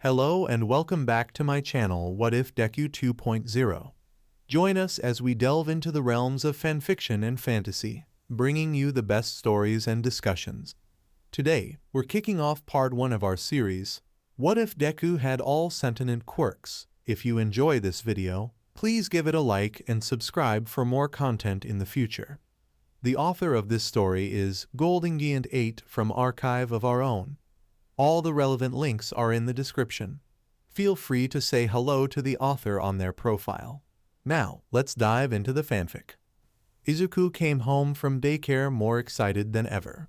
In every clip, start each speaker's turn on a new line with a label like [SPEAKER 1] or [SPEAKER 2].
[SPEAKER 1] Hello and welcome back to my channel What If Deku 2.0. Join us as we delve into the realms of fanfiction and fantasy, bringing you the best stories and discussions. Today, we're kicking off part 1 of our series, What If Deku Had All Sentient Quirks? If you enjoy this video, please give it a like and subscribe for more content in the future. The author of this story is Goldingant8 from Archive of Our Own. All the relevant links are in the description. Feel free to say hello to the author on their profile. Now, let's dive into the fanfic. Izuku came home from daycare more excited than ever.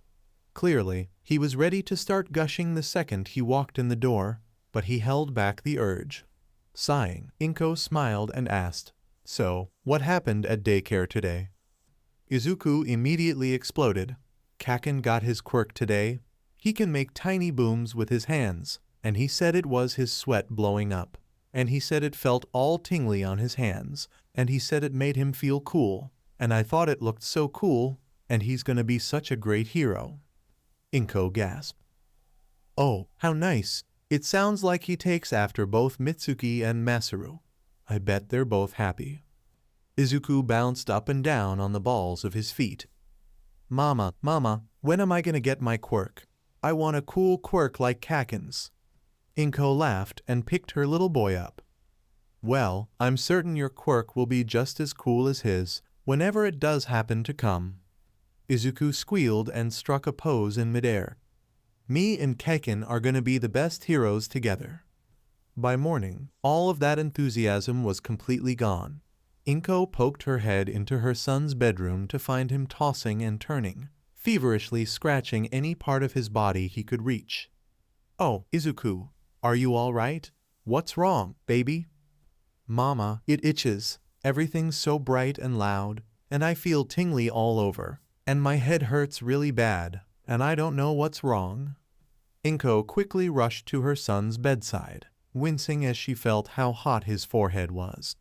[SPEAKER 1] Clearly, he was ready to start gushing the second he walked in the door, but he held back the urge. Sighing, Inko smiled and asked, "So, what happened at daycare today?" Izuku immediately exploded. "Kaken got his quirk today. He can make tiny booms with his hands, and he said it was his sweat blowing up. And he said it felt all tingly on his hands, and he said it made him feel cool, and I thought it looked so cool, and he's gonna be such a great hero." Inko gasped. "Oh, how nice. It sounds like he takes after both Mitsuki and Masaru. I bet they're both happy." Izuku bounced up and down on the balls of his feet. Mama, when am I gonna get my quirk? I want a cool quirk like Kaken's." Inko laughed and picked her little boy up. "Well, I'm certain your quirk will be just as cool as his, whenever it does happen to come." Izuku squealed and struck a pose in midair. "Me and Kaken are gonna be the best heroes together." By morning, all of that enthusiasm was completely gone. Inko poked her head into her son's bedroom to find him tossing and turning, feverishly scratching any part of his body he could reach. "Oh, Izuku, are you all right? What's wrong, baby?" "Mama, it itches. Everything's so bright and loud, and I feel tingly all over, and my head hurts really bad, and I don't know what's wrong." Inko quickly rushed to her son's bedside, wincing as she felt how hot his forehead was.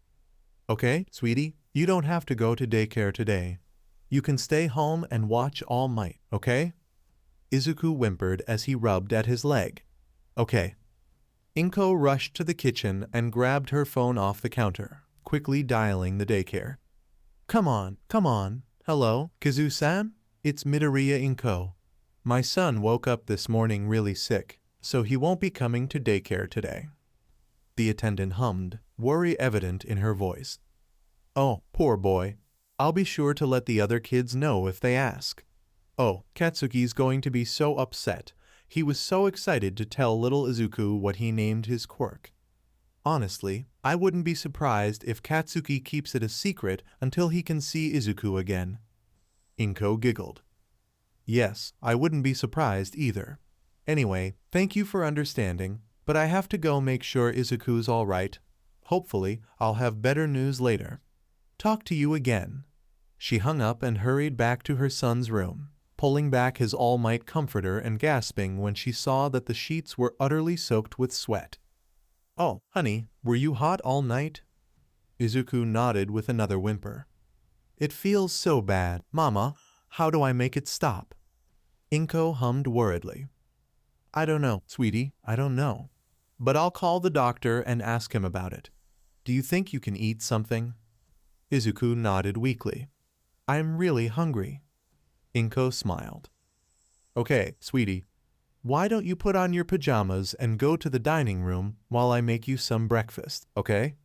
[SPEAKER 1] "Okay, sweetie, you don't have to go to daycare today. You can stay home and watch All Might, okay?" Izuku whimpered as he rubbed at his leg. "Okay." Inko rushed to the kitchen and grabbed her phone off the counter, quickly dialing the daycare. Come on. Hello, Kazu-san? It's Midoriya Inko. My son woke up this morning really sick, so he won't be coming to daycare today." The attendant hummed, worry evident in her voice. "Oh, poor boy. I'll be sure to let the other kids know if they ask." "Oh, Katsuki's going to be so upset. He was so excited to tell little Izuku what he named his quirk. Honestly, I wouldn't be surprised if Katsuki keeps it a secret until he can see Izuku again." Inko giggled. "Yes, I wouldn't be surprised either. Anyway, thank you for understanding, but I have to go make sure Izuku's all right. Hopefully, I'll have better news later. Talk to you again." She hung up and hurried back to her son's room, pulling back his All Might comforter and gasping when she saw that the sheets were utterly soaked with sweat. "Oh, honey, were you hot all night?" Izuku nodded with another whimper. "It feels so bad, Mama. How do I make it stop?" Inko hummed worriedly. "I don't know, sweetie, I don't know. But I'll call the doctor and ask him about it. Do you think you can eat something?" Izuku nodded weakly. "I'm really hungry." Inko smiled. "Okay, sweetie. Why don't you put on your pajamas and go to the dining room while I make you some breakfast, okay?"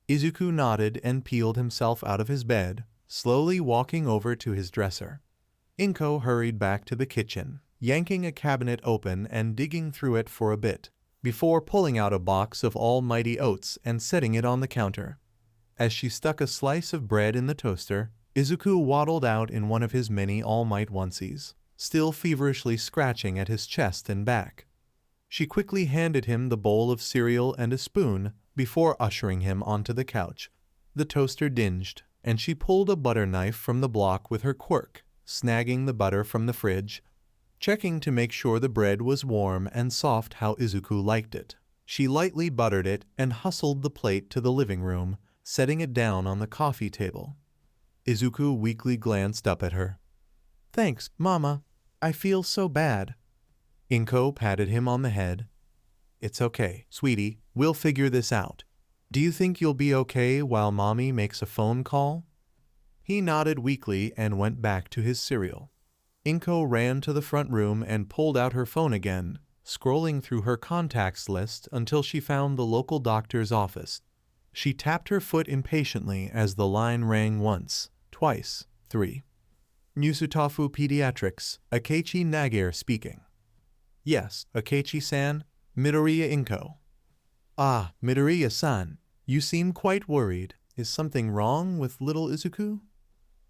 [SPEAKER 1] Izuku nodded and peeled himself out of his bed, slowly walking over to his dresser. Inko hurried back to the kitchen, yanking a cabinet open and digging through it for a bit, before pulling out a box of almighty oats and setting it on the counter. As she stuck a slice of bread in the toaster, Izuku waddled out in one of his many All Might onesies, still feverishly scratching at his chest and back. She quickly handed him the bowl of cereal and a spoon before ushering him onto the couch. The toaster dinged, and she pulled a butter knife from the block with her quirk, snagging the butter from the fridge, checking to make sure the bread was warm and soft how Izuku liked it. She lightly buttered it and hustled the plate to the living room, setting it down on the coffee table. Izuku weakly glanced up at her. "Thanks, Mama. I feel so bad." Inko patted him on the head. It's okay, sweetie. We'll figure this out. Do you think you'll be okay while Mommy makes a phone call? He nodded weakly and went back to his cereal. Inko ran to the front room and pulled out her phone again, scrolling through her contacts list until she found the local doctor's office. She tapped her foot impatiently as the line rang once, twice, three. Nusutafu Pediatrics, Akechi Nagare speaking. Yes, Akechi-san, Midoriya Inko. Ah, Midoriya-san, you seem quite worried. Is something wrong with little Izuku?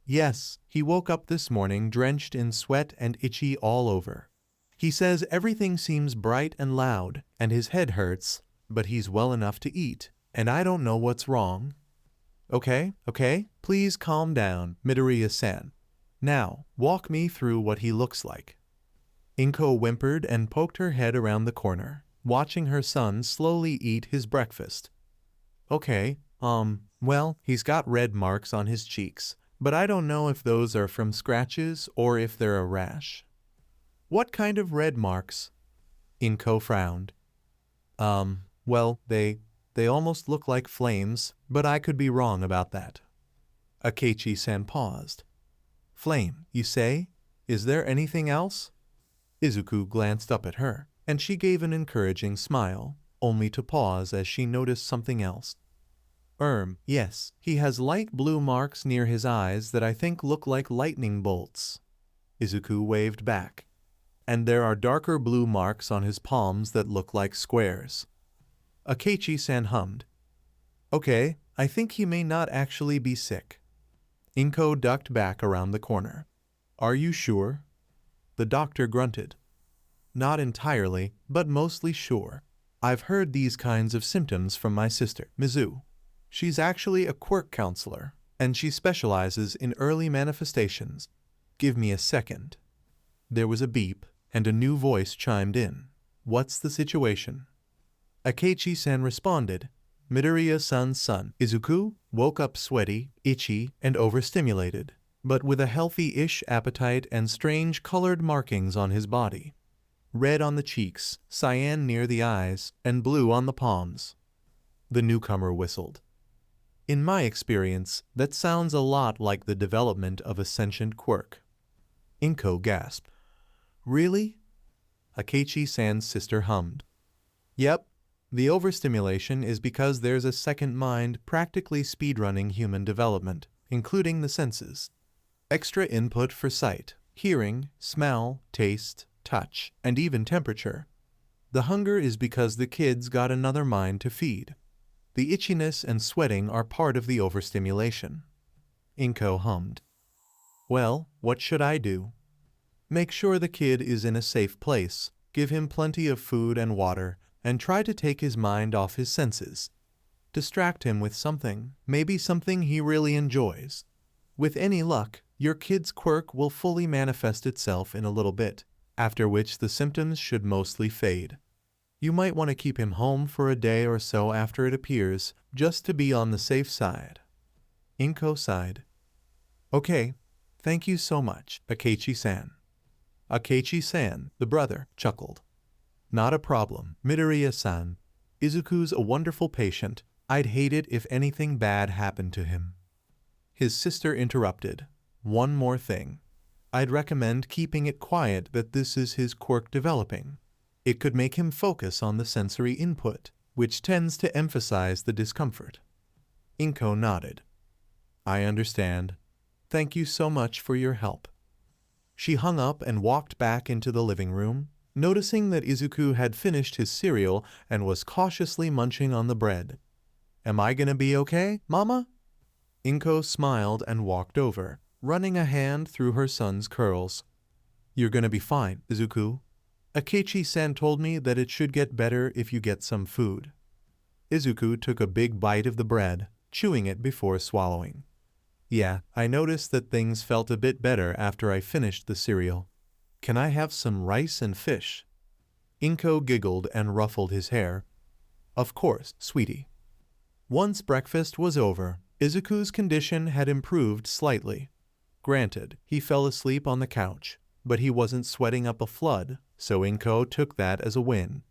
[SPEAKER 1] Yes, he woke up this morning drenched in sweat and itchy all over. He says everything seems bright and loud, and his head hurts, but he's well enough to eat, and I don't know what's wrong. Okay, please calm down, Midoriya-san. Now, walk me through what he looks like. Inko whimpered and poked her head around the corner, watching her son slowly eat his breakfast. Okay, well, he's got red marks on his cheeks, but I don't know if those are from scratches or if they're a rash. What kind of red marks? Inko frowned. Well, they almost look like flames, but I could be wrong about that. Akechi-san paused. Flame, you say? Is there anything else? Izuku glanced up at her, and she gave an encouraging smile, only to pause as she noticed something else. Yes, he has light blue marks near his eyes that I think look like lightning bolts. Izuku waved back. And there are darker blue marks on his palms that look like squares. Akechi-san hummed. Okay, I think he may not actually be sick. Inko ducked back around the corner. Are you sure? The doctor grunted. Not entirely, but mostly sure. I've heard these kinds of symptoms from my sister, Mizu. She's actually a quirk counselor, and she specializes in early manifestations. Give me a second. There was a beep, and a new voice chimed in. What's the situation? Akechi-san responded. Midoriya-san's son, Izuku, woke up sweaty, itchy, and overstimulated, but with a healthy-ish appetite and strange colored markings on his body. Red on the cheeks, cyan near the eyes, and blue on the palms. The newcomer whistled. In my experience, that sounds a lot like the development of a sentient quirk. Inko gasped. Really? Akechi-san's sister hummed. Yep, the overstimulation is because there's a second mind practically speedrunning human development, including the senses. Extra input for sight, hearing, smell, taste, touch, and even temperature. The hunger is because the kid's got another mind to feed. The itchiness and sweating are part of the overstimulation. Inko hummed. Well, what should I do? Make sure the kid is in a safe place, give him plenty of food and water, and try to take his mind off his senses. Distract him with something, maybe something he really enjoys. With any luck, your kid's quirk will fully manifest itself in a little bit, after which the symptoms should mostly fade. You might want to keep him home for a day or so after it appears, just to be on the safe side. Inko sighed. Okay, thank you so much, Akechi-san. Akechi-san, the brother, chuckled. Not a problem, Midoriya-san. Izuku's a wonderful patient. I'd hate it if anything bad happened to him. His sister interrupted. One more thing. I'd recommend keeping it quiet that this is his quirk developing. It could make him focus on the sensory input, which tends to emphasize the discomfort. Inko nodded. I understand. Thank you so much for your help. She hung up and walked back into the living room, noticing that Izuku had finished his cereal and was cautiously munching on the bread. Am I gonna be okay, Mama? Inko smiled and walked over, running a hand through her son's curls. You're gonna be fine, Izuku. Akechi-san told me that it should get better if you get some food. Izuku took a big bite of the bread, chewing it before swallowing. Yeah, I noticed that things felt a bit better after I finished the cereal. Can I have some rice and fish? Inko giggled and ruffled his hair. Of course, sweetie. Once breakfast was over, Izuku's condition had improved slightly. Granted, he fell asleep on the couch, but he wasn't sweating up a flood, so Inko took that as a win.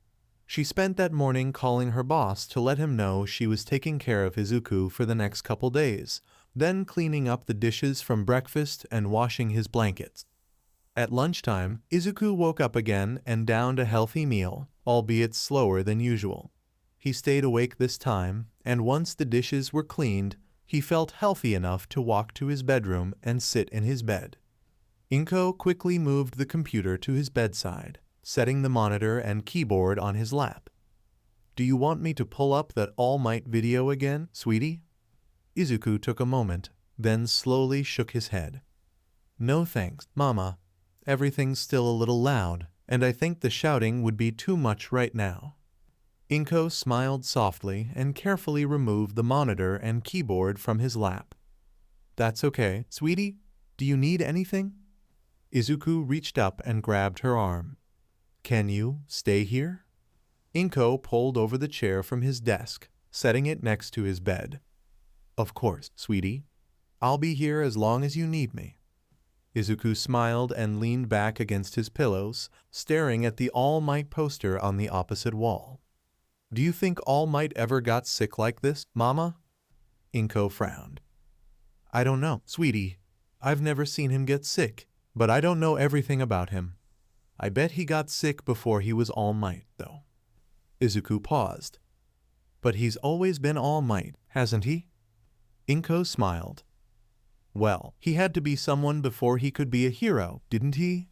[SPEAKER 1] She spent that morning calling her boss to let him know she was taking care of Izuku for the next couple days, then cleaning up the dishes from breakfast and washing his blankets. At lunchtime, Izuku woke up again and downed a healthy meal, albeit slower than usual. He stayed awake this time, and once the dishes were cleaned, he felt healthy enough to walk to his bedroom and sit in his bed. Inko quickly moved the computer to his bedside, setting the monitor and keyboard on his lap. "Do you want me to pull up that All Might video again, sweetie?" Izuku took a moment, then slowly shook his head. "No thanks, Mama. Everything's still a little loud, and I think the shouting would be too much right now." Inko smiled softly and carefully removed the monitor and keyboard from his lap. "That's okay, sweetie. Do you need anything?" Izuku reached up and grabbed her arm. "Can you stay here?" Inko pulled over the chair from his desk, setting it next to his bed. "Of course, sweetie. I'll be here as long as you need me." Izuku smiled and leaned back against his pillows, staring at the All Might poster on the opposite wall. "Do you think All Might ever got sick like this, Mama?" Inko frowned. "I don't know, sweetie. I've never seen him get sick, but I don't know everything about him. I bet he got sick before he was All Might, though." Izuku paused. "But he's always been All Might, hasn't he?" Inko smiled. "Well, he had to be someone before he could be a hero, didn't he?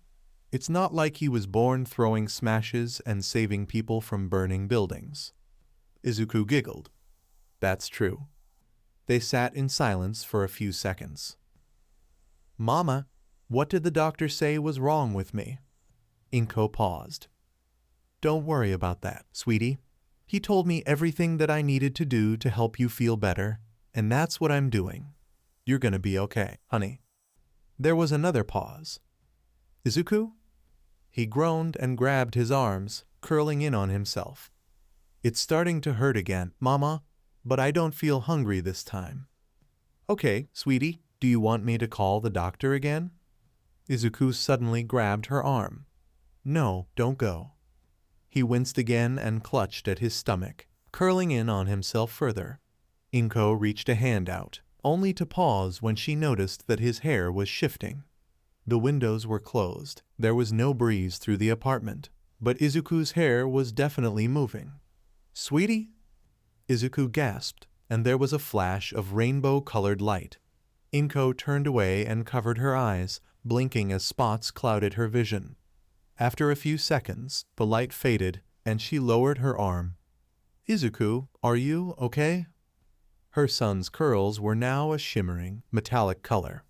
[SPEAKER 1] It's not like he was born throwing smashes and saving people from burning buildings." Izuku giggled. "That's true." They sat in silence for a few seconds. "Mama, what did the doctor say was wrong with me?" Inko paused. "Don't worry about that, sweetie. He told me everything that I needed to do to help you feel better, and that's what I'm doing. You're gonna be okay, honey." There was another pause. "Izuku?" He groaned and grabbed his arms, curling in on himself. "It's starting to hurt again, Mama, but I don't feel hungry this time." "Okay, sweetie, do you want me to call the doctor again?" Izuku suddenly grabbed her arm. "No, don't go." He winced again and clutched at his stomach, curling in on himself further. Inko reached a hand out, only to pause when she noticed that his hair was shifting. The windows were closed. There was no breeze through the apartment, but Izuku's hair was definitely moving. "Sweetie?" Izuku gasped, and there was a flash of rainbow-colored light. Inko turned away and covered her eyes, blinking as spots clouded her vision. After a few seconds, the light faded, and she lowered her arm. "Izuku, are you okay?" Her son's curls were now a shimmering, metallic color.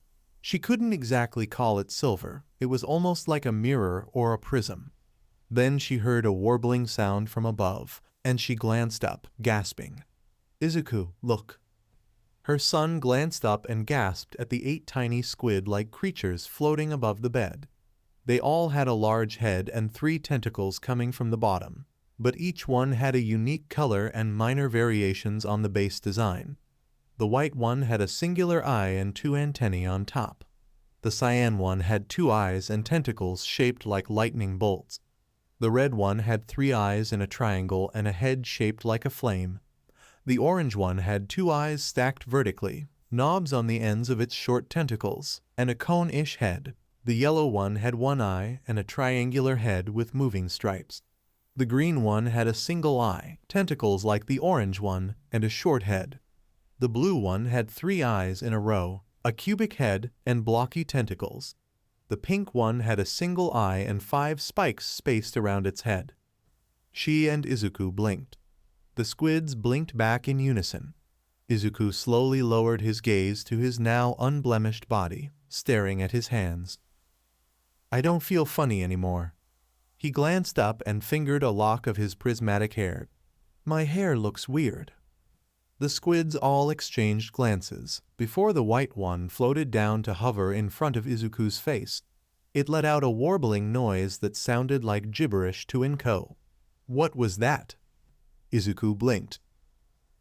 [SPEAKER 1] She couldn't exactly call it silver. It was almost like a mirror or a prism. Then she heard a warbling sound from above, and she glanced up, gasping. "Izuku, look." Her son glanced up and gasped at the 8 tiny squid-like creatures floating above the bed. They all had a large head and 3 tentacles coming from the bottom, but each one had a unique color and minor variations on the base design. The white one had a singular eye and 2 antennae on top. The cyan one had 2 eyes and tentacles shaped like lightning bolts. The red one had 3 eyes in a triangle and a head shaped like a flame. The orange one had 2 eyes stacked vertically, knobs on the ends of its short tentacles, and a cone-ish head. The yellow one had 1 eye and a triangular head with moving stripes. The green one had a single eye, tentacles like the orange one, and a short head. The blue one had 3 eyes in a row, a cubic head, and blocky tentacles. The pink one had a single eye and 5 spikes spaced around its head. She and Izuku blinked. The squids blinked back in unison. Izuku slowly lowered his gaze to his now unblemished body, staring at his hands. "I don't feel funny anymore." He glanced up and fingered a lock of his prismatic hair. "My hair looks weird." The squids all exchanged glances, before the white one floated down to hover in front of Izuku's face. It let out a warbling noise that sounded like gibberish to Inko. "What was that?" Izuku blinked.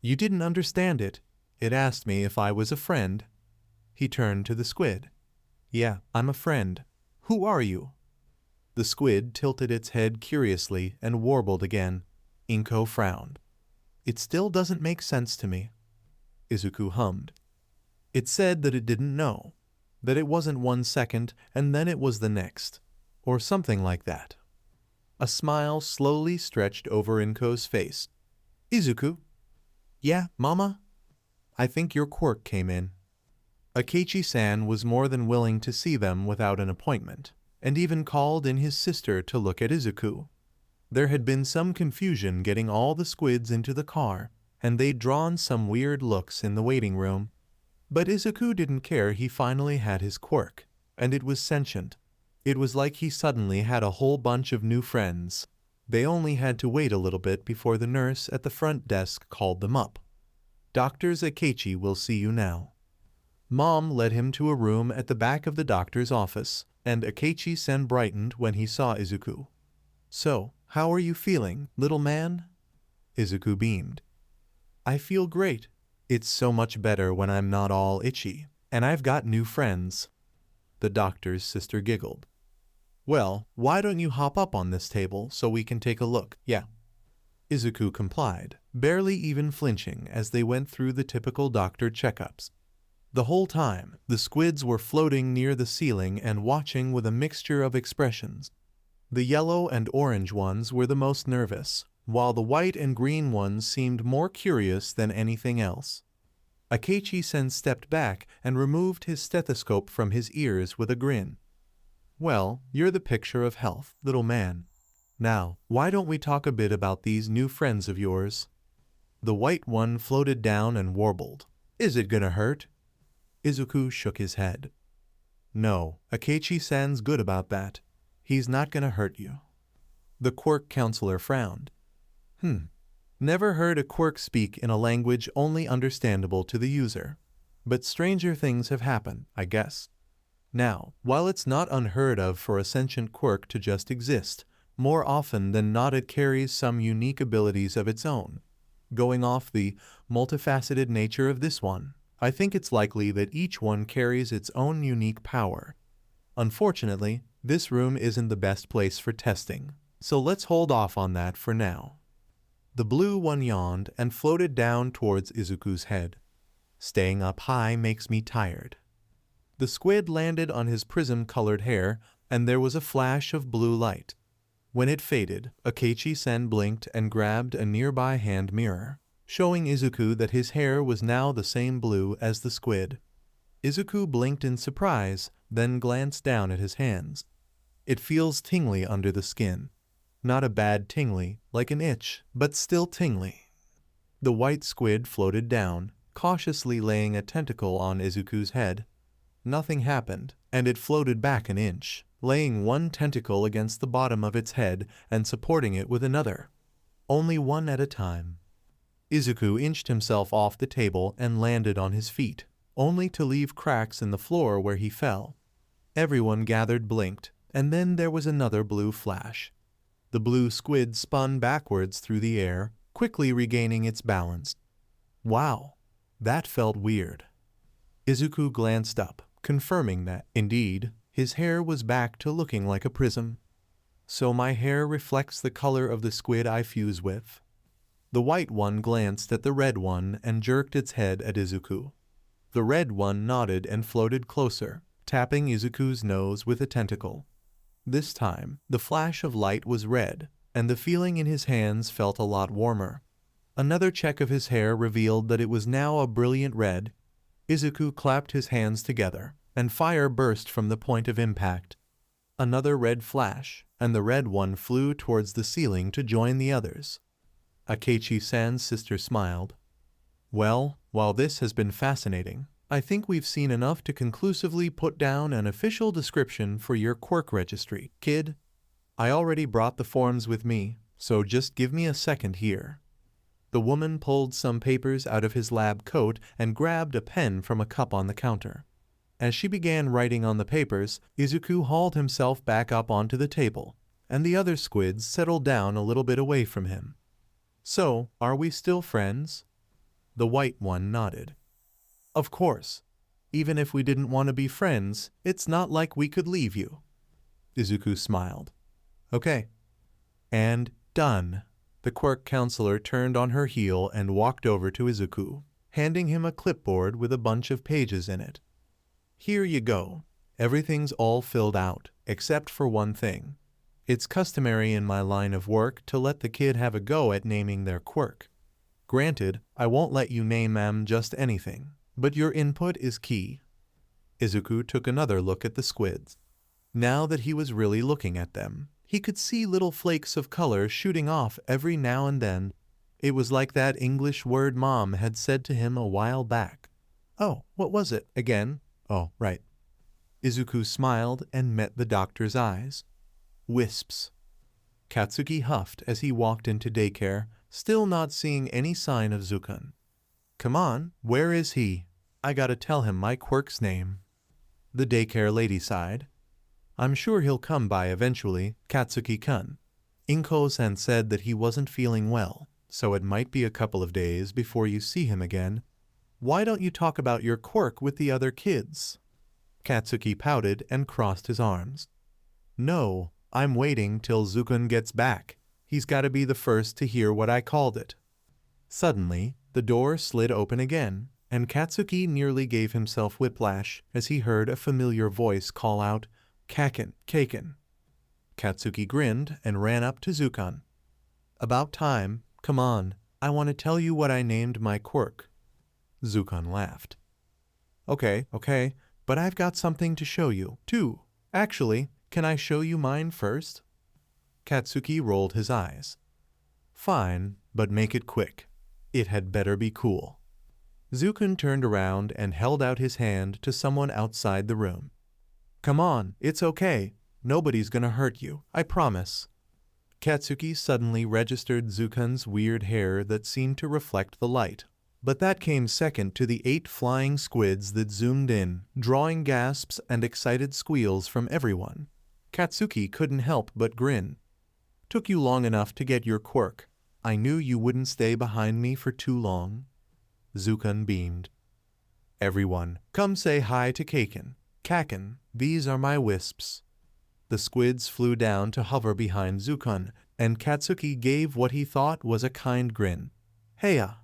[SPEAKER 1] "You didn't understand it. It asked me if I was a friend." He turned to the squid. "Yeah, I'm a friend. Who are you?" The squid tilted its head curiously and warbled again. Inko frowned. It still doesn't make sense to me. Izuku hummed. It said that it didn't know, that it wasn't 1 second and then it was the next, or something like that. A smile slowly stretched over Inko's face. Izuku? Yeah, Mama? I think your quirk came in. Akechi-san was more than willing to see them without an appointment, and even called in his sister to look at Izuku. There had been some confusion getting all the squids into the car, and they'd drawn some weird looks in the waiting room. But Izuku didn't care. He finally had his quirk, and it was sentient. It was like he suddenly had a whole bunch of new friends. They only had to wait a little bit before the nurse at the front desk called them up. Doctors Akechi will see you now. Mom led him to a room at the back of the doctor's office, and Akechi-san brightened when he saw Izuku. So, how are you feeling, little man? Izuku beamed. I feel great. It's so much better when I'm not all itchy, and I've got new friends. The doctor's sister giggled. Well, why don't you hop up on this table so we can take a look? Yeah. Izuku complied, barely even flinching as they went through the typical doctor checkups. The whole time, the squids were floating near the ceiling and watching with a mixture of expressions. The yellow and orange ones were the most nervous, while the white and green ones seemed more curious than anything else. Akechi-sen stepped back and removed his stethoscope from his ears with a grin. Well, you're the picture of health, little man. Now, why don't we talk a bit about these new friends of yours? The white one floated down and warbled. Is it gonna hurt? Izuku shook his head. No, Akechi-san's good about that. He's not gonna hurt you. The quirk counselor frowned. Never heard a quirk speak in a language only understandable to the user. But stranger things have happened, I guess. Now, while it's not unheard of for a sentient quirk to just exist, more often than not it carries some unique abilities of its own. Going off the multifaceted nature of this one, I think it's likely that each one carries its own unique power. Unfortunately, this room isn't the best place for testing, so let's hold off on that for now. The blue one yawned and floated down towards Izuku's head. Staying up high makes me tired. The squid landed on his prism-colored hair, and there was a flash of blue light. When it faded, Akechi-sen blinked and grabbed a nearby hand mirror, showing Izuku that his hair was now the same blue as the squid. Izuku blinked in surprise, then glanced down at his hands. It feels tingly under the skin. Not a bad tingly, like an itch, but still tingly. The white squid floated down, cautiously laying a tentacle on Izuku's head. Nothing happened, and it floated back an inch, laying one tentacle against the bottom of its head and supporting it with another. Only one at a time. Izuku inched himself off the table and landed on his feet, only to leave cracks in the floor where he fell. Everyone gathered blinked, and then there was another blue flash. The blue squid spun backwards through the air, quickly regaining its balance. Wow, that felt weird. Izuku glanced up, confirming that, indeed, his hair was back to looking like a prism. So my hair reflects the color of the squid I fuse with. The white one glanced at the red one and jerked its head at Izuku. The red one nodded and floated closer, tapping Izuku's nose with a tentacle. This time, the flash of light was red, and the feeling in his hands felt a lot warmer. Another check of his hair revealed that it was now a brilliant red. Izuku clapped his hands together, and fire burst from the point of impact. Another red flash, and the red one flew towards the ceiling to join the others. Akechi-san's sister smiled. Well, while this has been fascinating, I think we've seen enough to conclusively put down an official description for your quirk registry, kid. I already brought the forms with me, so just give me a second here. The woman pulled some papers out of his lab coat and grabbed a pen from a cup on the counter. As she began writing on the papers, Izuku hauled himself back up onto the table, and the other squids settled down a little bit away from him. So, are we still friends? The white one nodded. Of course. Even if we didn't want to be friends, it's not like we could leave you. Izuku smiled. Okay. And done. The quirk counselor turned on her heel and walked over to Izuku, handing him a clipboard with a bunch of pages in it. Here you go. Everything's all filled out, except for one thing. It's customary in my line of work to let the kid have a go at naming their quirk. Granted, I won't let you name just anything, but your input is key. Izuku took another look at the squids. Now that he was really looking at them, he could see little flakes of color shooting off every now and then. It was like that English word Mom had said to him a while back. Oh, what was it again? Oh, right. Izuku smiled and met the doctor's eyes. Wisps. Katsuki huffed as he walked into daycare, still not seeing any sign of Zukun. Come on, where is he? I gotta tell him my quirk's name. The daycare lady sighed. I'm sure he'll come by eventually, Katsuki-kun. Inko-san said that he wasn't feeling well, so it might be a couple of days before you see him again. Why don't you talk about your quirk with the other kids? Katsuki pouted and crossed his arms. No, I'm waiting till Zukun gets back. He's got to be the first to hear what I called it. Suddenly, the door slid open again, and Katsuki nearly gave himself whiplash as he heard a familiar voice call out, Kaken, Kaken. Katsuki grinned and ran up to Zukun. About time. Come on, I want to tell you what I named my quirk. Zukun laughed. Okay, but I've got something to show you, too. Actually, can I show you mine first? Katsuki rolled his eyes. Fine, but make it quick. It had better be cool. Zukun turned around and held out his hand to someone outside the room. Come on, it's okay. Nobody's gonna hurt you, I promise. Katsuki suddenly registered Zukun's weird hair that seemed to reflect the light. But that came second to the 8 flying squids that zoomed in, drawing gasps and excited squeals from everyone. Katsuki couldn't help but grin. Took you long enough to get your quirk. I knew you wouldn't stay behind me for too long. Zukun beamed. Everyone, come say hi to Kaken. Kaken, these are my wisps. The squids flew down to hover behind Zukun, and Katsuki gave what he thought was a kind grin. Heya!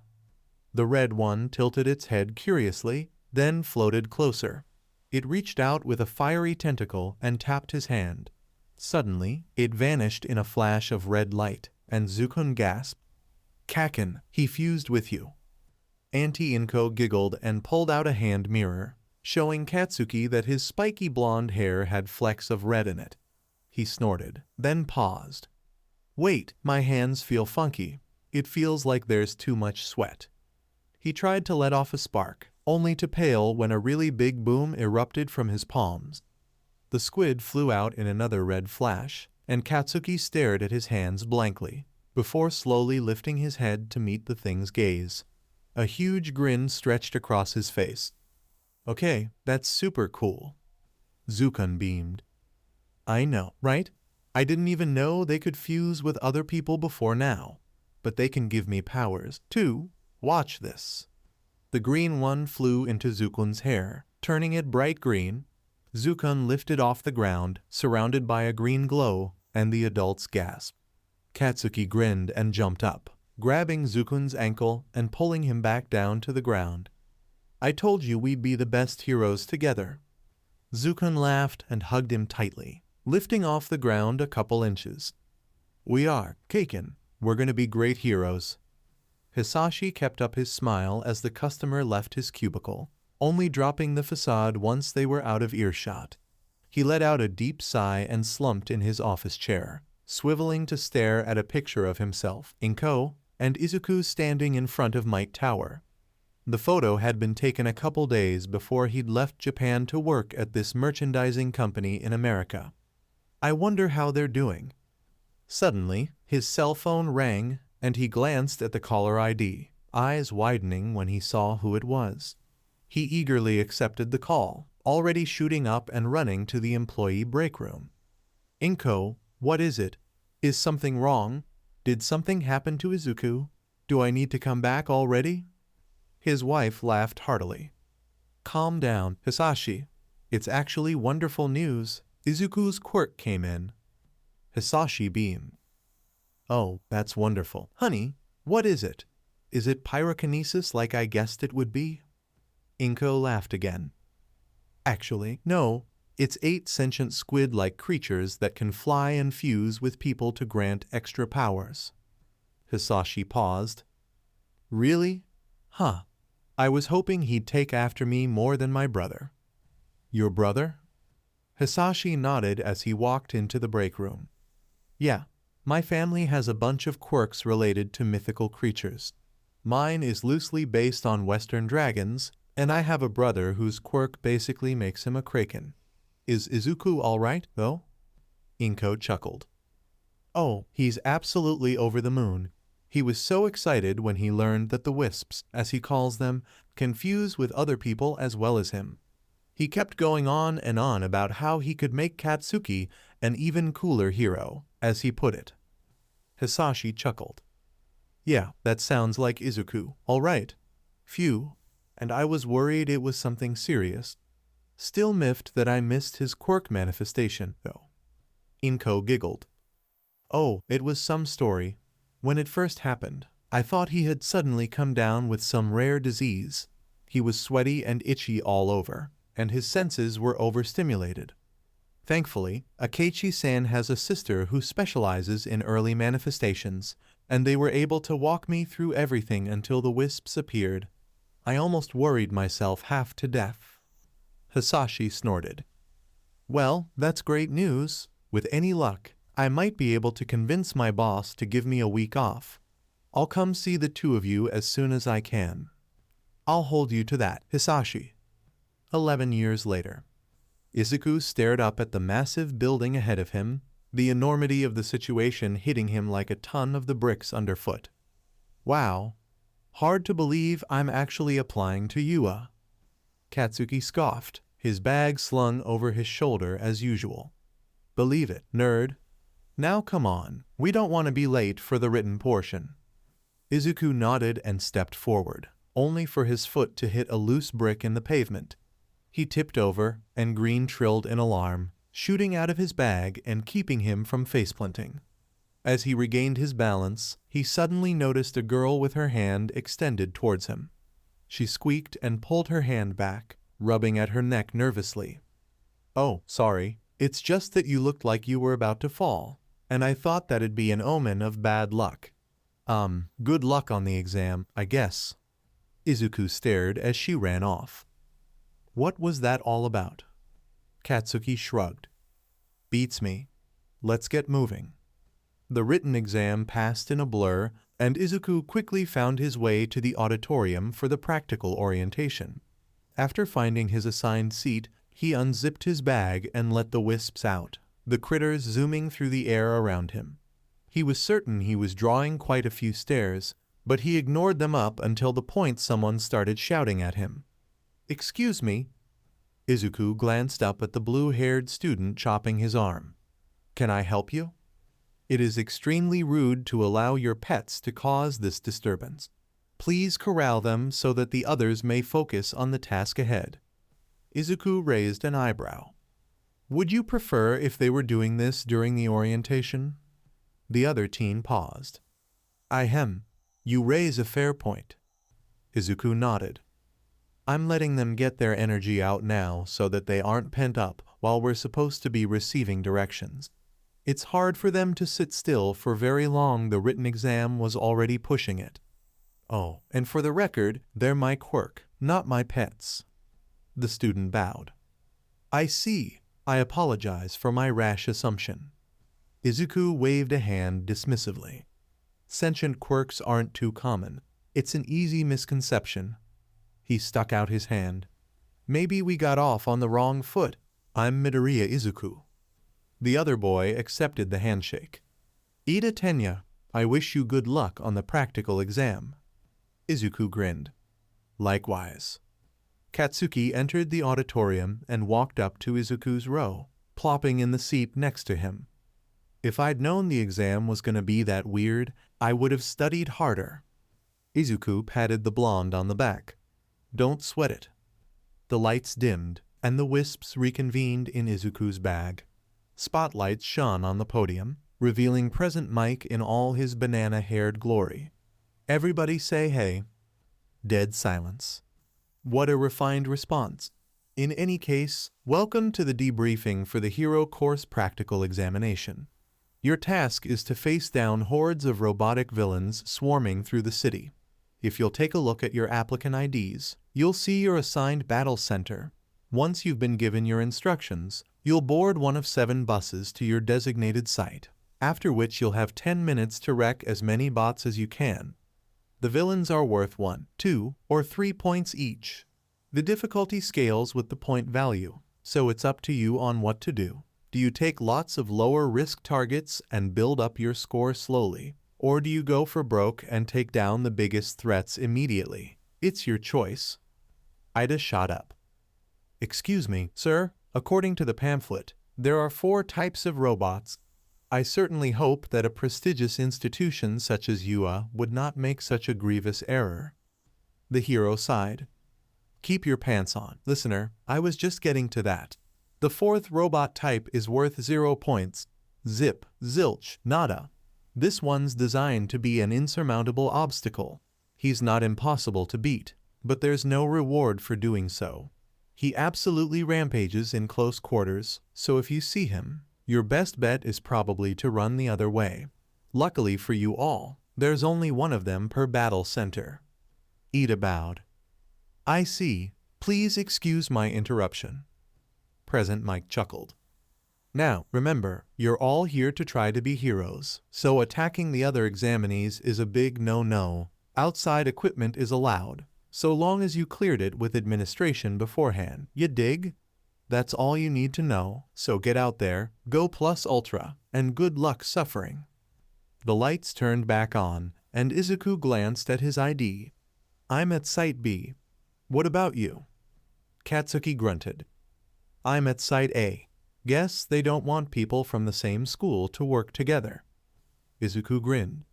[SPEAKER 1] The red one tilted its head curiously, then floated closer. It reached out with a fiery tentacle and tapped his hand. Suddenly, it vanished in a flash of red light, and Zukun gasped. Kaken, he fused with you. Auntie Inko giggled and pulled out a hand mirror, showing Katsuki that his spiky blonde hair had flecks of red in it. He snorted, then paused. Wait, my hands feel funky. It feels like there's too much sweat. He tried to let off a spark, only to pale when a really big boom erupted from his palms. The squid flew out in another red flash, and Katsuki stared at his hands blankly, before slowly lifting his head to meet the thing's gaze. A huge grin stretched across his face. Okay, that's super cool. Zukun beamed. I know, right? I didn't even know they could fuse with other people before now. But they can give me powers, too. Watch this. The green one flew into Zukun's hair, turning it bright green. Zukun lifted off the ground, surrounded by a green glow, and the adults gasped. Katsuki grinned and jumped up, grabbing Zukun's ankle and pulling him back down to the ground. I told you we'd be the best heroes together. Zukun laughed and hugged him tightly, lifting off the ground a couple inches. We are, Kaken. We're gonna be great heroes. Hisashi kept up his smile as the customer left his cubicle, only dropping the facade once they were out of earshot. He let out a deep sigh and slumped in his office chair, swiveling to stare at a picture of himself, Inko, and Izuku standing in front of Mike Tower. The photo had been taken a couple days before he'd left Japan to work at this merchandising company in America. I wonder how they're doing. Suddenly, his cell phone rang, and he glanced at the caller ID, eyes widening when he saw who it was. He eagerly accepted the call, already shooting up and running to the employee break room. Inko, what is it? Is something wrong? Did something happen to Izuku? Do I need to come back already? His wife laughed heartily. Calm down, Hisashi. It's actually wonderful news. Izuku's quirk came in. Hisashi beamed. Oh, that's wonderful. Honey, what is it? Is it pyrokinesis like I guessed it would be? Inko laughed again. Actually, no. It's 8 sentient squid-like creatures that can fly and fuse with people to grant extra powers. Hisashi paused. Really? Huh. I was hoping he'd take after me more than my brother. Your brother? Hisashi nodded as he walked into the break room. Yeah, my family has a bunch of quirks related to mythical creatures. Mine is loosely based on Western dragons, and I have a brother whose quirk basically makes him a kraken. Is Izuku alright, though? Inko chuckled. Oh, he's absolutely over the moon. He was so excited when he learned that the Wisps, as he calls them, can fuse with other people as well as him. He kept going on and on about how he could make Katsuki an even cooler hero, as he put it. Hisashi chuckled. Yeah, that sounds like Izuku, all right. Phew, and I was worried it was something serious. Still miffed that I missed his quirk manifestation, though. Inko giggled. Oh, it was some story. When it first happened, I thought he had suddenly come down with some rare disease. He was sweaty and itchy all over, and his senses were overstimulated. Thankfully, Akechi-san has a sister who specializes in early manifestations, and they were able to walk me through everything until the Wisps appeared. I almost worried myself half to death. Hisashi snorted. Well, that's great news. With any luck, I might be able to convince my boss to give me a week off. I'll come see the two of you as soon as I can. I'll hold you to that, Hisashi. 11 years later. Izuku stared up at the massive building ahead of him, the enormity of the situation hitting him like a ton of the bricks underfoot. Wow. Hard to believe I'm actually applying to UA. Katsuki scoffed, his bag slung over his shoulder as usual. Believe it, nerd. Now come on, we don't want to be late for the written portion. Izuku nodded and stepped forward, only for his foot to hit a loose brick in the pavement. He tipped over, and green trilled in alarm, shooting out of his bag and keeping him from faceplanting. As he regained his balance, he suddenly noticed a girl with her hand extended towards him. She squeaked and pulled her hand back, rubbing at her neck nervously. Oh, sorry, it's just that you looked like you were about to fall, and I thought that'd be an omen of bad luck. Good luck on the exam, I guess. Izuku stared as she ran off. What was that all about? Katsuki shrugged. Beats me. Let's get moving. The written exam passed in a blur, and Izuku quickly found his way to the auditorium for the practical orientation. After finding his assigned seat, he unzipped his bag and let the Wisps out, the critters zooming through the air around him. He was certain he was drawing quite a few stares, but he ignored them up until the point someone started shouting at him. Excuse me. Izuku glanced up at the blue-haired student chopping his arm. Can I help you? It is extremely rude to allow your pets to cause this disturbance. Please corral them so that the others may focus on the task ahead. Izuku raised an eyebrow. Would you prefer if they were doing this during the orientation? The other teen paused. Ahem. You raise a fair point. Izuku nodded. I'm letting them get their energy out now so that they aren't pent up while we're supposed to be receiving directions. It's hard for them to sit still for very long. The written exam was already pushing it. Oh, and for the record, they're my quirk, not my pets. The student bowed. I see. I apologize for my rash assumption. Izuku waved a hand dismissively. Sentient quirks aren't too common. It's an easy misconception. He stuck out his hand. Maybe we got off on the wrong foot. I'm Midoriya Izuku. The other boy accepted the handshake. Ida Tenya, I wish you good luck on the practical exam. Izuku grinned. Likewise. Katsuki entered the auditorium and walked up to Izuku's row, plopping in the seat next to him. If I'd known the exam was going to be that weird, I would have studied harder. Izuku patted the blonde on the back. Don't sweat it. The lights dimmed, and the Wisps reconvened in Izuku's bag. Spotlights shone on the podium, revealing present Mike in all his banana-haired glory. Everybody say hey. Dead silence. What a refined response. In any case, welcome to the debriefing for the Hero Course Practical Examination. Your task is to face down hordes of robotic villains swarming through the city. If you'll take a look at your applicant IDs, you'll see your assigned battle center. Once you've been given your instructions, you'll board one of 7 buses to your designated site, after which you'll have 10 minutes to wreck as many bots as you can. The villains are worth 1, 2, or 3 points each. The difficulty scales with the point value, so it's up to you on what to do. Do you take lots of lower risk targets and build up your score slowly? Or do you go for broke and take down the biggest threats immediately? It's your choice. Ida shot up. Excuse me, sir. According to the pamphlet, there are 4 types of robots. I certainly hope that a prestigious institution such as UA would not make such a grievous error. The hero sighed. Keep your pants on, listener. I was just getting to that. The 4th robot type is worth 0 points. Zip, zilch, nada. This one's designed to be an insurmountable obstacle. He's not impossible to beat, but there's no reward for doing so. He absolutely rampages in close quarters, so if you see him, your best bet is probably to run the other way. Luckily for you all, there's only one of them per battle center. Ida bowed. I see. Please excuse my interruption. Present Mike chuckled. Now, remember, you're all here to try to be heroes, so attacking the other examinees is a big no-no. Outside equipment is allowed, so long as you cleared it with administration beforehand. You dig? That's all you need to know, so get out there, go plus ultra, and good luck suffering. The lights turned back on, and Izuku glanced at his ID. I'm at Site B. What about you? Katsuki grunted. I'm at Site A. Guess they don't want people from the same school to work together. Izuku grinned.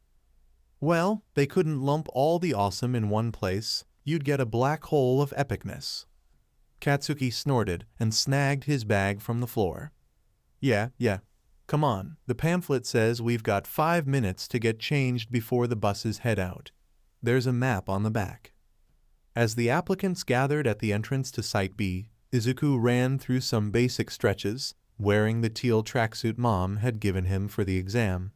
[SPEAKER 1] Well, they couldn't lump all the awesome in one place. You'd get a black hole of epicness. Katsuki snorted and snagged his bag from the floor. Yeah. Come on, the pamphlet says we've got 5 minutes to get changed before the buses head out. There's a map on the back. As the applicants gathered at the entrance to Site B, Izuku ran through some basic stretches, wearing the teal tracksuit Mom had given him for the exam.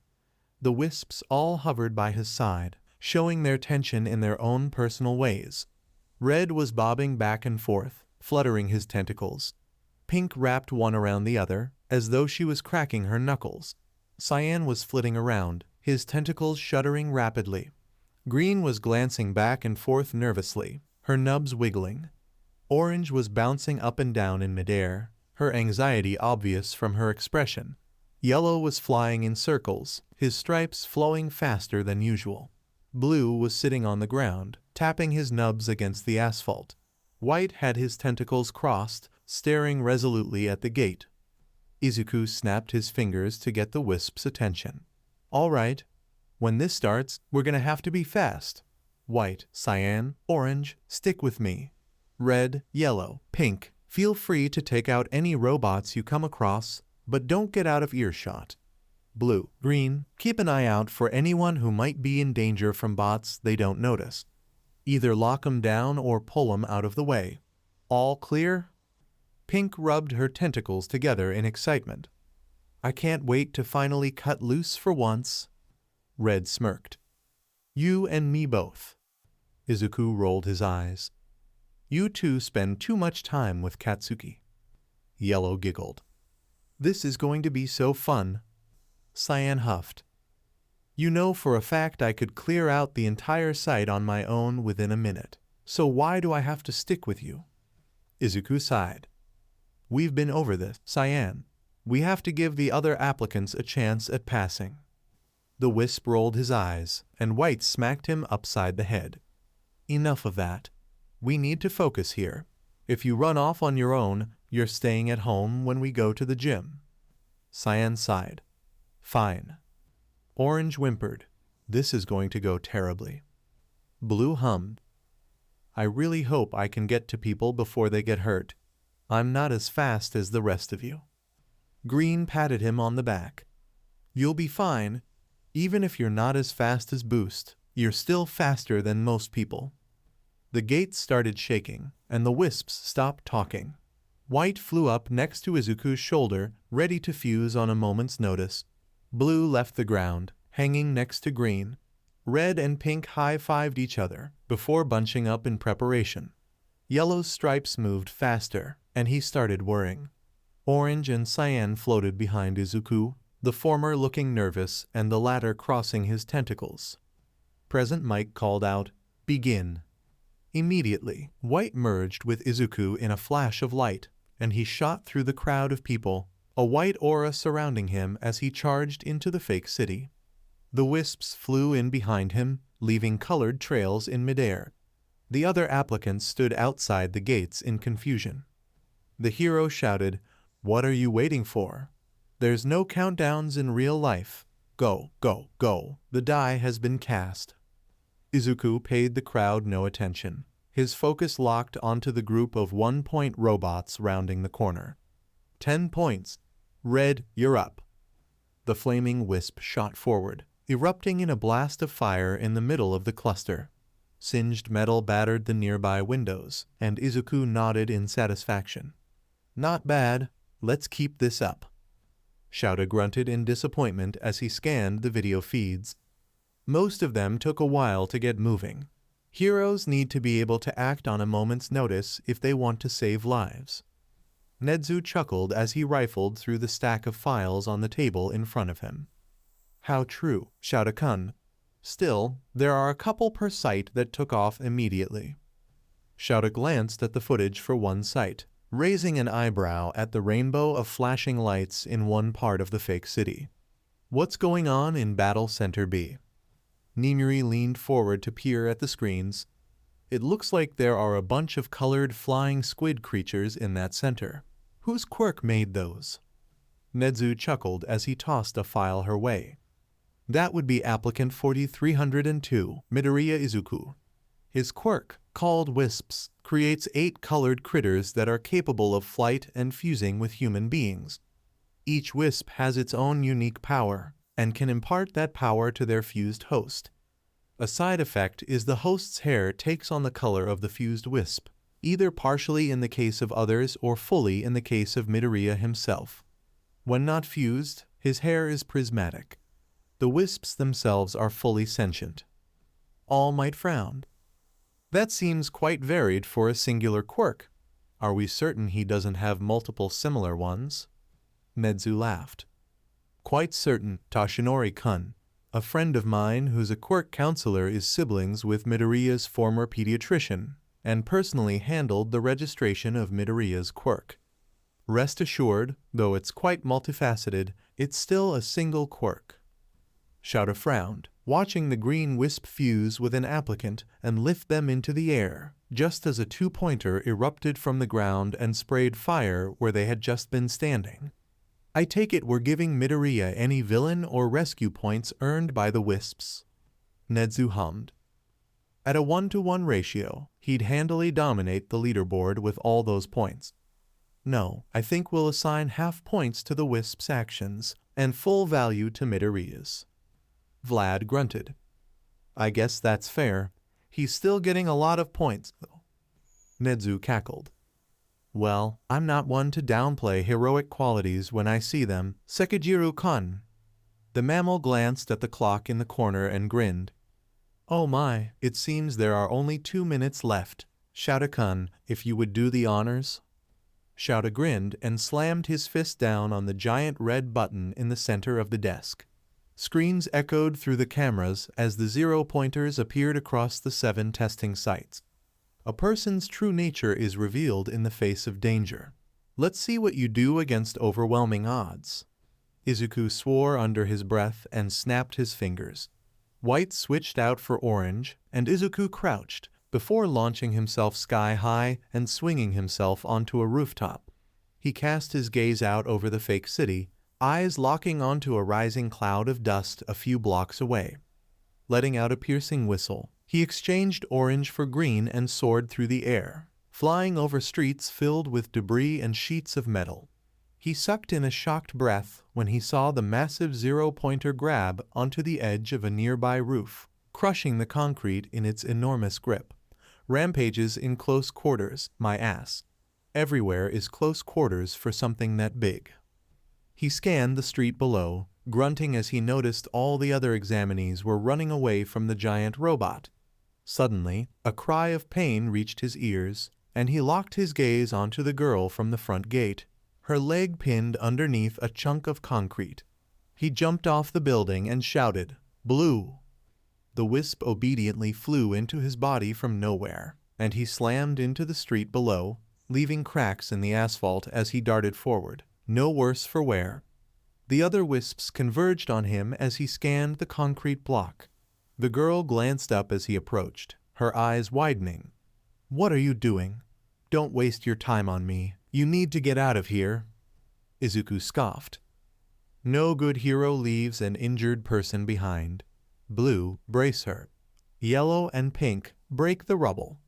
[SPEAKER 1] The Wisps all hovered by his side, showing their tension in their own personal ways. Red was bobbing back and forth, fluttering his tentacles. Pink wrapped one around the other, as though she was cracking her knuckles. Cyan was flitting around, his tentacles shuddering rapidly. Green was glancing back and forth nervously, her nubs wiggling. Orange was bouncing up and down in midair, her anxiety obvious from her expression. Yellow was flying in circles, his stripes flowing faster than usual. Blue was sitting on the ground, tapping his nubs against the asphalt. White had his tentacles crossed, staring resolutely at the gate. Izuku snapped his fingers to get the Wisp's attention. All right. When this starts, we're gonna have to be fast. White, cyan, orange, stick with me. Red, yellow, pink. Feel free to take out any robots you come across, but don't get out of earshot. Blue, green, keep an eye out for anyone who might be in danger from bots they don't notice. Either lock 'em down or pull 'em out of the way. All clear? Pink rubbed her tentacles together in excitement. I can't wait to finally cut loose for once. Red smirked. You and me both. Izuku rolled his eyes. You two spend too much time with Katsuki. Yellow giggled. This is going to be so fun. Cyan huffed. You know for a fact I could clear out the entire site on my own within a minute, so why do I have to stick with you? Izuku sighed. We've been over this, Cyan. We have to give the other applicants a chance at passing. The Wisp rolled his eyes, and White smacked him upside the head. Enough of that. We need to focus here. If you run off on your own, you're staying at home when we go to the gym. Cyan sighed. Fine. Orange whimpered. This is going to go terribly. Blue hummed. I really hope I can get to people before they get hurt. I'm not as fast as the rest of you. Green patted him on the back. You'll be fine. Even if you're not as fast as Boost, you're still faster than most people. The gates started shaking, and the Wisps stopped talking. White flew up next to Izuku's shoulder, ready to fuse on a moment's notice. Blue left the ground, hanging next to green. Red and pink high-fived each other, before bunching up in preparation. Yellow's stripes moved faster, and he started whirring. Orange and cyan floated behind Izuku, the former looking nervous and the latter crossing his tentacles. Present Mike called out, "Begin." Immediately, White merged with Izuku in a flash of light, and he shot through the crowd of people, a white aura surrounding him as he charged into the fake city. The Wisps flew in behind him, leaving colored trails in midair. The other applicants stood outside the gates in confusion. The hero shouted, "What are you waiting for? There's no countdowns in real life. Go, go, go. The die has been cast." Izuku paid the crowd no attention. His focus locked onto the group of 1-point robots rounding the corner. 10 points. Red, you're up. The flaming wisp shot forward, erupting in a blast of fire in the middle of the cluster. Singed metal battered the nearby windows, and Izuku nodded in satisfaction. "Not bad. Let's keep this up." Shouta grunted in disappointment as he scanned the video feeds. Most of them took a while to get moving. Heroes need to be able to act on a moment's notice if they want to save lives. Nedzu chuckled as he rifled through the stack of files on the table in front of him. "How true, Shouta-kun. Still, there are a couple per site that took off immediately." Shouta glanced at the footage for one site, raising an eyebrow at the rainbow of flashing lights in one part of the fake city. "What's going on in Battle Center B?" Nimuri leaned forward to peer at the screens. "It looks like there are a bunch of colored flying squid creatures in that center. Whose quirk made those?" Nedzu chuckled as he tossed a file her way. "That would be applicant 4302, Midoriya Izuku. His quirk, called Wisps, creates 8 colored critters that are capable of flight and fusing with human beings. Each wisp has its own unique power, and can impart that power to their fused host. A side effect is the host's hair takes on the color of the fused wisp, either partially in the case of others or fully in the case of Midoriya himself. When not fused, his hair is prismatic. The wisps themselves are fully sentient." All Might frowned. "That seems quite varied for a singular quirk. Are we certain he doesn't have multiple similar ones?" Nedzu laughed. "Quite certain, Toshinori-kun. A friend of mine who's a quirk counselor is siblings with Midoriya's former pediatrician, and personally handled the registration of Midoriya's quirk. Rest assured, though it's quite multifaceted, it's still a single quirk." Shouta frowned, watching the green wisp fuse with an applicant and lift them into the air, just as a 2-pointer erupted from the ground and sprayed fire where they had just been standing. "I take it we're giving Midoriya any villain or rescue points earned by the Wisps." Nedzu hummed. "At a 1-to-1 ratio, he'd handily dominate the leaderboard with all those points. No, I think we'll assign half points to the Wisp's actions and full value to Midoriya's." Vlad grunted. "I guess that's fair. He's still getting a lot of points, though." Nedzu cackled. "Well, I'm not one to downplay heroic qualities when I see them, Sekijiro-kun." The mammal glanced at the clock in the corner and grinned. "Oh my, it seems there are only 2 minutes left. Shouta-kun, if you would do the honors." Shouta grinned and slammed his fist down on the giant red button in the center of the desk. Screens echoed through the cameras as the 0-pointers appeared across the 7 testing sites. A person's true nature is revealed in the face of danger. Let's see what you do against overwhelming odds. Izuku swore under his breath and snapped his fingers. White switched out for orange, and Izuku crouched, before launching himself sky-high and swinging himself onto a rooftop. He cast his gaze out over the fake city, eyes locking onto a rising cloud of dust a few blocks away. Letting out a piercing whistle, he exchanged orange for green and soared through the air, flying over streets filled with debris and sheets of metal. He sucked in a shocked breath when he saw the massive zero-pointer grab onto the edge of a nearby roof, crushing the concrete in its enormous grip. Rampages in close quarters, my ass. Everywhere is close quarters for something that big. He scanned the street below, grunting as he noticed all the other examinees were running away from the giant robot. Suddenly, a cry of pain reached his ears, and he locked his gaze onto the girl from the front gate, her leg pinned underneath a chunk of concrete. He jumped off the building and shouted, "Blue!" The wisp obediently flew into his body from nowhere, and he slammed into the street below, leaving cracks in the asphalt as he darted forward, no worse for wear. The other wisps converged on him as he scanned the concrete block. The girl glanced up as he approached, her eyes widening. "What are you doing? Don't waste your time on me. You need to get out of here." Izuku scoffed. No good hero leaves an injured person behind. Blue, brace her. Yellow and pink, break the rubble.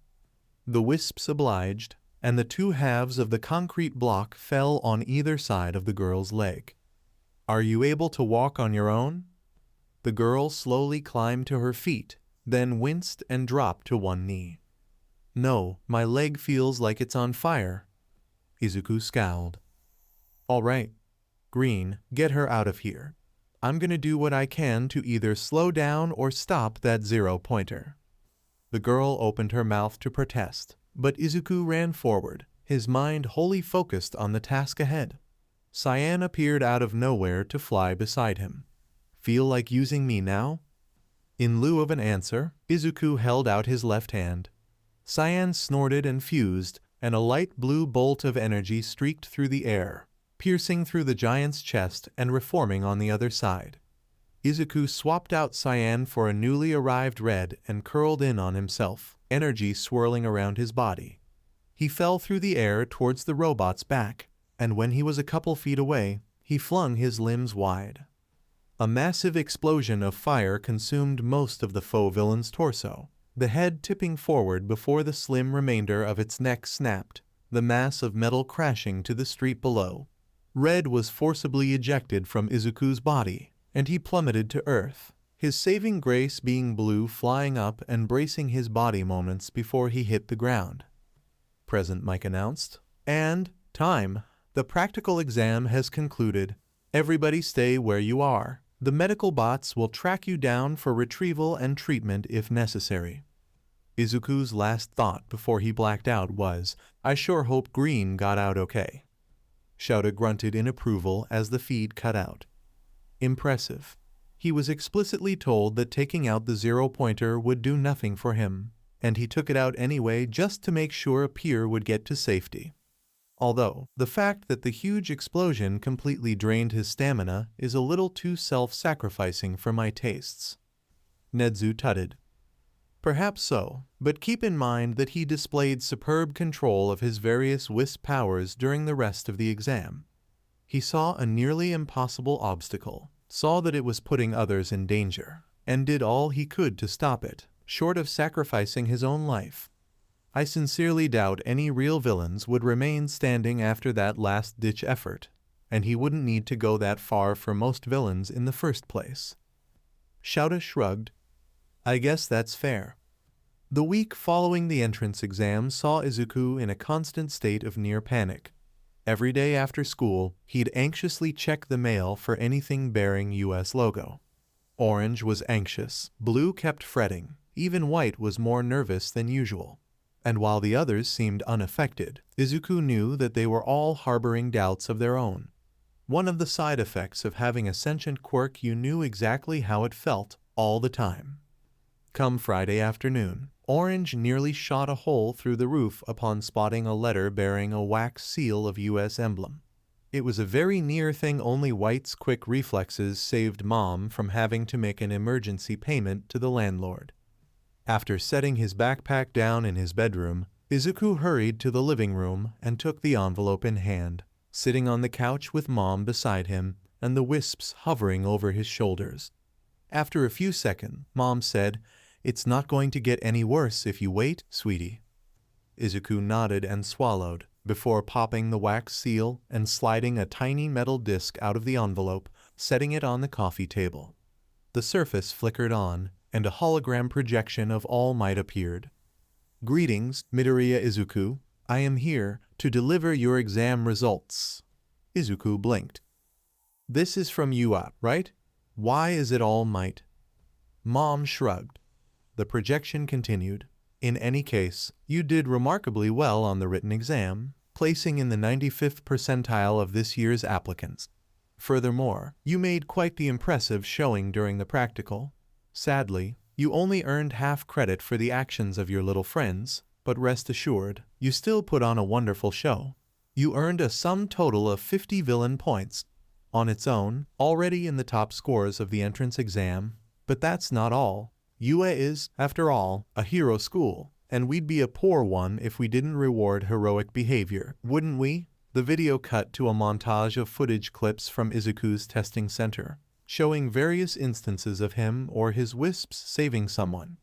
[SPEAKER 1] The wisps obliged, and the two halves of the concrete block fell on either side of the girl's leg. "Are you able to walk on your own?" The girl slowly climbed to her feet, then winced and dropped to one knee. "No, my leg feels like it's on fire." Izuku scowled. "All right, Green, get her out of here. I'm gonna do what I can to either slow down or stop that zero-pointer." The girl opened her mouth to protest, but Izuku ran forward, his mind wholly focused on the task ahead. Cyan appeared out of nowhere to fly beside him. "Feel like using me now?" In lieu of an answer, Izuku held out his left hand. Cyan snorted and fused, and a light blue bolt of energy streaked through the air, piercing through the giant's chest and reforming on the other side. Izuku swapped out Cyan for a newly arrived red and curled in on himself, energy swirling around his body. He fell through the air towards the robot's back, and when he was a couple feet away, he flung his limbs wide. A massive explosion of fire consumed most of the foe villain's torso, the head tipping forward before the slim remainder of its neck snapped, the mass of metal crashing to the street below. Red was forcibly ejected from Izuku's body, and he plummeted to earth, his saving grace being Blue flying up and bracing his body moments before he hit the ground. "Present," Mike announced. "And time. The practical exam has concluded. Everybody stay where you are. The medical bots will track you down for retrieval and treatment if necessary." Izuku's last thought before he blacked out was, "I sure hope Green got out okay." Shouta grunted in approval as the feed cut out. Impressive. He was explicitly told that taking out the zero-pointer would do nothing for him, and he took it out anyway just to make sure a peer would get to safety. Although, the fact that the huge explosion completely drained his stamina is a little too self-sacrificing for my tastes. Nedzu tutted. Perhaps so, but keep in mind that he displayed superb control of his various wisp powers during the rest of the exam. He saw a nearly impossible obstacle, saw that it was putting others in danger, and did all he could to stop it, short of sacrificing his own life. I sincerely doubt any real villains would remain standing after that last-ditch effort, and he wouldn't need to go that far for most villains in the first place. Shouta shrugged. I guess that's fair. The week following the entrance exam saw Izuku in a constant state of near panic. Every day after school, he'd anxiously check the mail for anything bearing US logo. Orange was anxious, Blue kept fretting, even White was more nervous than usual. And while the others seemed unaffected, Izuku knew that they were all harboring doubts of their own. One of the side effects of having a sentient quirk, you knew exactly how it felt all the time. Come Friday afternoon, Orange nearly shot a hole through the roof upon spotting a letter bearing a wax seal of US emblem. It was a very near thing. Only White's quick reflexes saved Mom from having to make an emergency payment to the landlord. After setting his backpack down in his bedroom, Izuku hurried to the living room and took the envelope in hand, sitting on the couch with Mom beside him and the wisps hovering over his shoulders. After a few seconds, Mom said, "It's not going to get any worse if you wait, sweetie." Izuku nodded and swallowed, before popping the wax seal and sliding a tiny metal disc out of the envelope, setting it on the coffee table. The surface flickered on, and a hologram projection of All Might appeared. "Greetings, Midoriya Izuku. I am here to deliver your exam results." Izuku blinked. "This is from you, right? Why is it All Might?" Mom shrugged. The projection continued. "In any case, you did remarkably well on the written exam, placing in the 95th percentile of this year's applicants. Furthermore, you made quite the impressive showing during the practical. Sadly, you only earned half credit for the actions of your little friends, but rest assured, you still put on a wonderful show. You earned a sum total of 50 villain points, on its own, already in the top scores of the entrance exam. But that's not all. UA is, after all, a hero school, and we'd be a poor one if we didn't reward heroic behavior, wouldn't we?" The video cut to a montage of footage clips from Izuku's testing center, showing various instances of him or his Wisps saving someone.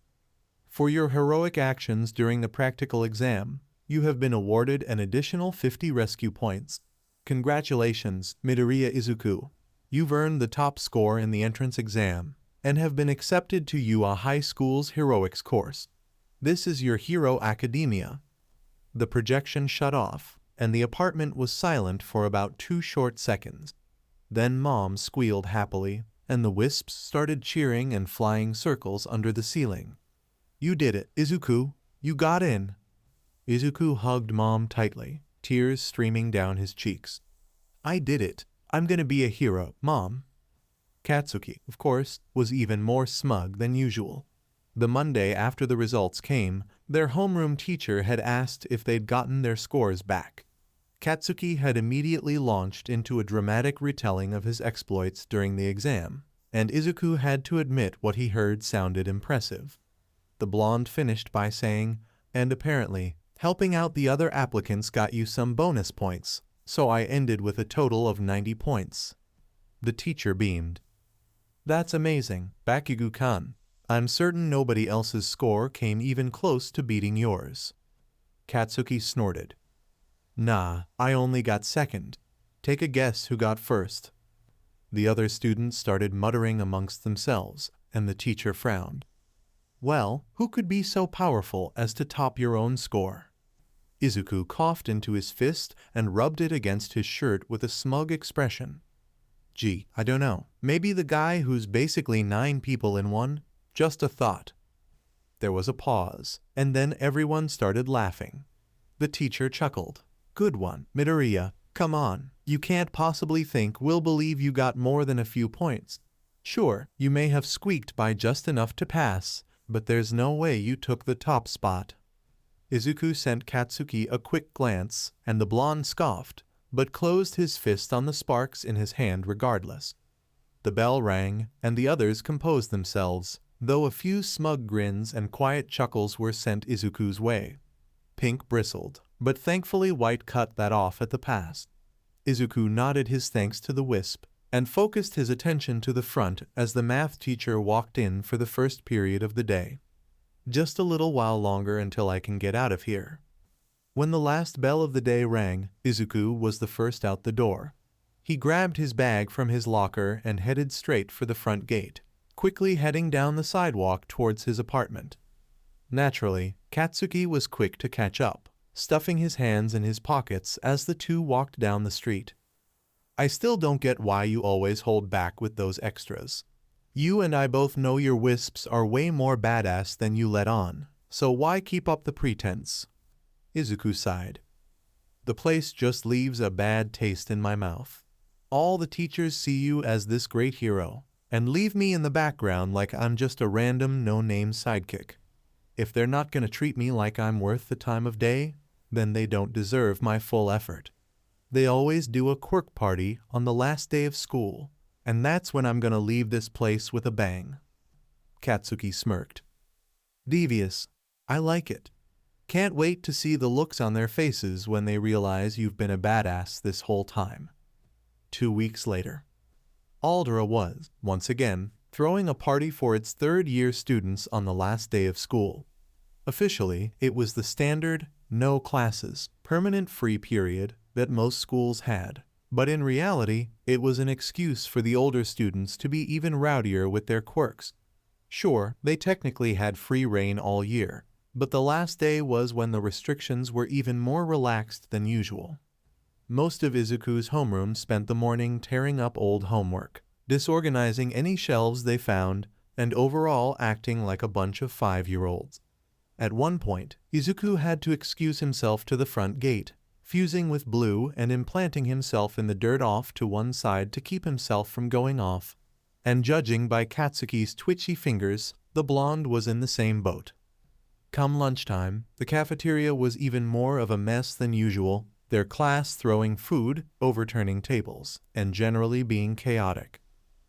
[SPEAKER 1] "For your heroic actions during the practical exam, you have been awarded an additional 50 rescue points. Congratulations, Midoriya Izuku. You've earned the top score in the entrance exam, and have been accepted to UA High School's Heroics course. This is your Hero Academia." The projection shut off, and the apartment was silent for about 2 short seconds. Then Mom squealed happily, and the Wisps started cheering and flying circles under the ceiling. "You did it, Izuku. You got in." Izuku hugged Mom tightly, tears streaming down his cheeks. "I did it. I'm gonna be a hero, Mom." Katsuki, of course, was even more smug than usual. The Monday after the results came, their homeroom teacher had asked if they'd gotten their scores back. Katsuki had immediately launched into a dramatic retelling of his exploits during the exam, and Izuku had to admit what he heard sounded impressive. The blonde finished by saying, "And apparently, helping out the other applicants got you some bonus points, so I ended with a total of 90 points. The teacher beamed. "That's amazing, Bakugo-kun. I'm certain nobody else's score came even close to beating yours." Katsuki snorted. "Nah, I only got second. Take a guess who got first." The other students started muttering amongst themselves, and the teacher frowned. "Well, who could be so powerful as to top your own score?" Izuku coughed into his fist and rubbed it against his shirt with a smug expression. "Gee, I don't know. Maybe the guy who's basically 9 people in one? Just a thought." There was a pause, and then everyone started laughing. The teacher chuckled. "Good one, Midoriya. Come on. You can't possibly think we'll believe you got more than a few points. Sure, you may have squeaked by just enough to pass, but there's no way you took the top spot." Izuku sent Katsuki a quick glance, and the blonde scoffed, but closed his fist on the sparks in his hand regardless. The bell rang, and the others composed themselves, though a few smug grins and quiet chuckles were sent Izuku's way. Pink bristled, but thankfully White cut that off at the pass. Izuku nodded his thanks to the Wisp, and focused his attention to the front as the math teacher walked in for the first period of the day. "Just a little while longer until I can get out of here." When the last bell of the day rang, Izuku was the first out the door. He grabbed his bag from his locker and headed straight for the front gate, quickly heading down the sidewalk towards his apartment. Naturally, Katsuki was quick to catch up, stuffing his hands in his pockets as the two walked down the street. "I still don't get why you always hold back with those extras. You and I both know your Wisps are way more badass than you let on, so why keep up the pretense?" Izuku sighed. "The place just leaves a bad taste in my mouth. All the teachers see you as this great hero, and leave me in the background like I'm just a random no-name sidekick. If they're not gonna treat me like I'm worth the time of day, then they don't deserve my full effort. They always do a quirk party on the last day of school, and that's when I'm gonna leave this place with a bang." Katsuki smirked. "Devious. I like it. Can't wait to see the looks on their faces when they realize you've been a badass this whole time." 2 weeks later. Aldera was, once again, throwing a party for its third-year students on the last day of school. Officially, it was the standard no classes, permanent free period that most schools had. But in reality, it was an excuse for the older students to be even rowdier with their quirks. Sure, they technically had free reign all year, but the last day was when the restrictions were even more relaxed than usual. Most of Izuku's homeroom spent the morning tearing up old homework, disorganizing any shelves they found, and overall acting like a bunch of 5-year-olds. At one point, Izuku had to excuse himself to the front gate, fusing with Blue and implanting himself in the dirt off to one side to keep himself from going off. And judging by Katsuki's twitchy fingers, the blonde was in the same boat. Come lunchtime, the cafeteria was even more of a mess than usual, their class throwing food, overturning tables, and generally being chaotic.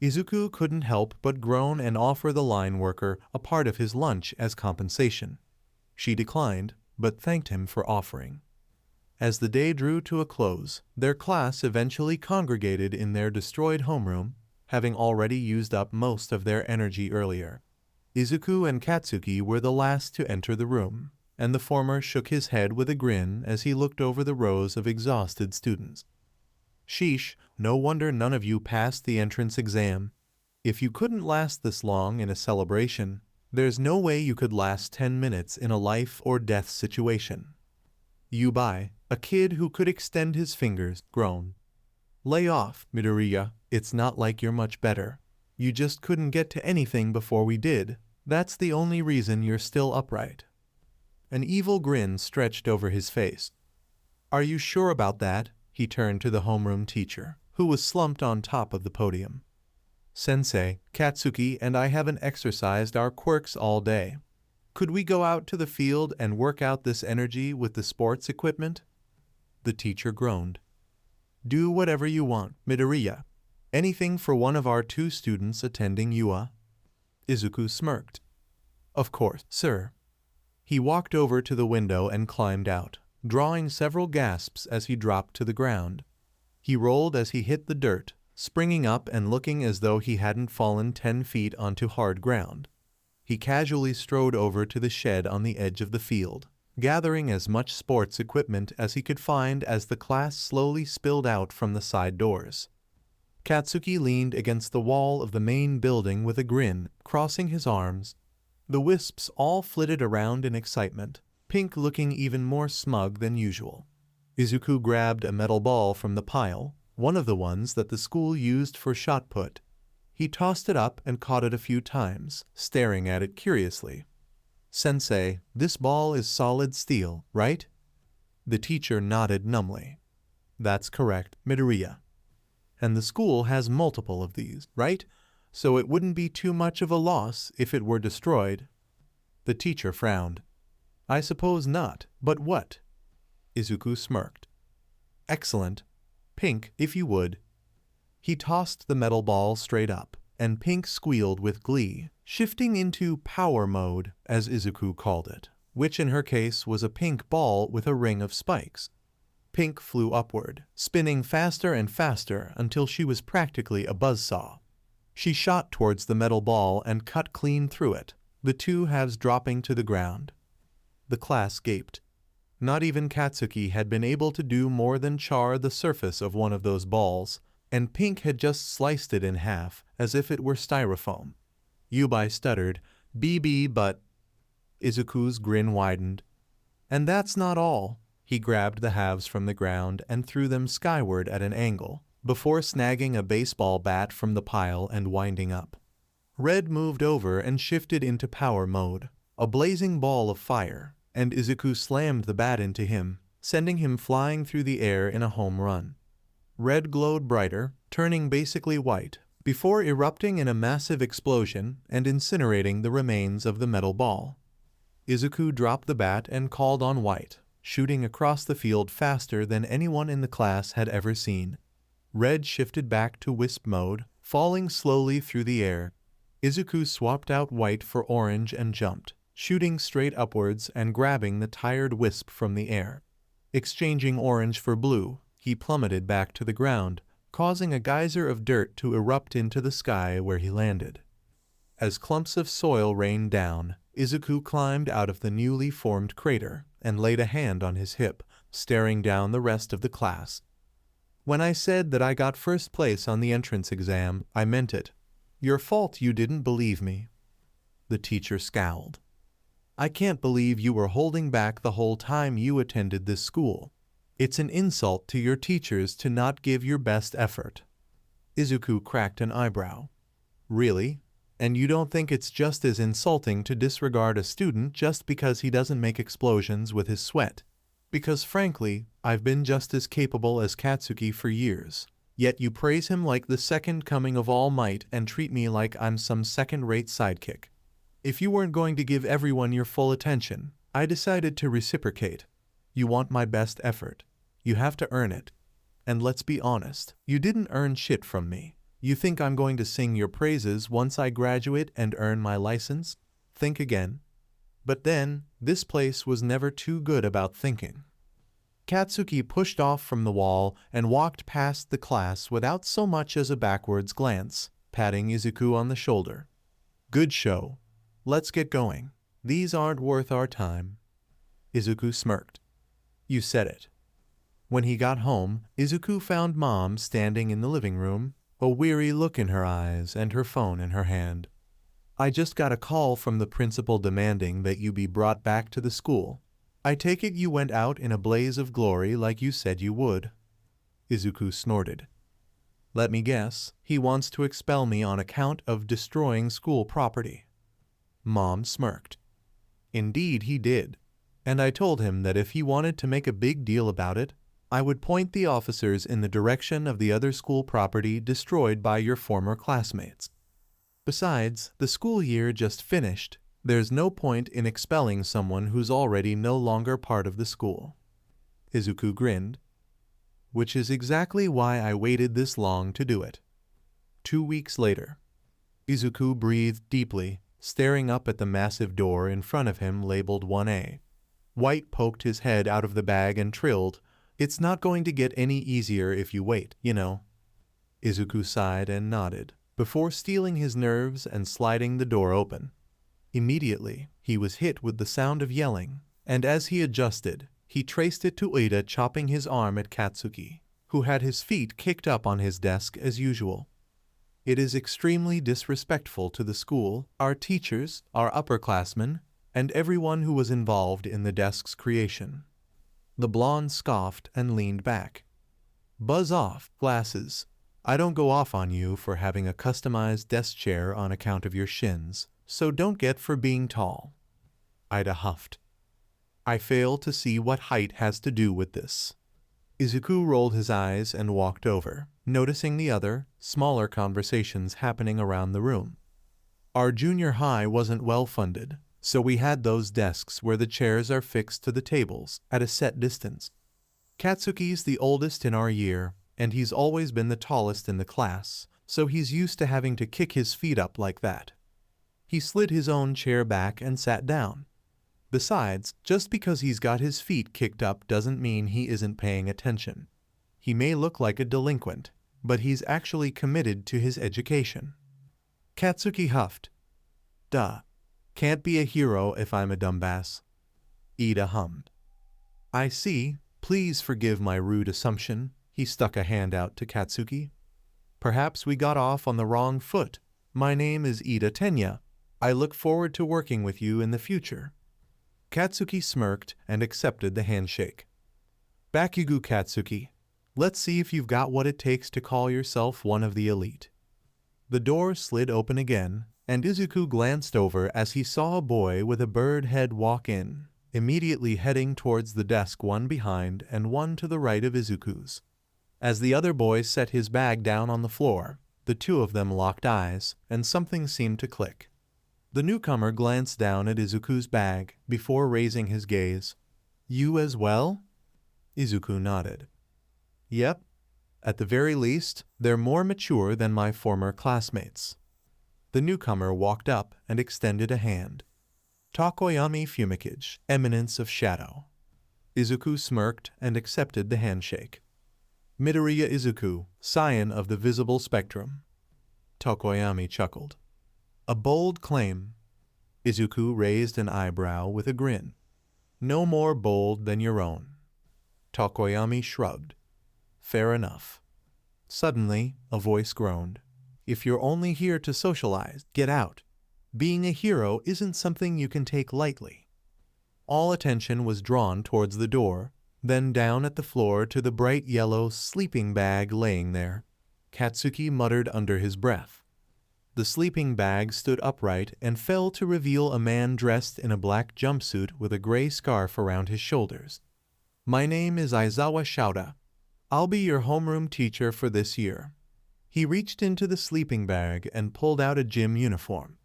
[SPEAKER 1] Izuku couldn't help but groan and offer the line worker a part of his lunch as compensation. She declined, but thanked him for offering. As the day drew to a close, their class eventually congregated in their destroyed homeroom, having already used up most of their energy earlier. Izuku and Katsuki were the last to enter the room, and the former shook his head with a grin as he looked over the rows of exhausted students. Sheesh, no wonder none of you passed the entrance exam. If you couldn't last this long in a celebration, there's no way you could last 10 minutes in a life or death situation. Yubai, a kid who could extend his fingers, groaned. Lay off, Midoriya, it's not like you're much better. You just couldn't get to anything before we did. That's the only reason you're still upright. An evil grin stretched over his face. Are you sure about that? He turned to the homeroom teacher, who was slumped on top of the podium. Sensei, Katsuki and I haven't exercised our quirks all day. Could we go out to the field and work out this energy with the sports equipment? The teacher groaned. Do whatever you want, Midoriya. Anything for one of our 2 students attending UA? Izuku smirked. Of course, sir. He walked over to the window and climbed out, drawing several gasps as he dropped to the ground. He rolled as he hit the dirt, springing up and looking as though he hadn't fallen 10 feet onto hard ground. He casually strode over to the shed on the edge of the field, gathering as much sports equipment as he could find as the class slowly spilled out from the side doors. Katsuki leaned against the wall of the main building with a grin, crossing his arms. The Wisps all flitted around in excitement, Pink looking even more smug than usual. Izuku grabbed a metal ball from the pile, one of the ones that the school used for shot put. He tossed it up and caught it a few times, staring at it curiously. Sensei, this ball is solid steel, right? The teacher nodded numbly. That's correct, Midoriya. And the school has multiple of these, right? So it wouldn't be too much of a loss if it were destroyed. The teacher frowned. I suppose not, but what? Izuku smirked. Excellent. Pink, if you would. He tossed the metal ball straight up, and Pink squealed with glee, shifting into power mode, as Izuku called it, which in her case was a pink ball with a ring of spikes. Pink flew upward, spinning faster and faster until she was practically a buzzsaw. She shot towards the metal ball and cut clean through it, the 2 halves dropping to the ground. The class gaped. Not even Katsuki had been able to do more than char the surface of one of those balls, and Pink had just sliced it in half as if it were styrofoam. Yubai stuttered, BB but... Izuku's grin widened. And that's not all. He grabbed the halves from the ground and threw them skyward at an angle, before snagging a baseball bat from the pile and winding up. Red moved over and shifted into power mode, a blazing ball of fire, and Izuku slammed the bat into him, sending him flying through the air in a home run. Red glowed brighter, turning basically white, before erupting in a massive explosion and incinerating the remains of the metal ball. Izuku dropped the bat and called on White, shooting across the field faster than anyone in the class had ever seen. Red shifted back to Wisp mode, falling slowly through the air. Izuku swapped out White for Orange and jumped, shooting straight upwards and grabbing the tired Wisp from the air. Exchanging Orange for Blue, he plummeted back to the ground, causing a geyser of dirt to erupt into the sky where he landed. As clumps of soil rained down, Izuku climbed out of the newly formed crater and laid a hand on his hip, staring down the rest of the class. When I said that I got first place on the entrance exam, I meant it. Your fault you didn't believe me. The teacher scowled. I can't believe you were holding back the whole time you attended this school. It's an insult to your teachers to not give your best effort. Izuku cracked an eyebrow. Really? And you don't think it's just as insulting to disregard a student just because he doesn't make explosions with his sweat? Because frankly, I've been just as capable as Katsuki for years. Yet you praise him like the second coming of All Might and treat me like I'm some second-rate sidekick. If you weren't going to give everyone your full attention, I decided to reciprocate. You want my best effort. You have to earn it. And let's be honest, you didn't earn shit from me. You think I'm going to sing your praises once I graduate and earn my license? Think again. But then, this place was never too good about thinking. Katsuki pushed off from the wall and walked past the class without so much as a backwards glance, patting Izuku on the shoulder. Good show. Let's get going. These aren't worth our time. Izuku smirked. You said it. When he got home, Izuku found Mom standing in the living room, a weary look in her eyes and her phone in her hand. I just got a call from the principal demanding that you be brought back to the school. I take it you went out in a blaze of glory like you said you would. Izuku snorted. Let me guess, he wants to expel me on account of destroying school property. Mom smirked. Indeed he did. And I told him that if he wanted to make a big deal about it, I would point the officers in the direction of the other school property destroyed by your former classmates. Besides, the school year just finished. There's no point in expelling someone who's already no longer part of the school. Izuku grinned. Which is exactly why I waited this long to do it. 2 weeks later. Izuku breathed deeply, staring up at the massive door in front of him labeled 1A. White poked his head out of the bag and trilled, It's not going to get any easier if you wait, you know. Izuku sighed and nodded, before steeling his nerves and sliding the door open. Immediately, he was hit with the sound of yelling, and as he adjusted, he traced it to Ida chopping his arm at Katsuki, who had his feet kicked up on his desk as usual. It is extremely disrespectful to the school, our teachers, our upperclassmen, and everyone who was involved in the desk's creation. The blonde scoffed and leaned back. Buzz off, glasses. I don't go off on you for having a customized desk chair on account of your shins, so don't get for being tall. Ida huffed. I fail to see what height has to do with this. Izuku rolled his eyes and walked over, noticing the other, smaller conversations happening around the room. Our junior high wasn't well funded, so we had those desks where the chairs are fixed to the tables at a set distance. Katsuki's the oldest in our year, and he's always been the tallest in the class, so he's used to having to kick his feet up like that. He slid his own chair back and sat down. Besides, just because he's got his feet kicked up doesn't mean he isn't paying attention. He may look like a delinquent, but he's actually committed to his education. Katsuki huffed. Duh. Can't be a hero if I'm a dumbass. Ida hummed. I see. Please forgive my rude assumption. He stuck a hand out to Katsuki. Perhaps we got off on the wrong foot. My name is Ida Tenya. I look forward to working with you in the future. Katsuki smirked and accepted the handshake. Bakugo Katsuki. Let's see if you've got what it takes to call yourself one of the elite. The door slid open again, and Izuku glanced over as he saw a boy with a bird head walk in, immediately heading towards the desk one behind and one to the right of Izuku's. As the other boy set his bag down on the floor, the two of them locked eyes, and something seemed to click. The newcomer glanced down at Izuku's bag before raising his gaze. You as well? Izuku nodded. Yep. At the very least, they're more mature than my former classmates. The newcomer walked up and extended a hand. Takoyami Fumikage, Eminence of Shadow. Izuku smirked and accepted the handshake. Midoriya Izuku, Scion of the Visible Spectrum. Takoyami chuckled. A bold claim. Izuku raised an eyebrow with a grin. No more bold than your own. Tokoyami shrugged. Fair enough. Suddenly, a voice groaned. If you're only here to socialize, get out. Being a hero isn't something you can take lightly. All attention was drawn towards the door, then down at the floor to the bright yellow sleeping bag laying there. Katsuki muttered under his breath. The sleeping bag stood upright and fell to reveal a man dressed in a black jumpsuit with a gray scarf around his shoulders. My name is Aizawa Shouda. I'll be your homeroom teacher for this year. He reached into the sleeping bag and pulled out a gym uniform.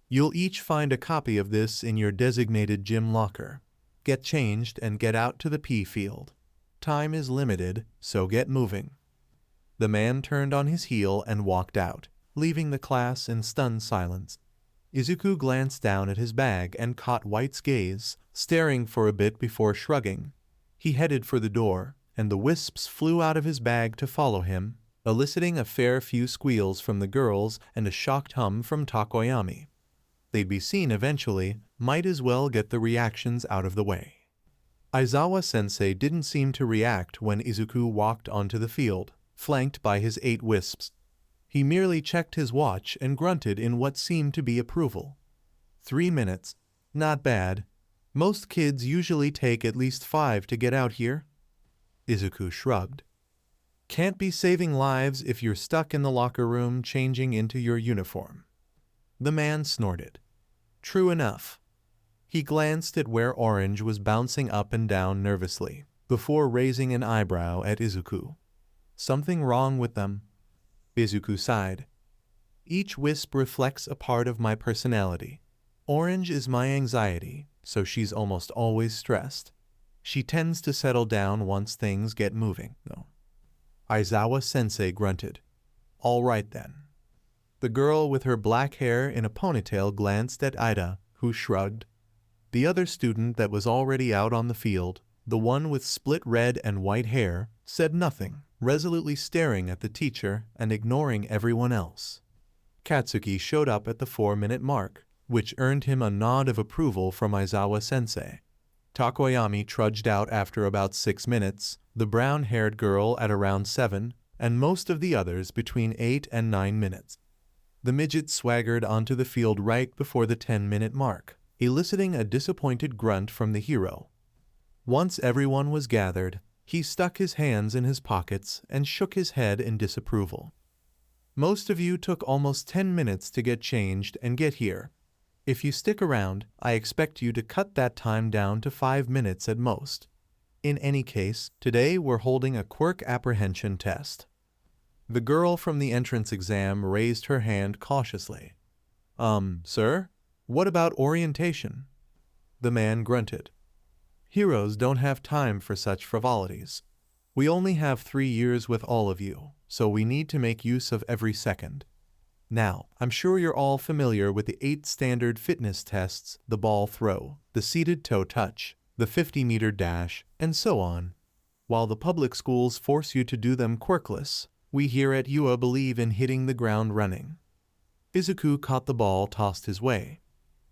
[SPEAKER 1] You'll each find a copy of this in your designated gym locker. Get changed and get out to the P field. Time is limited, so get moving. The man turned on his heel and walked out, leaving the class in stunned silence. Izuku glanced down at his bag and caught White's gaze, staring for a bit before shrugging. He headed for the door, and the wisps flew out of his bag to follow him, eliciting a fair few squeals from the girls and a shocked hum from Tokoyami. They'd be seen eventually, might as well get the reactions out of the way. Aizawa-sensei didn't seem to react when Izuku walked onto the field, flanked by his 8 wisps. He merely checked his watch and grunted in what seemed to be approval. 3 minutes. Not bad. Most kids usually take at least 5 to get out here. Izuku shrugged. Can't be saving lives if you're stuck in the locker room changing into your uniform. The man snorted. True enough. He glanced at where Orange was bouncing up and down nervously, before raising an eyebrow at Izuku. Something wrong with them? Izuku sighed. Each wisp reflects a part of my personality. Orange is my anxiety, so she's almost always stressed. She tends to settle down once things get moving, though. Aizawa-sensei grunted. All right then. The girl with her black hair in a ponytail glanced at Ida, who shrugged. The other student that was already out on the field, the one with split red and white hair, said nothing, resolutely staring at the teacher and ignoring everyone else. Katsuki showed up at the 4-minute mark, which earned him a nod of approval from Aizawa-sensei. Tokoyami trudged out after about 6 minutes, the brown-haired girl at around 7, and most of the others between 8 and 9 minutes. The midget swaggered onto the field right before the 10-minute mark, eliciting a disappointed grunt from the hero. Once everyone was gathered, he stuck his hands in his pockets and shook his head in disapproval. Most of you took almost 10 minutes to get changed and get here. If you stick around, I expect you to cut that time down to 5 minutes at most. In any case, today we're holding a Quirk apprehension test. The girl from the entrance exam raised her hand cautiously. Sir? What about orientation? The man grunted. Heroes don't have time for such frivolities. We only have 3 years with all of you, so we need to make use of every second. Now, I'm sure you're all familiar with the 8 standard fitness tests, the ball throw, the seated toe touch, the 50-meter dash, and so on. While the public schools force you to do them quirkless, we here at UA believe in hitting the ground running. Izuku caught the ball tossed his way.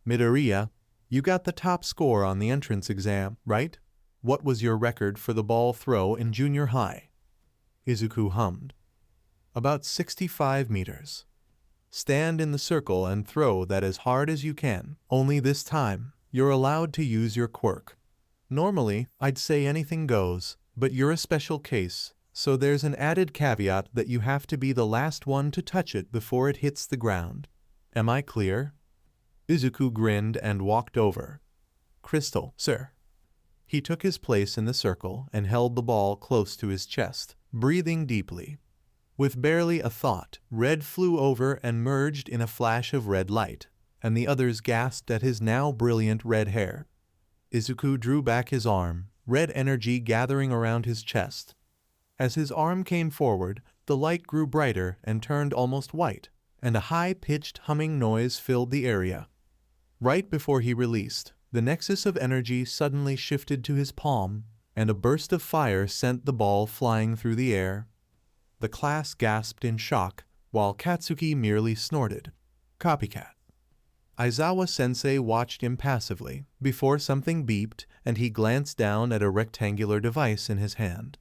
[SPEAKER 1] Midoriya, you got the top score on the entrance exam, right? What was your record for the ball throw in junior high? Izuku hummed. About 65 meters. Stand in the circle and throw that as hard as you can. Only this time, you're allowed to use your quirk. Normally, I'd say anything goes, but you're a special case, so there's an added caveat that you have to be the last one to touch it before it hits the ground. Am I clear? Izuku grinned and walked over. Crystal, sir. He took his place in the circle and held the ball close to his chest, breathing deeply. With barely a thought, red flew over and merged in a flash of red light, and the others gasped at his now brilliant red hair. Izuku drew back his arm, red energy gathering around his chest. As his arm came forward, the light grew brighter and turned almost white, and a high-pitched humming noise filled the area. Right before he released, the nexus of energy suddenly shifted to his palm, and a burst of fire sent the ball flying through the air. The class gasped in shock, while Katsuki merely snorted. Copycat. Aizawa-sensei watched impassively before something beeped and he glanced down at a rectangular device in his hand.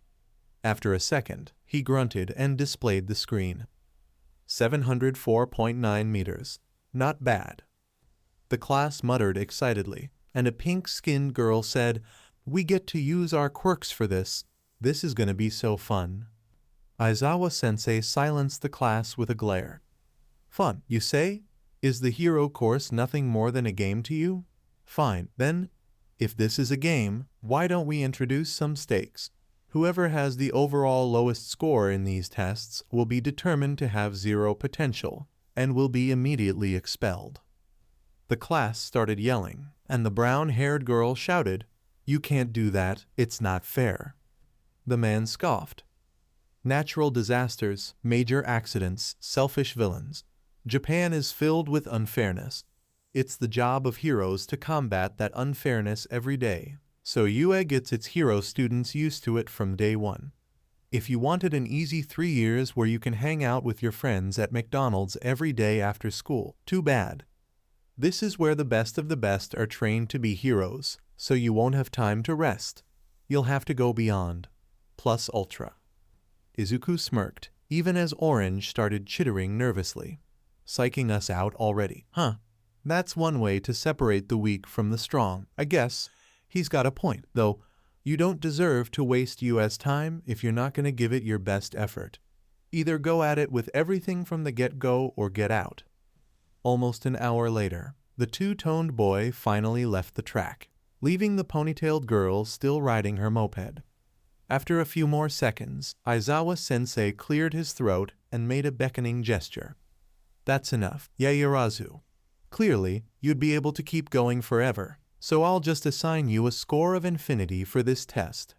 [SPEAKER 1] After a second, he grunted and displayed the screen. 704.9 meters. Not bad. The class muttered excitedly, and a pink-skinned girl said, "We get to use our quirks for this. This is gonna be so fun." Aizawa-sensei silenced the class with a glare. "Fun, you say? Is the hero course nothing more than a game to you? Fine, then. If this is a game, why don't we introduce some stakes? Whoever has the overall lowest score in these tests will be determined to have zero potential and will be immediately expelled." The class started yelling, and the brown-haired girl shouted, "You can't do that, it's not fair." The man scoffed. Natural disasters, major accidents, selfish villains. Japan is filled with unfairness. It's the job of heroes to combat that unfairness every day, so UA gets its hero students used to it from day one. If you wanted an easy 3 years where you can hang out with your friends at McDonald's every day after school, too bad. This is where the best of the best are trained to be heroes, so you won't have time to rest. You'll have to go beyond. Plus ultra. Izuku smirked, even as Orange started chittering nervously. "Psyching us out already, huh? That's one way to separate the weak from the strong, I guess. He's got a point, though. You don't deserve to waste UA's time if you're not going to give it your best effort. Either go at it with everything from the get-go or get out." Almost an hour later, the two-toned boy finally left the track, leaving the ponytailed girl still riding her moped. After a few more seconds, Aizawa-sensei cleared his throat and made a beckoning gesture. "That's enough, Yaoyorozu. Clearly, you'd be able to keep going forever, so I'll just assign you a score of infinity for this test."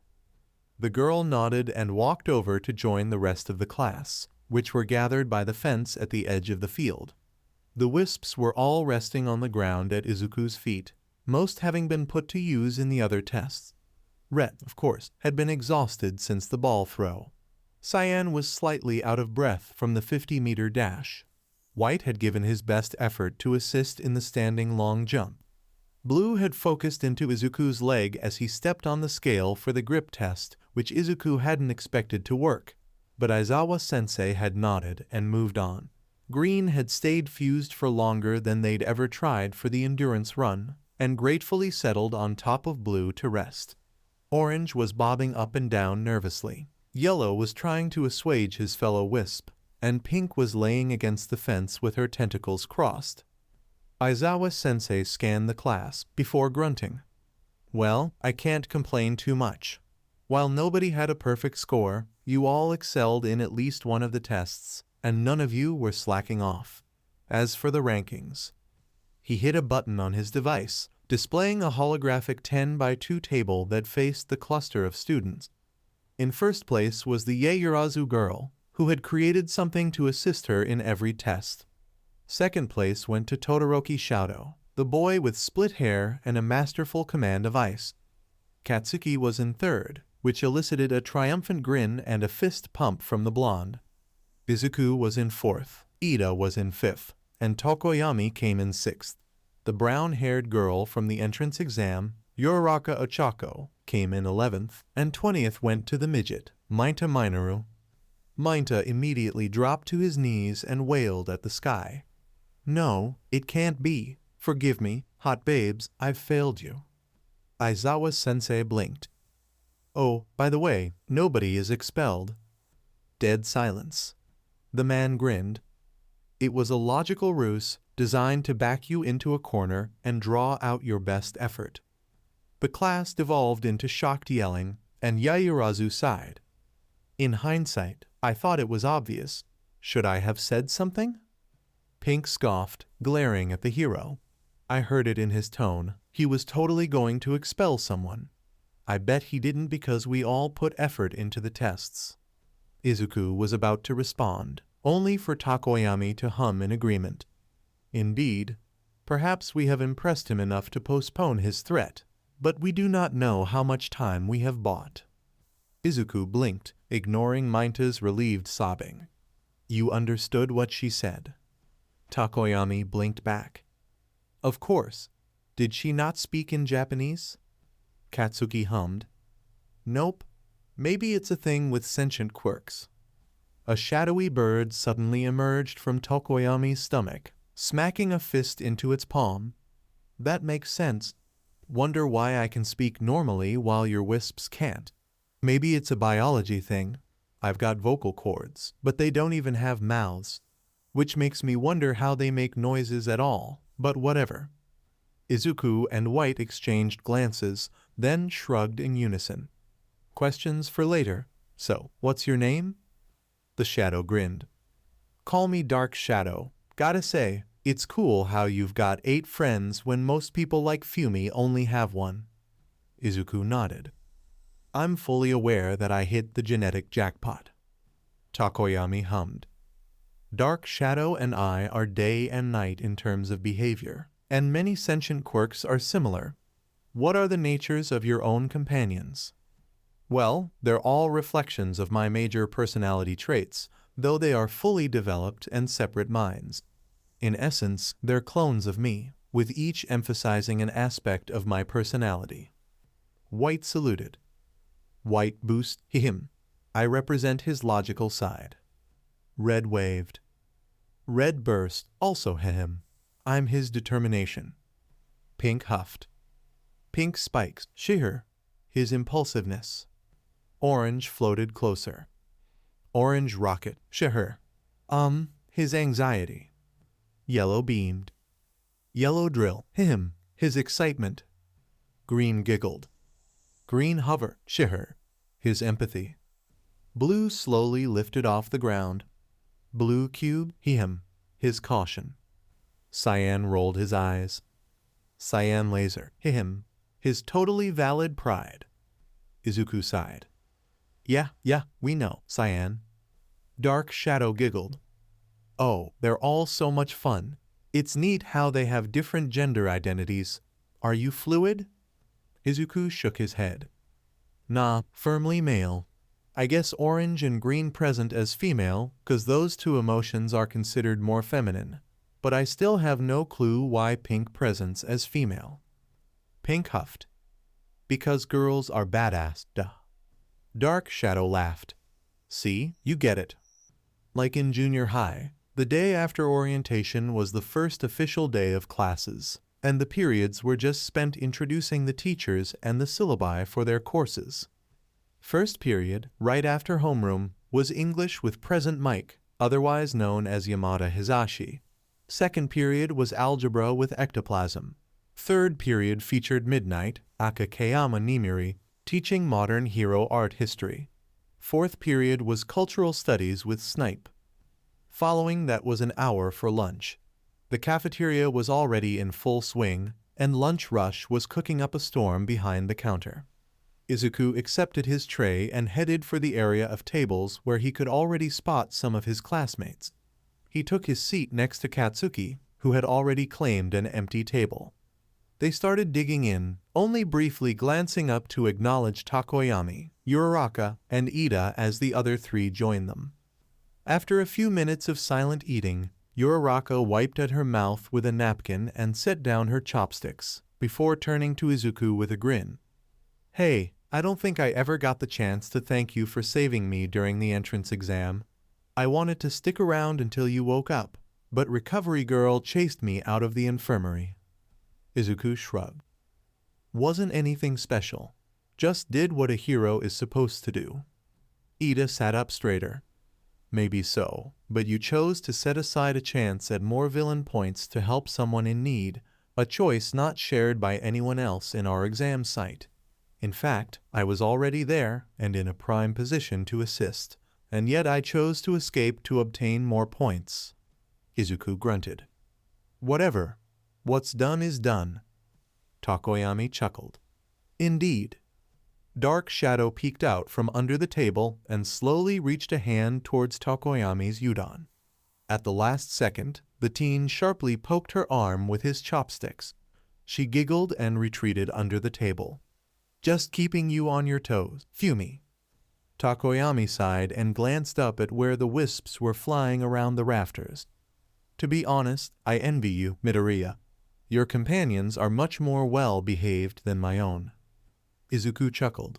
[SPEAKER 1] The girl nodded and walked over to join the rest of the class, which were gathered by the fence at the edge of the field. The Wisps were all resting on the ground at Izuku's feet, most having been put to use in the other tests. Red, of course, had been exhausted since the ball throw. Cyan was slightly out of breath from the 50-meter dash. White had given his best effort to assist in the standing long jump. Blue had focused into Izuku's leg as he stepped on the scale for the grip test, which Izuku hadn't expected to work. But Aizawa-sensei had nodded and moved on. Green had stayed fused for longer than they'd ever tried for the endurance run, and gratefully settled on top of Blue to rest. Orange was bobbing up and down nervously. Yellow was trying to assuage his fellow Wisp, and Pink was laying against the fence with her tentacles crossed. Aizawa-sensei scanned the class before grunting. "Well, I can't complain too much. While nobody had a perfect score, you all excelled in at least one of the tests, and none of you were slacking off. As for the rankings..." He hit a button on his device, displaying a holographic 10x2 table that faced the cluster of students. In first place was the Yaoyorozu girl, who had created something to assist her in every test. Second place went to Todoroki Shadow, the boy with split hair and a masterful command of ice. Katsuki was in third, which elicited a triumphant grin and a fist pump from the blonde. Izuku was in fourth, Ida was in fifth, and Tokoyami came in sixth. The brown-haired girl from the entrance exam, Yoraka Ochako, came in 11th, and 20th went to the midget, Mainta Minoru. Mainta immediately dropped to his knees and wailed at the sky. "No, it can't be. Forgive me, hot babes, I've failed you." Aizawa-sensei blinked. "Oh, by the way, nobody is expelled." Dead silence. The man grinned. It was a logical ruse designed to back you into a corner and draw out your best effort. The class devolved into shocked yelling, and Yaoyorozu sighed. "In hindsight, I thought it was obvious. Should I have said something?" Pink scoffed, glaring at the hero. I heard it in his tone. He was totally going to expel someone. I bet he didn't because we all put effort into the tests. Izuku was about to respond, only for Tokoyami to hum in agreement. "Indeed. Perhaps we have impressed him enough to postpone his threat, but we do not know how much time we have bought." Izuku blinked, ignoring Mainta's relieved sobbing. "You understood what she said?" Tokoyami blinked back. Of course. Did she not speak in Japanese? Katsuki hummed. Nope. Maybe it's a thing with sentient quirks. A shadowy bird suddenly emerged from Tokoyami's stomach, smacking a fist into its palm. That makes sense. Wonder why I can speak normally while your wisps can't. Maybe it's a biology thing. I've got vocal cords, but they don't even have mouths. Which makes me wonder how they make noises at all, but whatever. Izuku and White exchanged glances, then shrugged in unison. Questions for later. So, what's your name? The shadow grinned. Call me Dark Shadow. Gotta say, it's cool how you've got 8 friends when most people like Fumi only have 1. Izuku nodded. I'm fully aware that I hit the genetic jackpot. Tokoyami hummed. Dark Shadow and I are day and night in terms of behavior, and many sentient quirks are similar. What are the natures of your own companions? Well, they're all reflections of my major personality traits, though they are fully developed and separate minds. In essence, they're clones of me, with each emphasizing an aspect of my personality. White saluted. White boost him. I represent his logical side. Red waved. Red burst, also him. I'm his determination. Pink huffed. Pink spikes, sheer, his impulsiveness. Orange floated closer. Orange rocket, sheer, his anxiety. Yellow beamed. Yellow drill, him, his excitement. Green giggled. Green hover, sheer, his empathy. Blue slowly lifted off the ground. Blue cube, him, his caution. Cyan rolled his eyes. Cyan laser, him, his totally valid pride. Izuku sighed. Yeah, we know, Cyan. Dark Shadow giggled. Oh, they're all so much fun. It's neat how they have different gender identities. Are you fluid? Izuku shook his head. Nah, firmly male. I guess orange and green present as female, 'cause those 2 emotions are considered more feminine. But I still have no clue why pink presents as female. Pink huffed. Because girls are badass, duh. Dark Shadow laughed. See, you get it. Like in junior high, the day after orientation was the first official day of classes, and the periods were just spent introducing the teachers and the syllabi for their courses. First period, right after homeroom, was English with present Mike, otherwise known as Yamada Hisashi. Second period was algebra with ectoplasm. Third period featured Midnight, Akakeyama Nimiri, teaching modern hero art history. Fourth period was cultural studies with Snipe. Following that was an hour for lunch. The cafeteria was already in full swing, and Lunch Rush was cooking up a storm behind the counter. Izuku accepted his tray and headed for the area of tables where he could already spot some of his classmates. He took his seat next to Katsuki, who had already claimed an empty table. They started digging in, only briefly glancing up to acknowledge Tokoyami, Uraraka, and Ida as the other 3 joined them. After a few minutes of silent eating, Uraraka wiped at her mouth with a napkin and set down her chopsticks, before turning to Izuku with a grin. Hey, I don't think I ever got the chance to thank you for saving me during the entrance exam. I wanted to stick around until you woke up, but Recovery Girl chased me out of the infirmary. Izuku shrugged. Wasn't anything special. Just did what a hero is supposed to do. Ida sat up straighter. Maybe so, but you chose to set aside a chance at more villain points to help someone in need, a choice not shared by anyone else in our exam site. In fact, I was already there and in a prime position to assist, and yet I chose to escape to obtain more points. Izuku grunted. Whatever. What's done is done. Tokoyami chuckled. Indeed. Dark Shadow peeked out from under the table and slowly reached a hand towards Tokoyami's udon. At the last second, the teen sharply poked her arm with his chopsticks. She giggled and retreated under the table. Just keeping you on your toes, Fumi. Tokoyami sighed and glanced up at where the wisps were flying around the rafters. To be honest, I envy you, Midoriya. Your companions are much more well-behaved than my own. Izuku chuckled.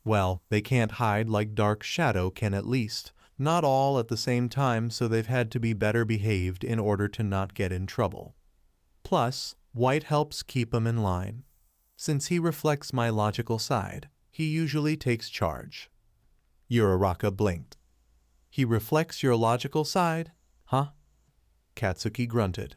[SPEAKER 1] Well, they can't hide like Dark Shadow can at least. Not all at the same time, so they've had to be better behaved in order to not get in trouble. Plus, White helps keep him in line. Since he reflects my logical side, he usually takes charge. Uraraka blinked. He reflects your logical side? Huh? Katsuki grunted.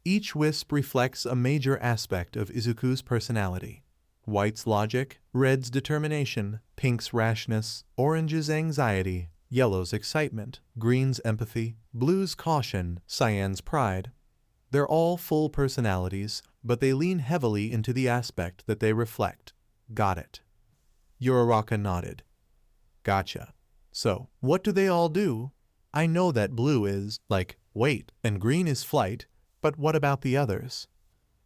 [SPEAKER 1] Each wisp reflects a major aspect of Izuku's personality. White's logic, red's determination, pink's rashness, orange's anxiety, yellow's excitement, green's empathy, blue's caution, cyan's pride. They're all full personalities, but they lean heavily into the aspect that they reflect. Got it. Uraraka nodded. Gotcha. So, what do they all do? I know that blue is, like, weight, and green is flight, but what about the others?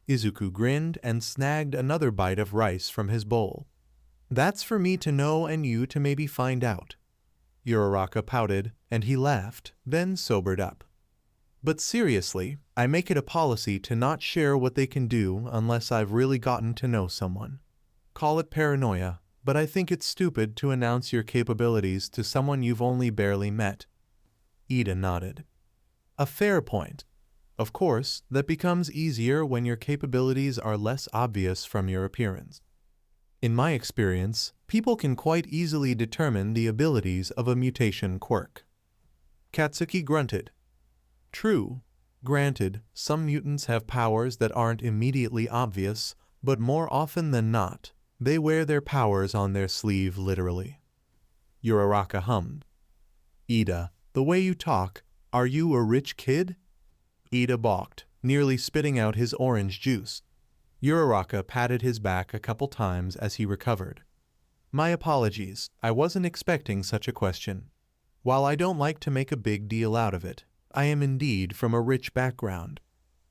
[SPEAKER 1] Izuku grinned and snagged another bite of rice from his bowl. That's for me to know and you to maybe find out. Uraraka pouted, and he laughed, then sobered up. But seriously, I make it a policy to not share what they can do unless I've really gotten to know someone. Call it paranoia, but I think it's stupid to announce your capabilities to someone you've only barely met. Ida nodded. A fair point. Of course, that becomes easier when your capabilities are less obvious from your appearance. In my experience, people can quite easily determine the abilities of a mutation quirk. Katsuki grunted. True. Granted, some mutants have powers that aren't immediately obvious, but more often than not, they wear their powers on their sleeve literally. Uraraka hummed. Ida, the way you talk, are you a rich kid? Ida balked, nearly spitting out his orange juice. Uraraka patted his back a couple times as he recovered. My apologies, I wasn't expecting such a question. While I don't like to make a big deal out of it, I am indeed from a rich background.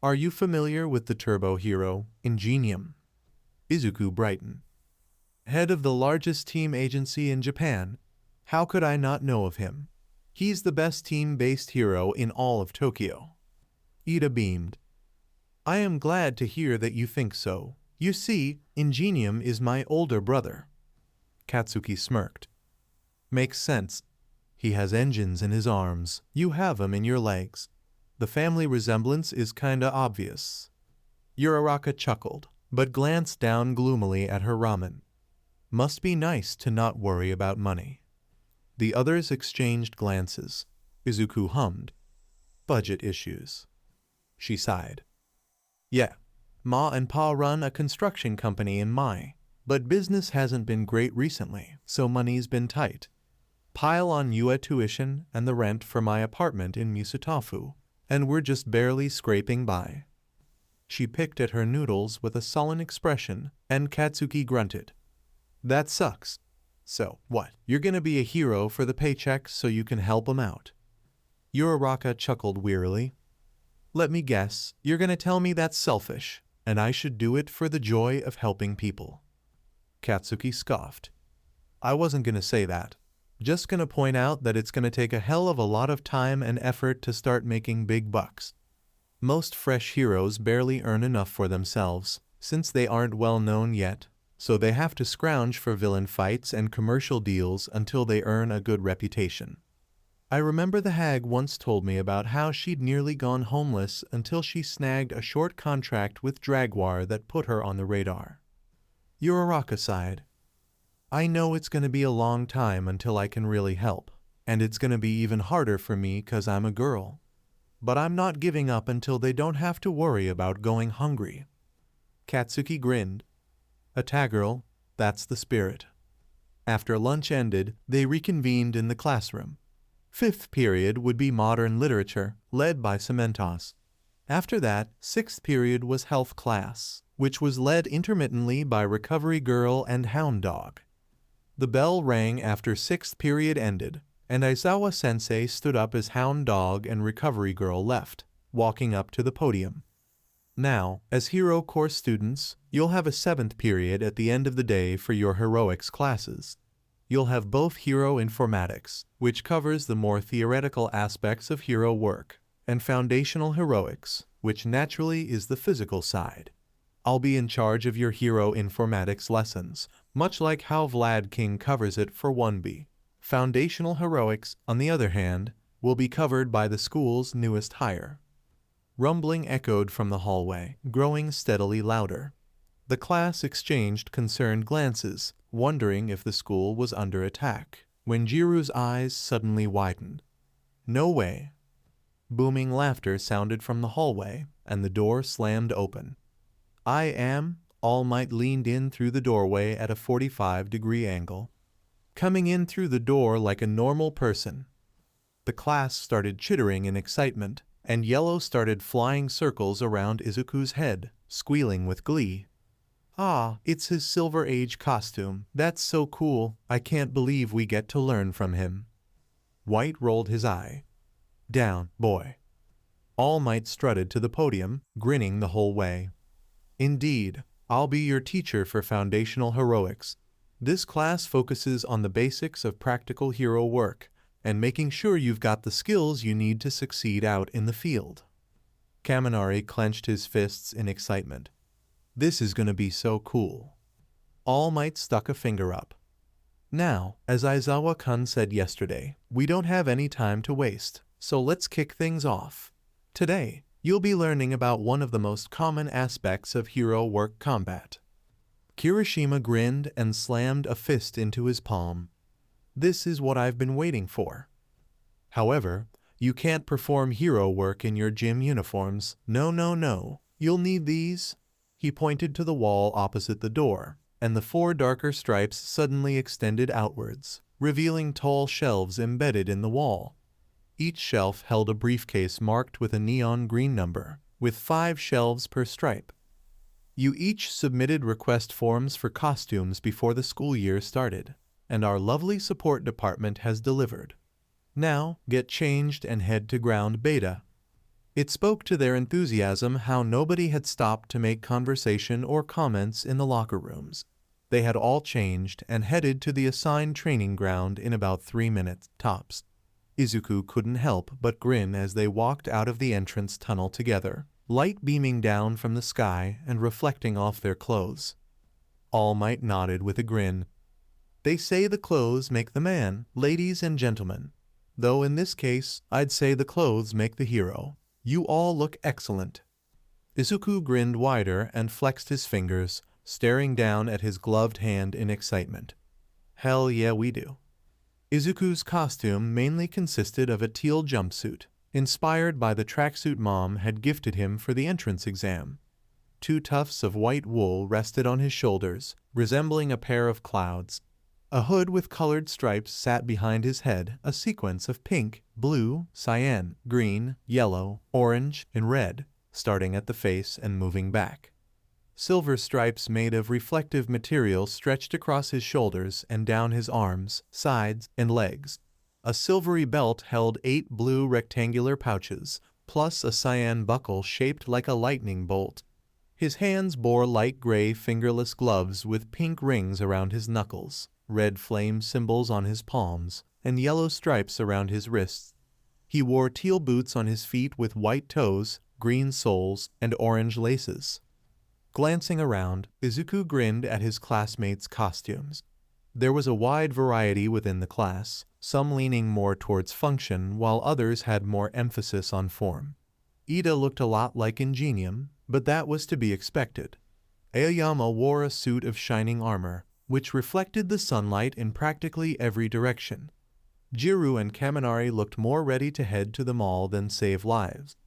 [SPEAKER 1] Are you familiar with the turbo hero, Ingenium? Izuku brightened. Head of the largest team agency in Japan. How could I not know of him? He's the best team-based hero in all of Tokyo. Ida beamed. I am glad to hear that you think so. You see, Ingenium is my older brother. Katsuki smirked. Makes sense. He has engines in his arms. You have 'em in your legs. The family resemblance is kinda obvious. Uraraka chuckled, but glanced down gloomily at her ramen. Must be nice to not worry about money. The others exchanged glances. Izuku hummed. Budget issues. She sighed. Yeah, Ma and Pa run a construction company in Mai, but business hasn't been great recently, so money's been tight. Pile on UA tuition and the rent for my apartment in Musutafu, and we're just barely scraping by. She picked at her noodles with a sullen expression, and Katsuki grunted. That sucks. So, what, you're gonna be a hero for the paycheck so you can help 'em out? Uraraka chuckled wearily. Let me guess, you're gonna tell me that's selfish, and I should do it for the joy of helping people. Katsuki scoffed. I wasn't gonna say that. Just gonna point out that it's gonna take a hell of a lot of time and effort to start making big bucks. Most fresh heroes barely earn enough for themselves, since they aren't well known yet, so they have to scrounge for villain fights and commercial deals until they earn a good reputation. I remember the hag once told me about how she'd nearly gone homeless until she snagged a short contract with Jaguar that put her on the radar. Uraraka sighed. I know it's going to be a long time until I can really help, and it's going to be even harder for me 'cause I'm a girl. But I'm not giving up until they don't have to worry about going hungry. Katsuki grinned. A tagirl, that's the spirit. After lunch ended, they reconvened in the classroom. Fifth period would be modern literature, led by Cementos. After that, sixth period was health class, which was led intermittently by Recovery Girl and Hound Dog. The bell rang after sixth period ended, and Aizawa-sensei stood up as Hound Dog and Recovery Girl left, walking up to the podium. Now, as Hero Course students, you'll have a seventh period at the end of the day for your heroics classes. You'll have both Hero Informatics, which covers the more theoretical aspects of hero work, and Foundational Heroics, which naturally is the physical side. I'll be in charge of your hero informatics lessons, much like how Vlad King covers it for 1B. Foundational heroics, on the other hand, will be covered by the school's newest hire. Rumbling echoed from the hallway, growing steadily louder. The class exchanged concerned glances, wondering if the school was under attack, when Jiru's eyes suddenly widened. No way. Booming laughter sounded from the hallway, and the door slammed open. I am, All Might leaned in through the doorway at a 45-degree angle, coming in through the door like a normal person. The class started chittering in excitement, and Yellow started flying circles around Izuku's head, squealing with glee. Ah, it's his Silver Age costume. That's so cool. I can't believe we get to learn from him. White rolled his eye. Down, boy. All Might strutted to the podium, grinning the whole way. Indeed, I'll be your teacher for foundational heroics. This class focuses on the basics of practical hero work, and making sure you've got the skills you need to succeed out in the field. Kaminari clenched his fists in excitement. This is gonna be so cool. All Might stuck a finger up. Now, as Aizawa-kun said yesterday, we don't have any time to waste, so let's kick things off. Today, you'll be learning about one of the most common aspects of hero work combat. Kirishima grinned and slammed a fist into his palm. This is what I've been waiting for. However, you can't perform hero work in your gym uniforms. No. You'll need these. He pointed to the wall opposite the door, and the 4 darker stripes suddenly extended outwards, revealing tall shelves embedded in the wall. Each shelf held a briefcase marked with a neon green number, with 5 shelves per stripe. You each submitted request forms for costumes before the school year started, and our lovely support department has delivered. Now, get changed and head to ground beta. It spoke to their enthusiasm how nobody had stopped to make conversation or comments in the locker rooms. They had all changed and headed to the assigned training ground in about 3 minutes, tops. Izuku couldn't help but grin as they walked out of the entrance tunnel together, light beaming down from the sky and reflecting off their clothes. All Might nodded with a grin. They say the clothes make the man, ladies and gentlemen. Though in this case, I'd say the clothes make the hero. You all look excellent. Izuku grinned wider and flexed his fingers, staring down at his gloved hand in excitement. Hell yeah, we do. Izuku's costume mainly consisted of a teal jumpsuit, inspired by the tracksuit Mom had gifted him for the entrance exam. 2 tufts of white wool rested on his shoulders, resembling a pair of clouds. A hood with colored stripes sat behind his head, a sequence of pink, blue, cyan, green, yellow, orange, and red, starting at the face and moving back. Silver stripes made of reflective material stretched across his shoulders and down his arms, sides, and legs. A silvery belt held 8 blue rectangular pouches, plus a cyan buckle shaped like a lightning bolt. His hands bore light gray fingerless gloves with pink rings around his knuckles, red flame symbols on his palms, and yellow stripes around his wrists. He wore teal boots on his feet with white toes, green soles, and orange laces. Glancing around, Izuku grinned at his classmates' costumes. There was a wide variety within the class, some leaning more towards function while others had more emphasis on form. Ida looked a lot like Ingenium, but that was to be expected. Aoyama wore a suit of shining armor, which reflected the sunlight in practically every direction. Jiru and Kaminari looked more ready to head to the mall than save lives.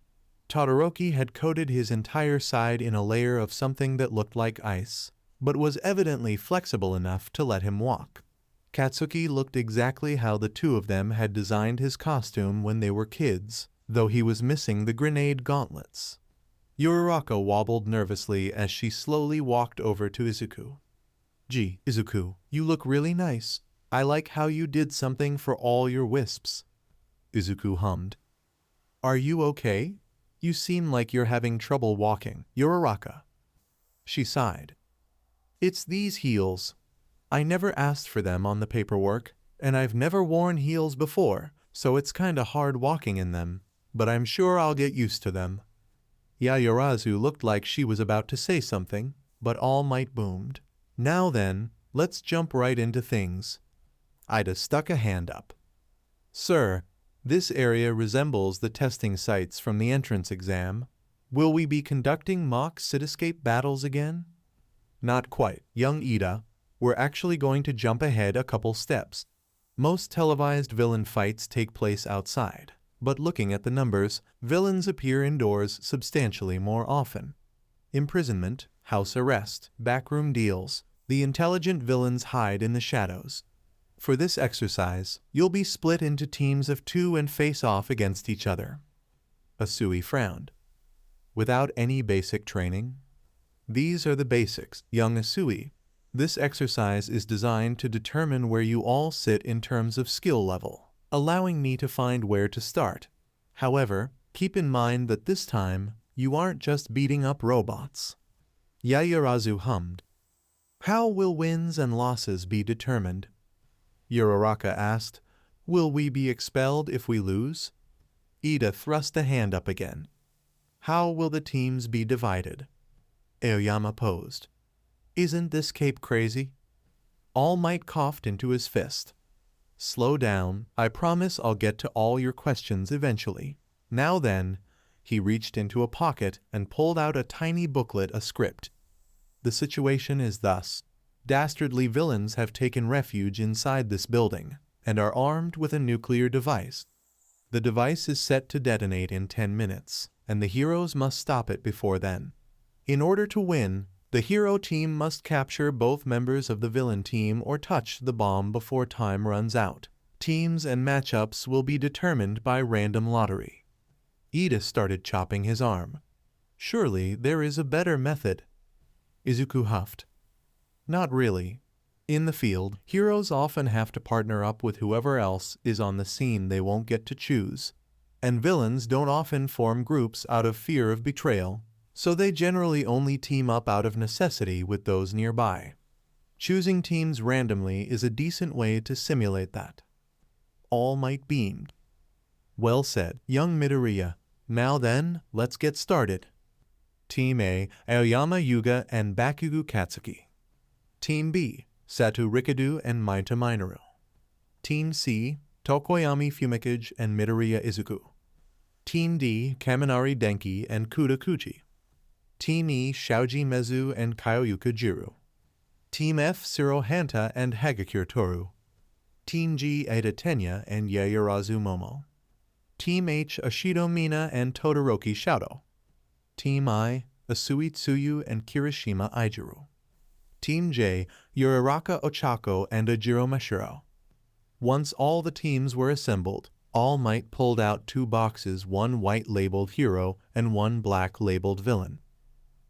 [SPEAKER 1] Todoroki had coated his entire side in a layer of something that looked like ice, but was evidently flexible enough to let him walk. Katsuki looked exactly how the 2 of them had designed his costume when they were kids, though he was missing the grenade gauntlets. Uraraka wobbled nervously as she slowly walked over to Izuku. Gee, Izuku, you look really nice. I like how you did something for all your wisps. Izuku hummed. Are you okay? You seem like you're having trouble walking, Uraraka. She sighed. It's these heels. I never asked for them on the paperwork, and I've never worn heels before, so it's kinda hard walking in them, but I'm sure I'll get used to them. Yaoyorozu looked like she was about to say something, but All Might boomed. Now then, let's jump right into things. Ida stuck a hand up. Sir, this area resembles the testing sites from the entrance exam. Will we be conducting mock cityscape battles again? Not quite, young Ida. We're actually going to jump ahead a couple steps. Most televised villain fights take place outside, but looking at the numbers, villains appear indoors substantially more often. Imprisonment, house arrest, backroom deals. The intelligent villains hide in the shadows. For this exercise, you'll be split into teams of 2 and face off against each other. Asui frowned. Without any basic training? These are the basics, young Asui. This exercise is designed to determine where you all sit in terms of skill level, allowing me to find where to start. However, keep in mind that this time, you aren't just beating up robots. Yaoyorozu hummed. How will wins and losses be determined? Uraraka asked. Will we be expelled if we lose? Ida thrust a hand up again. How will the teams be divided? Aoyama posed. Isn't this cape crazy? All Might coughed into his fist. Slow down, I promise I'll get to all your questions eventually. Now then, he reached into a pocket and pulled out a tiny booklet, a script. The situation is thus. Dastardly villains have taken refuge inside this building and are armed with a nuclear device. The device is set to detonate in 10 minutes, and the heroes must stop it before then. In order to win, the hero team must capture both members of the villain team or touch the bomb before time runs out. Teams and matchups will be determined by random lottery. Ida started chopping his arm. Surely there is a better method. Izuku huffed. Not really. In the field, heroes often have to partner up with whoever else is on the scene they won't get to choose. And villains don't often form groups out of fear of betrayal, so they generally only team up out of necessity with those nearby. Choosing teams randomly is a decent way to simulate that. All Might beamed. Well said, young Midoriya. Now then, let's get started. Team A, Aoyama Yuga and Bakugo Katsuki. Team B, Satu Rikadu and Maita Minoru. Team C, Tokoyami Fumikage and Midoriya Izuku. Team D, Kaminari Denki and Kuda Kuchi. Team E, Shaoji Mezu and Kyoyuka Jiru. Team F, Shiro Hanta and Hagakure Toru. Team G, Eita Tenya and Yaoyorozu Momo. Team H, Ashido Mina and Todoroki Shadow. Team I, Asui Tsuyu and Kirishima Aijuru. Team J, Uraraka Ochako and Ajiro Mashiro. Once all the teams were assembled, All Might pulled out 2 boxes, 1 white-labeled hero and 1 black-labeled villain.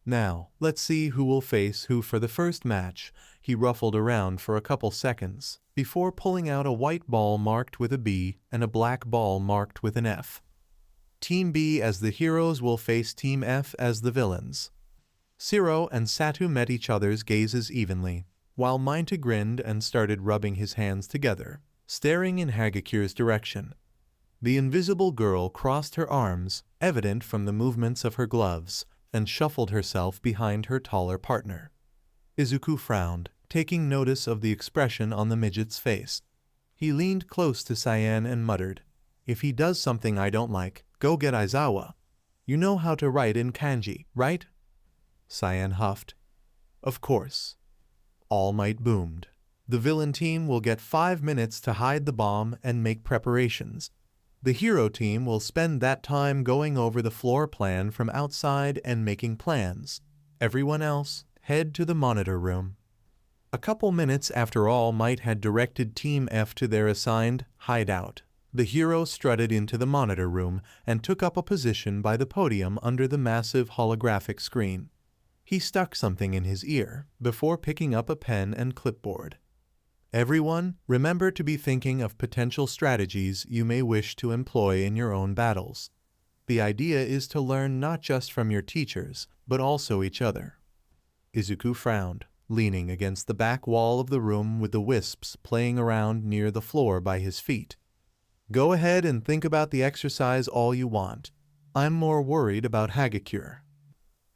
[SPEAKER 1] Now, let's see who will face who for the first match. He ruffled around for a couple seconds, before pulling out a white ball marked with a B and a black ball marked with an F. Team B as the heroes will face Team F as the villains. Shiro and Satu met each other's gazes evenly, while Maita grinned and started rubbing his hands together, staring in Hagakure's direction. The invisible girl crossed her arms, evident from the movements of her gloves, and shuffled herself behind her taller partner. Izuku frowned, taking notice of the expression on the midget's face. He leaned close to Cyan and muttered, If he does something I don't like, go get Aizawa. You know how to write in kanji, right? Cyan huffed. Of course. All Might boomed. The villain team will get 5 minutes to hide the bomb and make preparations. The hero team will spend that time going over the floor plan from outside and making plans. Everyone else, head to the monitor room. A couple minutes after All Might had directed Team F to their assigned hideout, the hero strutted into the monitor room and took up a position by the podium under the massive holographic screen. He stuck something in his ear before picking up a pen and clipboard. Everyone, remember to be thinking of potential strategies you may wish to employ in your own battles. The idea is to learn not just from your teachers, but also each other. Izuku frowned, leaning against the back wall of the room with the wisps playing around near the floor by his feet. Go ahead and think about the exercise all you want. I'm more worried about Hagakure.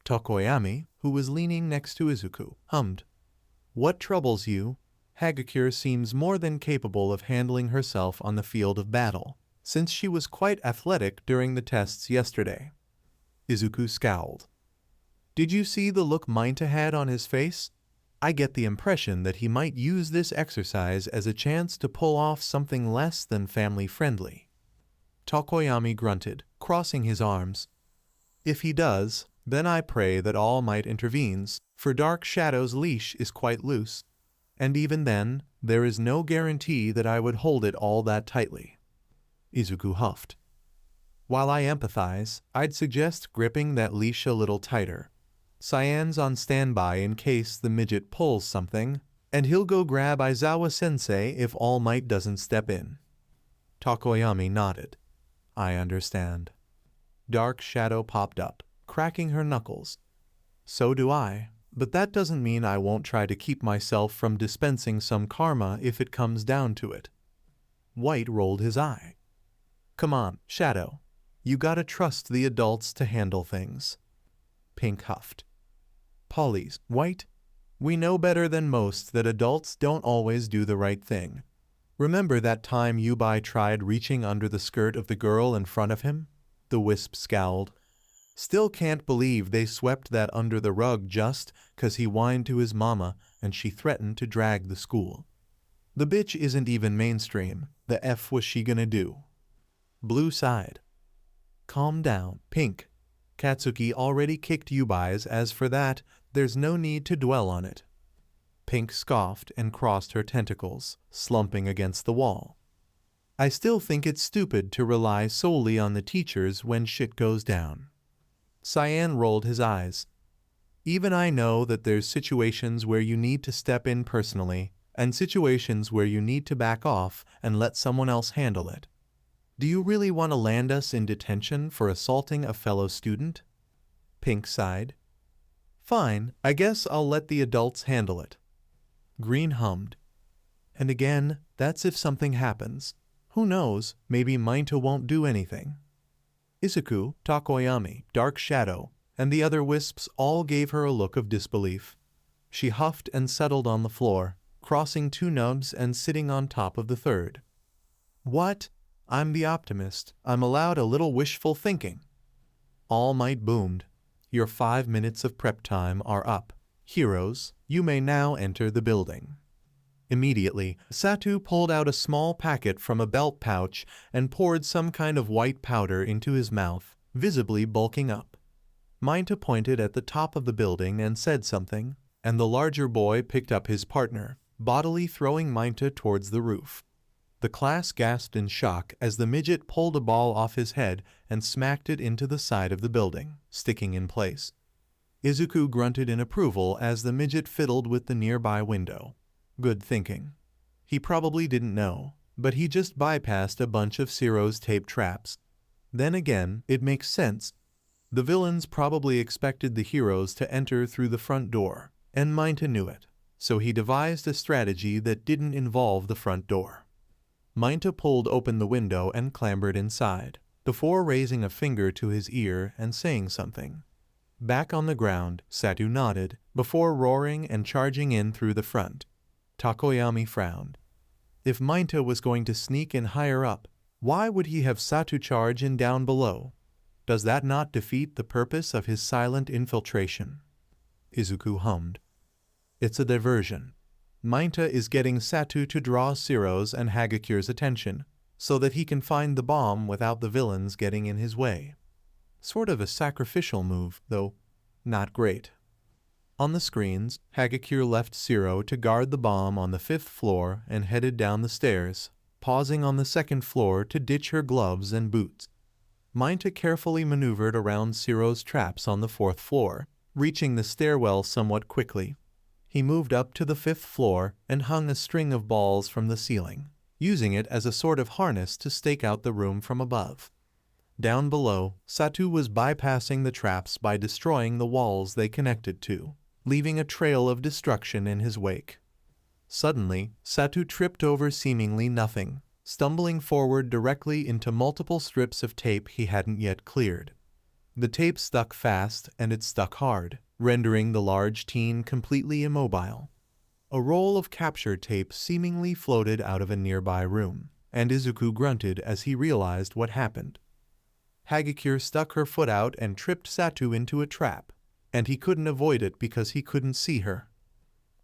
[SPEAKER 1] Tokoyami, who was leaning next to Izuku, hummed. What troubles you? Hagakure seems more than capable of handling herself on the field of battle, since she was quite athletic during the tests yesterday. Izuku scowled. Did you see the look Minta had on his face? I get the impression that he might use this exercise as a chance to pull off something less than family-friendly. Tokoyami grunted, crossing his arms. If he does, then I pray that All Might intervenes, for Dark Shadow's leash is quite loose. And even then, there is no guarantee that I would hold it all that tightly. Izuku huffed. While I empathize, I'd suggest gripping that leash a little tighter. Cyan's on standby in case the midget pulls something, and he'll go grab Aizawa-sensei if All Might doesn't step in. Tokoyami nodded. I understand. Dark Shadow popped up, cracking her knuckles. So do I, but that doesn't mean I won't try to keep myself from dispensing some karma if it comes down to it. White rolled his eye. Come on, Shadow. You gotta trust the adults to handle things. Pink huffed. Polly's, White, we know better than most that adults don't always do the right thing. Remember that time Yubai tried reaching under the skirt of the girl in front of him? The Wisp scowled. Still can't believe they swept that under the rug just 'cause he whined to his mama and she threatened to drag the school. The bitch isn't even mainstream. The F was she gonna do? Blue sighed. Calm down, Pink. Katsuki already kicked Yubai's. As for that, there's no need to dwell on it. Pink scoffed and crossed her tentacles, slumping against the wall. I still think it's stupid to rely solely on the teachers when shit goes down. Cyan rolled his eyes. Even I know that there's situations where you need to step in personally, and situations where you need to back off and let someone else handle it. Do you really want to land us in detention for assaulting a fellow student? Pink sighed. Fine, I guess I'll let the adults handle it. Green hummed. And again, that's if something happens. Who knows, maybe Minta won't do anything. Izuku, Tokoyami, Dark Shadow, and the other Wisps all gave her a look of disbelief. She huffed and settled on the floor, crossing two nubs and sitting on top of the third. What? I'm the optimist. I'm allowed a little wishful thinking. All Might boomed. Your 5 minutes of prep time are up. Heroes, you may now enter the building. Immediately, Satu pulled out a small packet from a belt pouch and poured some kind of white powder into his mouth, visibly bulking up. Minta pointed at the top of the building and said something, and the larger boy picked up his partner, bodily throwing Minta towards the roof. The class gasped in shock as the midget pulled a ball off his head and smacked it into the side of the building, sticking in place. Izuku grunted in approval as the midget fiddled with the nearby window. Good thinking. He probably didn't know, but he just bypassed a bunch of Ciro's tape traps. Then again, it makes sense. The villains probably expected the heroes to enter through the front door, and Minta knew it, so he devised a strategy that didn't involve the front door. Minta pulled open the window and clambered inside, before raising a finger to his ear and saying something. Back on the ground, Satu nodded, before roaring and charging in through the front. Tokoyami frowned. If Minta was going to sneak in higher up, why would he have Satu charge in down below? Does that not defeat the purpose of his silent infiltration? Izuku hummed. It's a diversion. Minta is getting Satu to draw Ciro's and Hagakure's attention, so that he can find the bomb without the villains getting in his way. Sort of a sacrificial move, though not great. On the screens, Hagakure left Ciro to guard the bomb on the 5th floor and headed down the stairs, pausing on the 2nd floor to ditch her gloves and boots. Minta carefully maneuvered around Ciro's traps on the 4th floor, reaching the stairwell somewhat quickly. He moved up to the 5th floor and hung a string of balls from the ceiling, using it as a sort of harness to stake out the room from above. Down below, Satu was bypassing the traps by destroying the walls they connected to, leaving a trail of destruction in his wake. Suddenly, Satu tripped over seemingly nothing, stumbling forward directly into multiple strips of tape he hadn't yet cleared. The tape stuck fast and it stuck hard, rendering the large teen completely immobile. A roll of captured tape seemingly floated out of a nearby room, and Izuku grunted as he realized what happened. Hagakure stuck her foot out and tripped Satu into a trap, and he couldn't avoid it because he couldn't see her.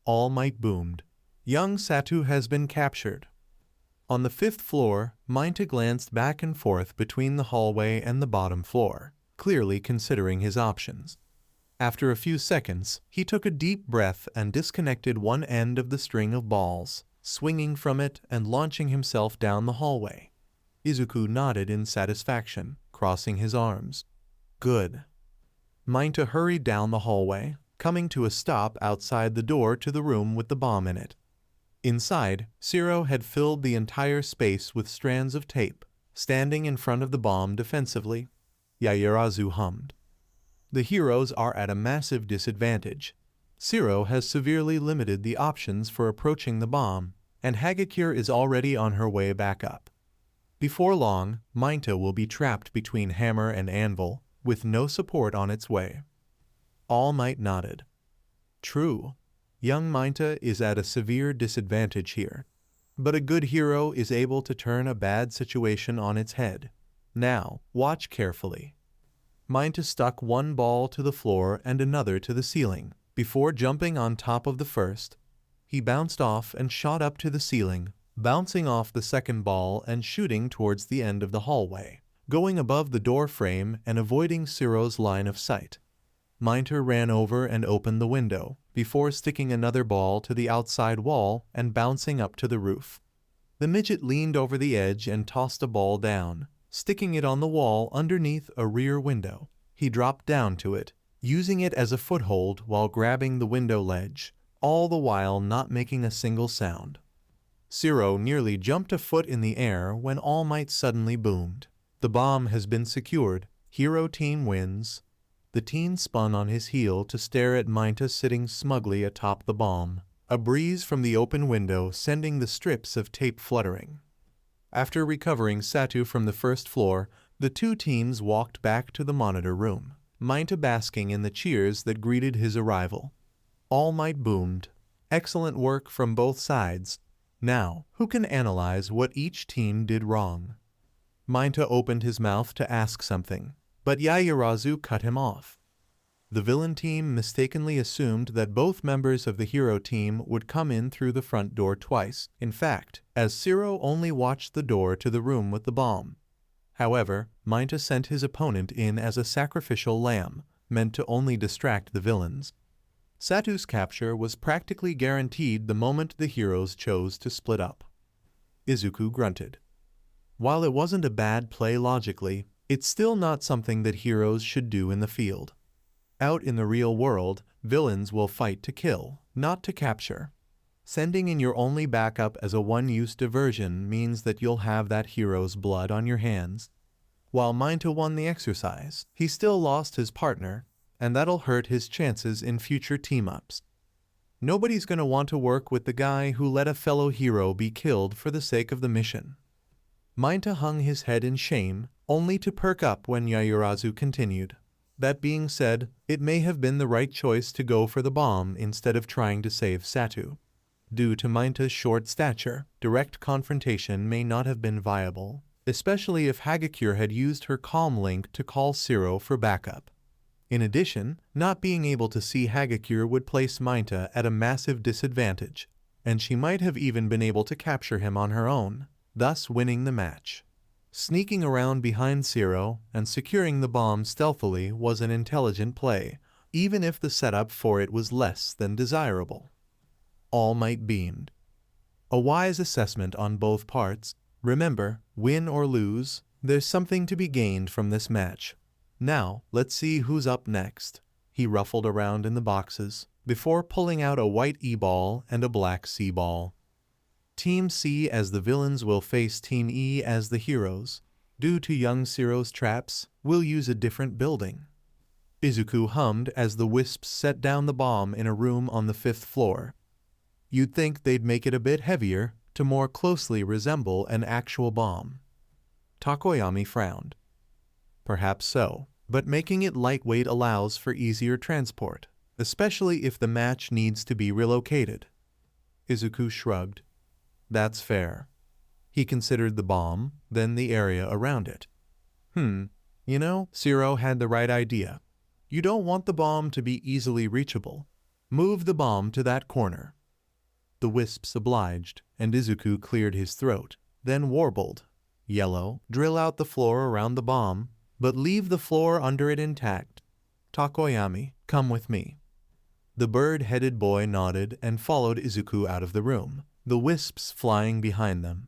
[SPEAKER 1] All Might boomed. Young Satu has been captured. On the 5th floor, Minta glanced back and forth between the hallway and the bottom floor, clearly considering his options. After a few seconds, he took a deep breath and disconnected one end of the string of balls, swinging from it and launching himself down the hallway. Izuku nodded in satisfaction, crossing his arms. Good. Minta hurried down the hallway, coming to a stop outside the door to the room with the bomb in it. Inside, Zero had filled the entire space with strands of tape, standing in front of the bomb defensively. Yaoyorozu hummed. The heroes are at a massive disadvantage. Zero has severely limited the options for approaching the bomb, and Hagakure is already on her way back up. Before long, Minta will be trapped between hammer and anvil, with no support on its way. All Might nodded. True. Young Minta is at a severe disadvantage here. But a good hero is able to turn a bad situation on its head. Now, watch carefully. Minta stuck one ball to the floor and another to the ceiling. Before jumping on top of the first, he bounced off and shot up to the ceiling, bouncing off the second ball and shooting towards the end of the hallway, going above the door frame and avoiding Zero's line of sight. Minta ran over and opened the window, before sticking another ball to the outside wall and bouncing up to the roof. The midget leaned over the edge and tossed a ball down, sticking it on the wall underneath a rear window. He dropped down to it, using it as a foothold while grabbing the window ledge, all the while not making a single sound. Zero nearly jumped a foot in the air when All Might suddenly boomed. The bomb has been secured. Hero team wins. The teen spun on his heel to stare at Minta sitting smugly atop the bomb, a breeze from the open window sending the strips of tape fluttering. After recovering Satu from the 1st floor, the two teams walked back to the monitor room, Minta basking in the cheers that greeted his arrival. All Might boomed. Excellent work from both sides. Now, who can analyze what each team did wrong? Minta opened his mouth to ask something, but Yaoyorozu cut him off. The villain team mistakenly assumed that both members of the hero team would come in through the front door twice, in fact, as Zero only watched the door to the room with the bomb. However, Minta sent his opponent in as a sacrificial lamb, meant to only distract the villains. Satu's capture was practically guaranteed the moment the heroes chose to split up. Izuku grunted. While it wasn't a bad play logically, it's still not something that heroes should do in the field. Out in the real world, villains will fight to kill, not to capture. Sending in your only backup as a one-use diversion means that you'll have that hero's blood on your hands. While Minta won the exercise, he still lost his partner, and that'll hurt his chances in future team-ups. Nobody's gonna want to work with the guy who let a fellow hero be killed for the sake of the mission. Minta hung his head in shame, only to perk up when Yaoyorozu continued. That being said, it may have been the right choice to go for the bomb instead of trying to save Satu. Due to Minta's short stature, direct confrontation may not have been viable, especially if Hagakure had used her comm link to call Zero for backup. In addition, not being able to see Hagakure would place Minta at a massive disadvantage, and she might have even been able to capture him on her own, thus winning the match. Sneaking around behind Zero and securing the bomb stealthily was an intelligent play, even if the setup for it was less than desirable. All Might beamed. A wise assessment on both parts. Remember, win or lose, there's something to be gained from this match. Now, let's see who's up next. He ruffled around in the boxes, before pulling out a white E-ball and a black C-ball. Team C as the villains will face Team E as the heroes. Due to young Zero's traps, we'll use a different building. Izuku hummed as the Wisps set down the bomb in a room on the 5th floor. You'd think they'd make it a bit heavier to more closely resemble an actual bomb. Takoyami frowned. Perhaps so, but making it lightweight allows for easier transport, especially if the match needs to be relocated. Izuku shrugged. That's fair. He considered the bomb, then the area around it. You know, Zero had the right idea. You don't want the bomb to be easily reachable. Move the bomb to that corner. The Wisps obliged, and Izuku cleared his throat, then warbled. Yellow, drill out the floor around the bomb, but leave the floor under it intact. Takoyami, come with me. The bird-headed boy nodded and followed Izuku out of the room, the Wisps flying behind them.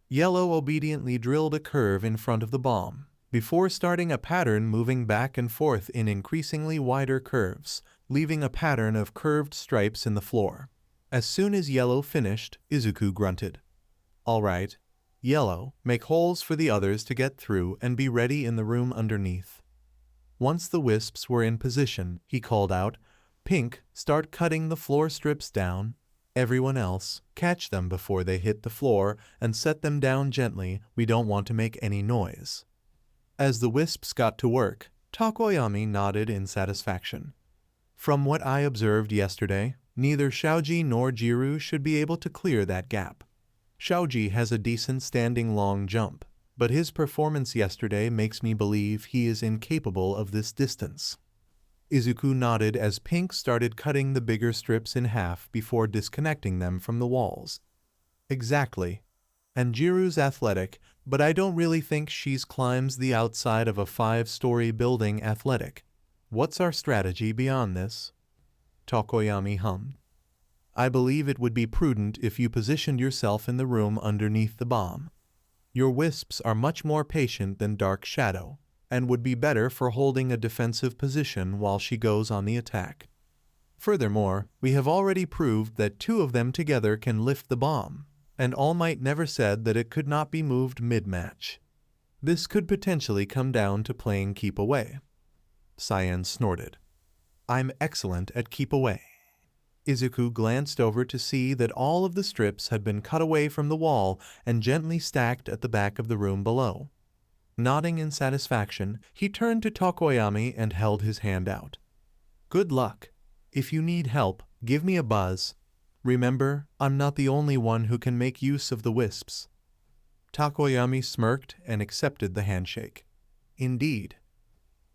[SPEAKER 1] Yellow obediently drilled a curve in front of the bomb, before starting a pattern moving back and forth in increasingly wider curves, leaving a pattern of curved stripes in the floor. As soon as Yellow finished, Izuku grunted. All right, Yellow, make holes for the others to get through and be ready in the room underneath. Once the Wisps were in position, he called out, Pink, start cutting the floor strips down. Everyone else, catch them before they hit the floor and set them down gently. We don't want to make any noise. As the Wisps got to work, Takoyami nodded in satisfaction. From what I observed yesterday, neither Shaoji nor Jiru should be able to clear that gap. Shaoji has a decent standing long jump, but his performance yesterday makes me believe he is incapable of this distance. Izuku nodded as Pink started cutting the bigger strips in half before disconnecting them from the walls. Exactly. And Jiru's athletic, but I don't really think she's climbs the outside of a 5-story building athletic. What's our strategy beyond this? Takoyami hummed. I believe it would be prudent if you positioned yourself in the room underneath the bomb. Your Wisps are much more patient than Dark Shadow, and would be better for holding a defensive position while she goes on the attack. Furthermore, we have already proved that 2 of them together can lift the bomb, and All Might never said that it could not be moved mid-match. This could potentially come down to playing keep away. Cyan snorted. I'm excellent at keep away. Izuku glanced over to see that all of the strips had been cut away from the wall and gently stacked at the back of the room below. Nodding in satisfaction, he turned to Takoyami and held his hand out. Good luck. If you need help, give me a buzz. Remember, I'm not the only one who can make use of the Wisps. Takoyami smirked and accepted the handshake. Indeed.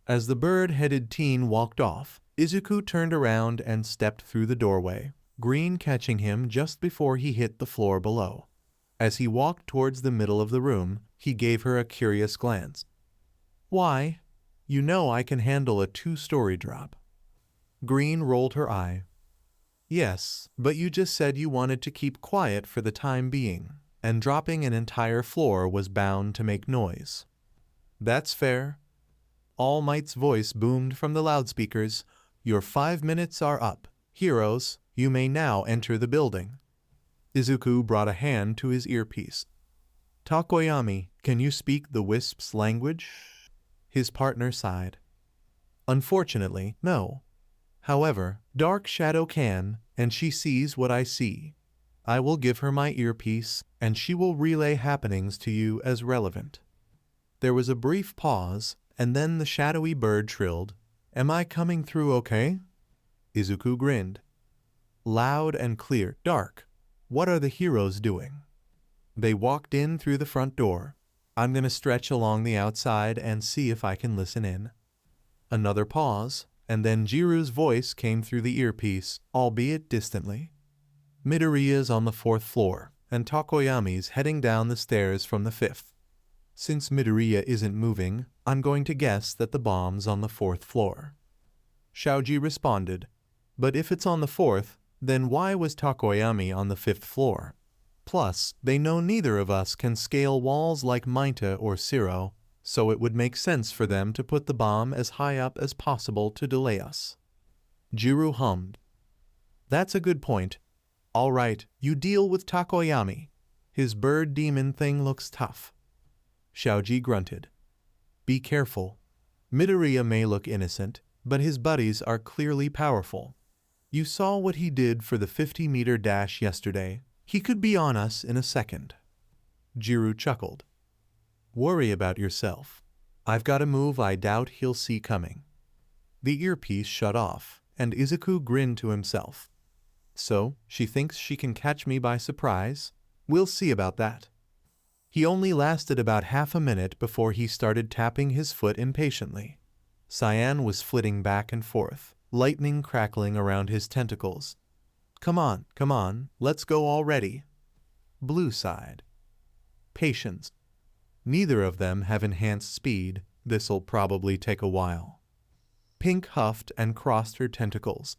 [SPEAKER 1] As the bird-headed teen walked off, Izuku turned around and stepped through the doorway, Green catching him just before he hit the floor below. As he walked towards the middle of the room, he gave her a curious glance. Why? You know I can handle a 2-story drop. Green rolled her eye. Yes, but you just said you wanted to keep quiet for the time being, and dropping an entire floor was bound to make noise. That's fair. All Might's voice boomed from the loudspeakers. Your 5 minutes are up. Heroes, you may now enter the building. Izuku brought a hand to his earpiece. Takoyami, can you speak the Wisps' language? His partner sighed. Unfortunately, no. However, Dark Shadow can, and she sees what I see. I will give her my earpiece, and she will relay happenings to you as relevant. There was a brief pause, and then the shadowy bird trilled. Am I coming through okay? Izuku grinned. Loud and clear. Dark. What are the heroes doing? They walked in through the front door. I'm going to stretch along the outside and see if I can listen in. Another pause, and then Jiru's voice came through the earpiece, albeit distantly. Midoriya's on the 4th floor, and Takoyami's heading down the stairs from the 5th. Since Midoriya isn't moving, I'm going to guess that the bomb's on the 4th floor. Shaoji responded, but if it's on the 4th, then why was Takoyami on the 5th floor? Plus, they know neither of us can scale walls like Mainta or Zero, so it would make sense for them to put the bomb as high up as possible to delay us. Jiru hummed. That's a good point. All right, you deal with Takoyami. His bird demon thing looks tough. Shaoji grunted. Be careful. Midoriya may look innocent, but his buddies are clearly powerful. You saw what he did for the 50-meter dash yesterday. He could be on us in a second. Jiru chuckled. Worry about yourself. I've got a move I doubt he'll see coming. The earpiece shut off, and Izuku grinned to himself. So, she thinks she can catch me by surprise? We'll see about that. He only lasted about half a minute before he started tapping his foot impatiently. Cyan was flitting back and forth, lightning crackling around his tentacles. Come on, let's go already. Blue sighed. Patience. Neither of them have enhanced speed, this'll probably take a while. Pink huffed and crossed her tentacles.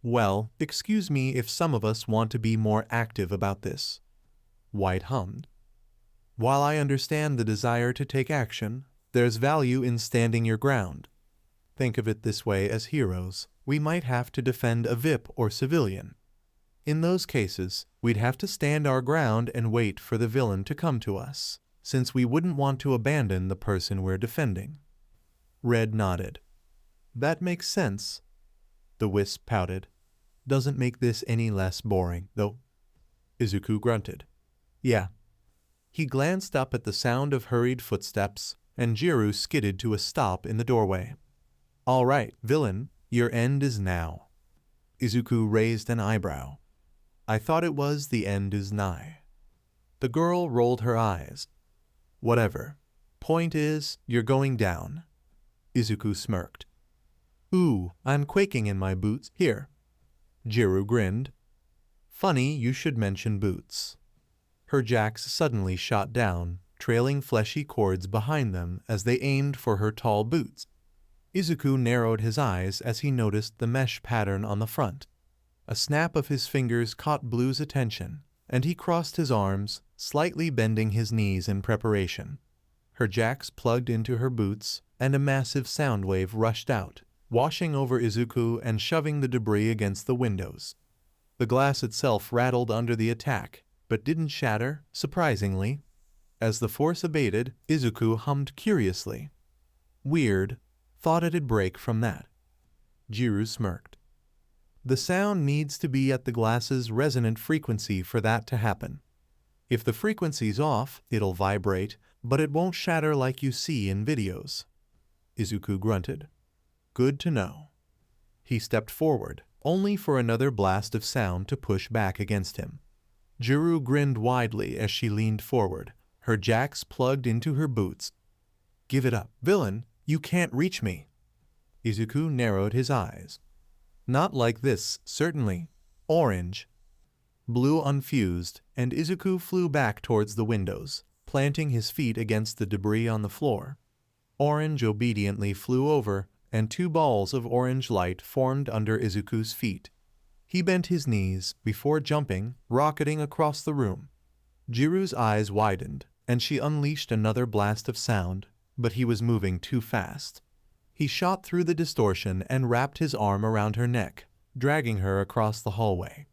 [SPEAKER 1] Well, excuse me if some of us want to be more active about this. White hummed. While I understand the desire to take action, there's value in standing your ground. Think of it this way: as heroes, we might have to defend a VIP or civilian. In those cases, we'd have to stand our ground and wait for the villain to come to us, since we wouldn't want to abandon the person we're defending. Red nodded. That makes sense. The Wisp pouted. Doesn't make this any less boring, though. Izuku grunted. Yeah. He glanced up at the sound of hurried footsteps, and Jiru skidded to a stop in the doorway. All right, villain, your end is now. Izuku raised an eyebrow. I thought it was the end is nigh. The girl rolled her eyes. Whatever. Point is, you're going down. Izuku smirked. Ooh, I'm quaking in my boots. Here. Jiru grinned. Funny you should mention boots. Her jacks suddenly shot down, trailing fleshy cords behind them as they aimed for her tall boots. Izuku narrowed his eyes as he noticed the mesh pattern on the front. A snap of his fingers caught Blue's attention, and he crossed his arms, slightly bending his knees in preparation. Her jacks plugged into her boots, and a massive sound wave rushed out, washing over Izuku and shoving the debris against the windows. The glass itself rattled under the attack, but didn't shatter, surprisingly. As the force abated, Izuku hummed curiously. Weird. Thought it'd break from that. Jiru smirked. The sound needs to be at the glass's resonant frequency for that to happen. If the frequency's off, it'll vibrate, but it won't shatter like you see in videos. Izuku grunted. Good to know. He stepped forward, only for another blast of sound to push back against him. Jiru grinned widely as she leaned forward, her jacks plugged into her boots. Give it up, villain, you can't reach me. Izuku narrowed his eyes. Not like this, certainly. Orange. Blue unfused, and Izuku flew back towards the windows, planting his feet against the debris on the floor. Orange obediently flew over, and two balls of orange light formed under Izuku's feet. He bent his knees before jumping, rocketing across the room. Jiru's eyes widened, and she unleashed another blast of sound, but he was moving too fast. He shot through the distortion and wrapped his arm around her neck, dragging her across the hallway.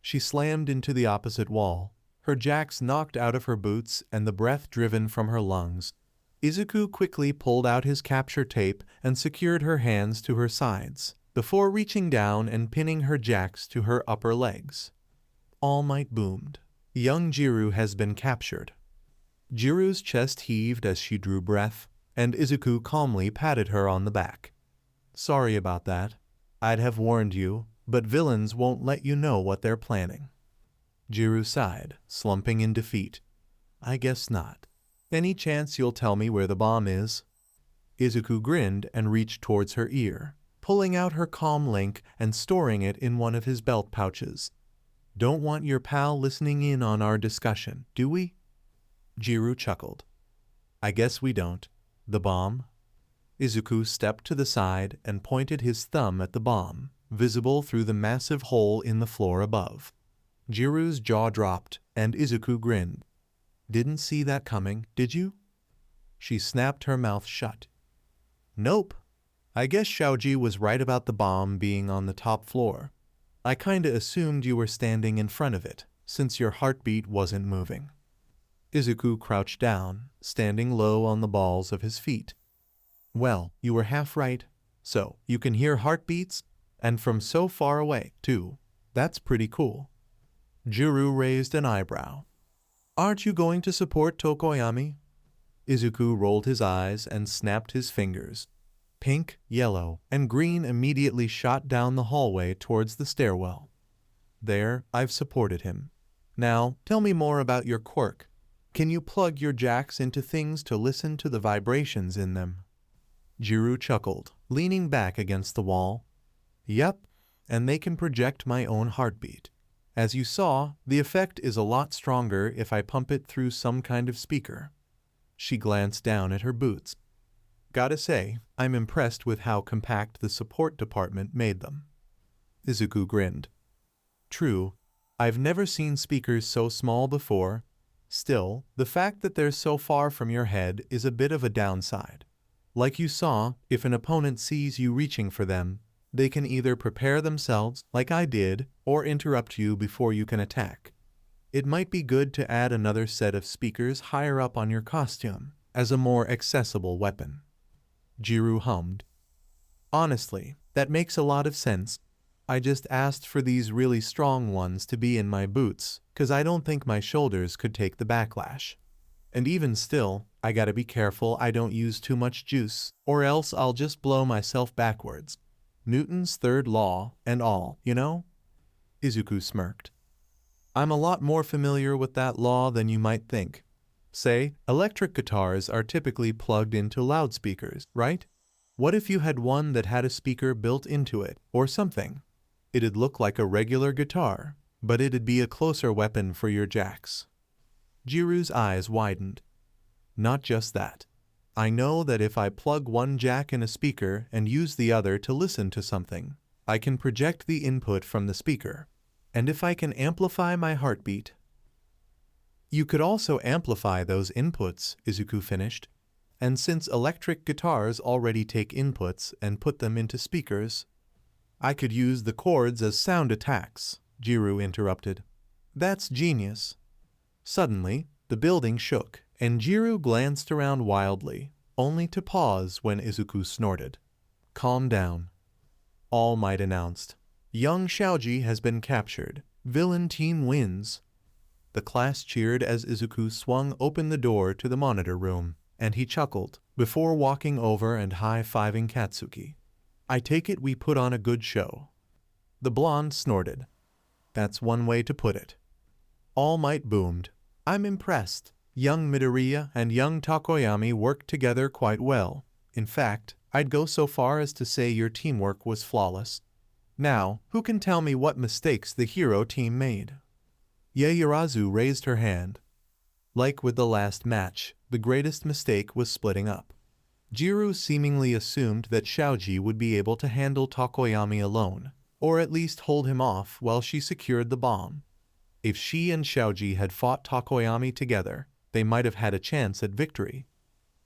[SPEAKER 1] She slammed into the opposite wall, her jacks knocked out of her boots and the breath driven from her lungs. Izuku quickly pulled out his capture tape and secured her hands to her sides, before reaching down and pinning her jacks to her upper legs. All Might boomed. Young Jiru has been captured. Jiru's chest heaved as she drew breath, and Izuku calmly patted her on the back. Sorry about that. I'd have warned you, but villains won't let you know what they're planning. Jiru sighed, slumping in defeat. I guess not. Any chance you'll tell me where the bomb is? Izuku grinned and reached towards her ear, pulling out her comm link and storing it in one of his belt pouches. Don't want your pal listening in on our discussion, do we? Jiru chuckled. I guess we don't. The bomb? Izuku stepped to the side and pointed his thumb at the bomb, visible through the massive hole in the floor above. Jiru's jaw dropped, and Izuku grinned. Didn't see that coming, did you? She snapped her mouth shut. Nope. I guess Shaoji was right about the bomb being on the top floor. I kinda assumed you were standing in front of it, since your heartbeat wasn't moving. Izuku crouched down, standing low on the balls of his feet. Well, you were half right. So, you can hear heartbeats? And from so far away, too. That's pretty cool. Jiru raised an eyebrow. Aren't you going to support Tokoyami? Izuku rolled his eyes and snapped his fingers. Pink, yellow, and green immediately shot down the hallway towards the stairwell. There, I've supported him. Now, tell me more about your quirk. Can you plug your jacks into things to listen to the vibrations in them? Jiru chuckled, leaning back against the wall. Yep, and they can project my own heartbeat. As you saw, the effect is a lot stronger if I pump it through some kind of speaker. She glanced down at her boots. Gotta say, I'm impressed with how compact the support department made them. Izuku grinned. True, I've never seen speakers so small before. Still, the fact that they're so far from your head is a bit of a downside. Like you saw, if an opponent sees you reaching for them, they can either prepare themselves, like I did, or interrupt you before you can attack. It might be good to add another set of speakers higher up on your costume, as a more accessible weapon. Jiru hummed. Honestly, that makes a lot of sense. I just asked for these really strong ones to be in my boots, 'cause I don't think my shoulders could take the backlash. And even still, I gotta be careful I don't use too much juice, or else I'll just blow myself backwards. Newton's third law and all, you know? Izuku smirked. I'm a lot more familiar with that law than you might think. Say, electric guitars are typically plugged into loudspeakers, right? What if you had one that had a speaker built into it, or something? It'd look like a regular guitar, but it'd be a closer weapon for your jacks. Jiru's eyes widened. Not just that. I know that if I plug one jack in a speaker and use the other to listen to something, I can project the input from the speaker. And if I can amplify my heartbeat... You could also amplify those inputs, Izuku finished. And since electric guitars already take inputs and put them into speakers, I could use the chords as sound attacks, Jiru interrupted. That's genius. Suddenly, the building shook, and Jiru glanced around wildly, only to pause when Izuku snorted. Calm down. All Might announced. Young Shaoji has been captured. Villain team wins. The class cheered as Izuku swung open the door to the monitor room, and he chuckled, before walking over and high-fiving Katsuki. I take it we put on a good show. The blonde snorted. That's one way to put it. All Might boomed. I'm impressed. Young Midoriya and young Takoyami worked together quite well. In fact, I'd go so far as to say your teamwork was flawless. Now, who can tell me what mistakes the hero team made? Yaoyorozu raised her hand. Like with the last match, the greatest mistake was splitting up. Jiru seemingly assumed that Shaoji would be able to handle Takoyami alone, or at least hold him off while she secured the bomb. If she and Shaoji had fought Takoyami together, they might have had a chance at victory.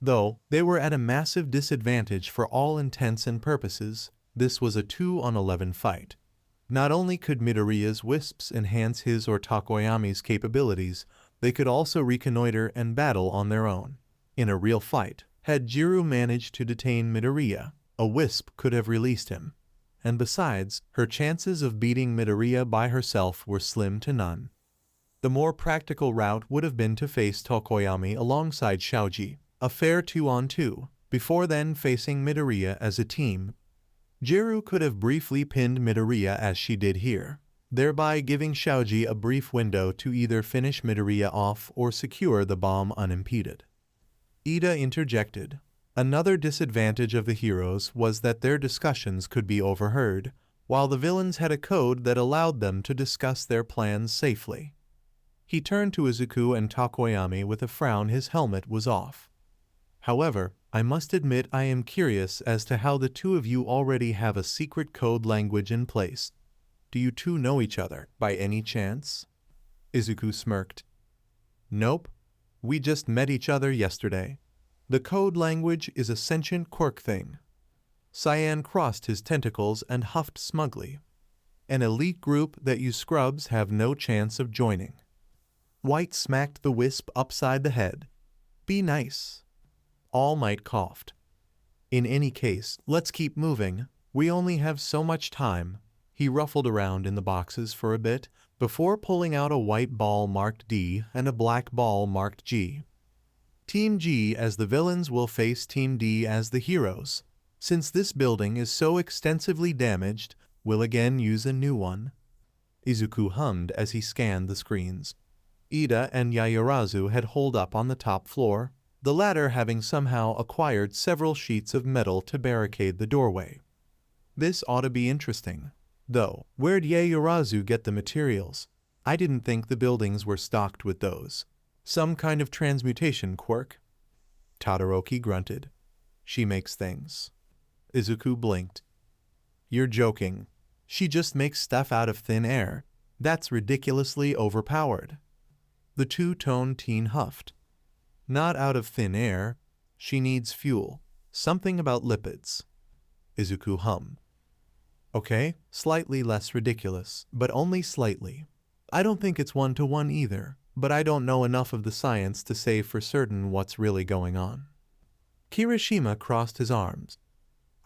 [SPEAKER 1] Though they were at a massive disadvantage for all intents and purposes, this was a 2-on-11 fight. Not only could Midoriya's Wisps enhance his or Takoyami's capabilities, they could also reconnoiter and battle on their own. In a real fight, had Jiru managed to detain Midoriya, a Wisp could have released him. And besides, her chances of beating Midoriya by herself were slim to none. The more practical route would have been to face Takoyami alongside Shaoji, a fair 2-on-2, before then facing Midoriya as a team. Jiru could have briefly pinned Midoriya as she did here, thereby giving Shaoji a brief window to either finish Midoriya off or secure the bomb unimpeded. Ida interjected. Another disadvantage of the heroes was that their discussions could be overheard, while the villains had a code that allowed them to discuss their plans safely. He turned to Izuku and Takoyami with a frown. His helmet was off. However, I must admit I am curious as to how the two of you already have a secret code language in place. Do you two know each other, by any chance? Izuku smirked. Nope. We just met each other yesterday. The code language is a sentient quirk thing. Cyan crossed his tentacles and huffed smugly. An elite group that you scrubs have no chance of joining. White smacked the Wisp upside the head. Be nice. All Might coughed. In any case, let's keep moving. We only have so much time. He ruffled around in the boxes for a bit, before pulling out a white ball marked D and a black ball marked G. Team G as the villains will face Team D as the heroes. Since this building is so extensively damaged, we'll again use a new one. Izuku hummed as he scanned the screens. Ida and Yaoyorozu had holed up on the top floor, the latter having somehow acquired several sheets of metal to barricade the doorway. This ought to be interesting. Though, where'd Yaoyorozu get the materials? I didn't think the buildings were stocked with those. Some kind of transmutation quirk? Todoroki grunted. She makes things. Izuku blinked. You're joking. She just makes stuff out of thin air. That's ridiculously overpowered. The two-tone teen huffed. Not out of thin air. She needs fuel. Something about lipids. Izuku hummed. Okay, slightly less ridiculous, but only slightly. I don't think it's one-to-one either, but I don't know enough of the science to say for certain what's really going on. Kirishima crossed his arms.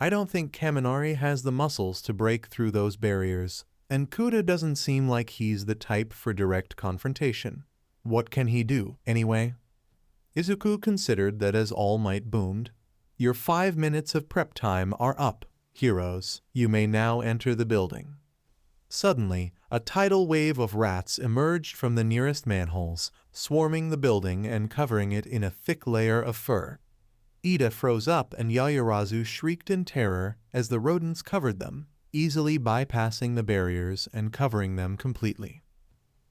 [SPEAKER 1] I don't think Kaminari has the muscles to break through those barriers, and Kuda doesn't seem like he's the type for direct confrontation. What can he do, anyway? Izuku considered that as All Might boomed. Your 5 minutes of prep time are up. Heroes, you may now enter the building. Suddenly, a tidal wave of rats emerged from the nearest manholes, swarming the building and covering it in a thick layer of fur. Ida froze up and Yaoyorozu shrieked in terror as the rodents covered them, easily bypassing the barriers and covering them completely.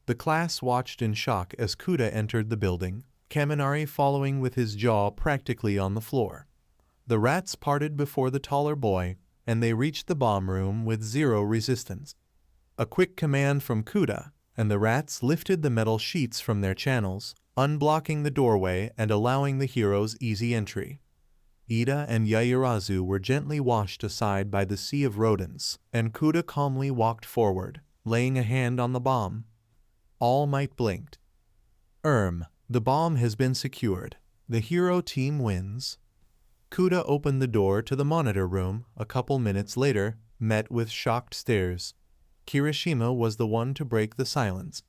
[SPEAKER 1] The class watched in shock as Kuda entered the building, Kaminari following with his jaw practically on the floor. The rats parted before the taller boy, and they reached the bomb room with zero resistance. A quick command from Kuda, and the rats lifted the metal sheets from their channels, unblocking the doorway and allowing the heroes easy entry. Ida and Yaoyorozu were gently washed aside by the sea of rodents, and Kuda calmly walked forward, laying a hand on the bomb. All Might blinked. The bomb has been secured. The hero team wins. Kuda opened the door to the monitor room a couple minutes later, met with shocked stares. Kirishima was the one to break the silence.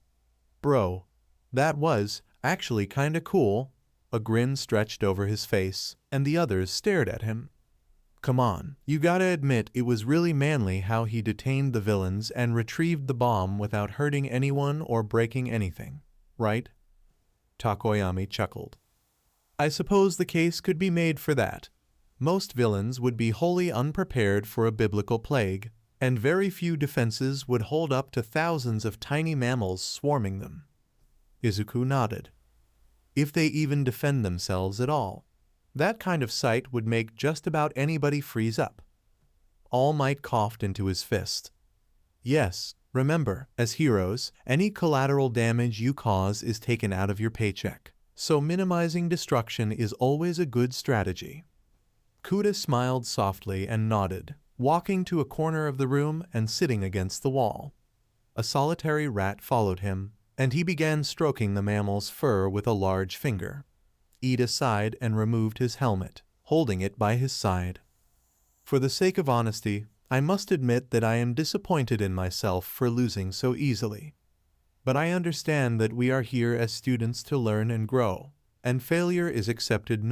[SPEAKER 1] Bro, that was actually kinda cool. A grin stretched over his face, and the others stared at him. Come on, you gotta admit it was really manly how he detained the villains and retrieved the bomb without hurting anyone or breaking anything, right? Takoyami chuckled. I suppose the case could be made for that. Most villains would be wholly unprepared for a biblical plague, and very few defenses would hold up to thousands of tiny mammals swarming them. Izuku nodded. If they even defend themselves at all. That kind of sight would make just about anybody freeze up. All Might coughed into his fist. Yes, remember, as heroes, any collateral damage you cause is taken out of your paycheck, so minimizing destruction is always a good strategy. Kuda smiled softly and nodded, walking to a corner of the room and sitting against the wall. A solitary rat followed him, and he began stroking the mammal's fur with a large finger. Ida sighed and removed his helmet, holding it by his side. For the sake of honesty, I must admit that I am disappointed in myself for losing so easily. But I understand that we are here as students to learn and grow, and failure is expected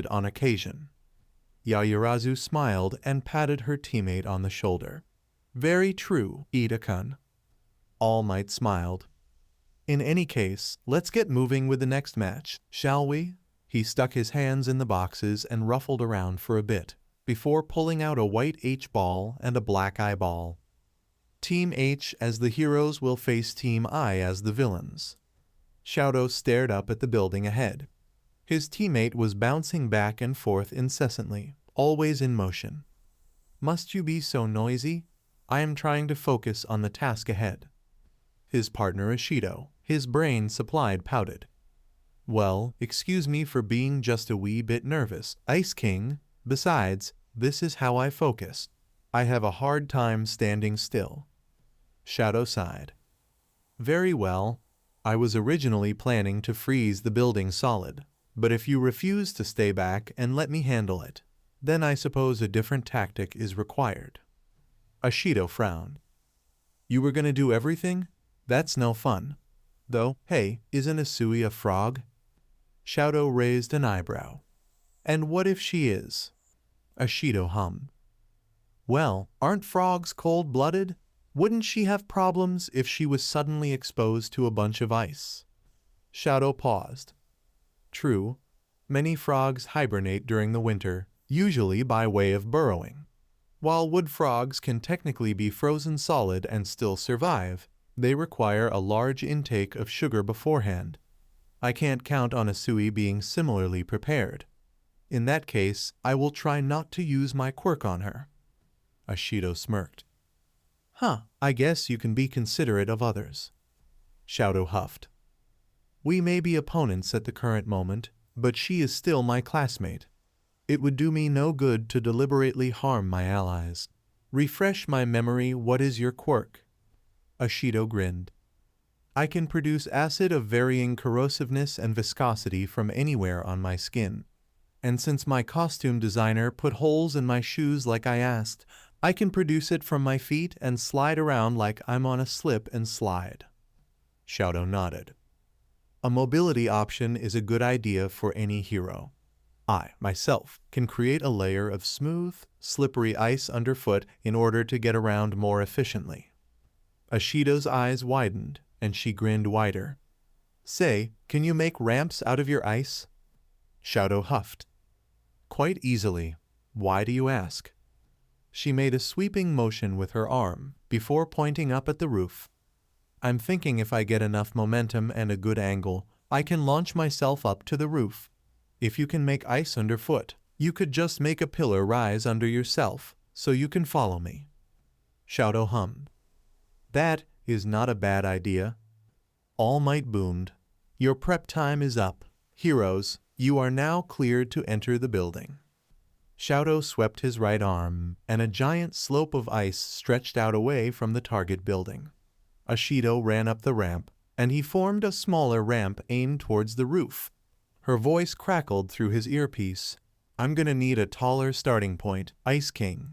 [SPEAKER 1] on occasion. Yaoyorozu smiled and patted her teammate on the shoulder. Very true, Ida-kun. All Might smiled. In any case, let's get moving with the next match, shall we? He stuck his hands in the boxes and ruffled around for a bit, before pulling out a white H-ball and a black eyeball. Team H as the heroes will face Team I as the villains. Shadow stared up at the building ahead. His teammate was bouncing back and forth incessantly, always in motion. Must you be so noisy? I am trying to focus on the task ahead. His partner Ishido, his brain supplied, pouted. Well, excuse me for being just a wee bit nervous, Ice King. Besides, this is how I focus. I have a hard time standing still. Shadow sighed. Very well. I was originally planning to freeze the building solid, but if you refuse to stay back and let me handle it, then I suppose a different tactic is required. Ishido frowned. You were gonna do everything? That's no fun. Though, hey, isn't a Sui a frog? Shadow raised an eyebrow. And what if she is? Ashido hummed. Well, aren't frogs cold-blooded? Wouldn't she have problems if she was suddenly exposed to a bunch of ice? Shadow paused. True, many frogs hibernate during the winter, usually by way of burrowing. While wood frogs can technically be frozen solid and still survive, they require a large intake of sugar beforehand. I can't count on Asui being similarly prepared. In that case, I will try not to use my quirk on her. Ashido smirked. I guess you can be considerate of others. Shadow huffed. We may be opponents at the current moment, but she is still my classmate. It would do me no good to deliberately harm my allies. Refresh my memory, what is your quirk? Ashido grinned. I can produce acid of varying corrosiveness and viscosity from anywhere on my skin. And since my costume designer put holes in my shoes like I asked, I can produce it from my feet and slide around like I'm on a slip and slide. Shadow nodded. A mobility option is a good idea for any hero. I, myself, can create a layer of smooth, slippery ice underfoot in order to get around more efficiently. Ashido's eyes widened, and she grinned wider. Say, can you make ramps out of your ice? Shadow huffed. Quite easily. Why do you ask? She made a sweeping motion with her arm, before pointing up at the roof. I'm thinking if I get enough momentum and a good angle, I can launch myself up to the roof. If you can make ice underfoot, you could just make a pillar rise under yourself, so you can follow me. Shadow hummed. That is not a bad idea. All Might boomed. Your prep time is up. Heroes, you are now cleared to enter the building. Shadow swept his right arm, and a giant slope of ice stretched out away from the target building. Ashido ran up the ramp, and he formed a smaller ramp aimed towards the roof. Her voice crackled through his earpiece. I'm gonna need a taller starting point, Ice King.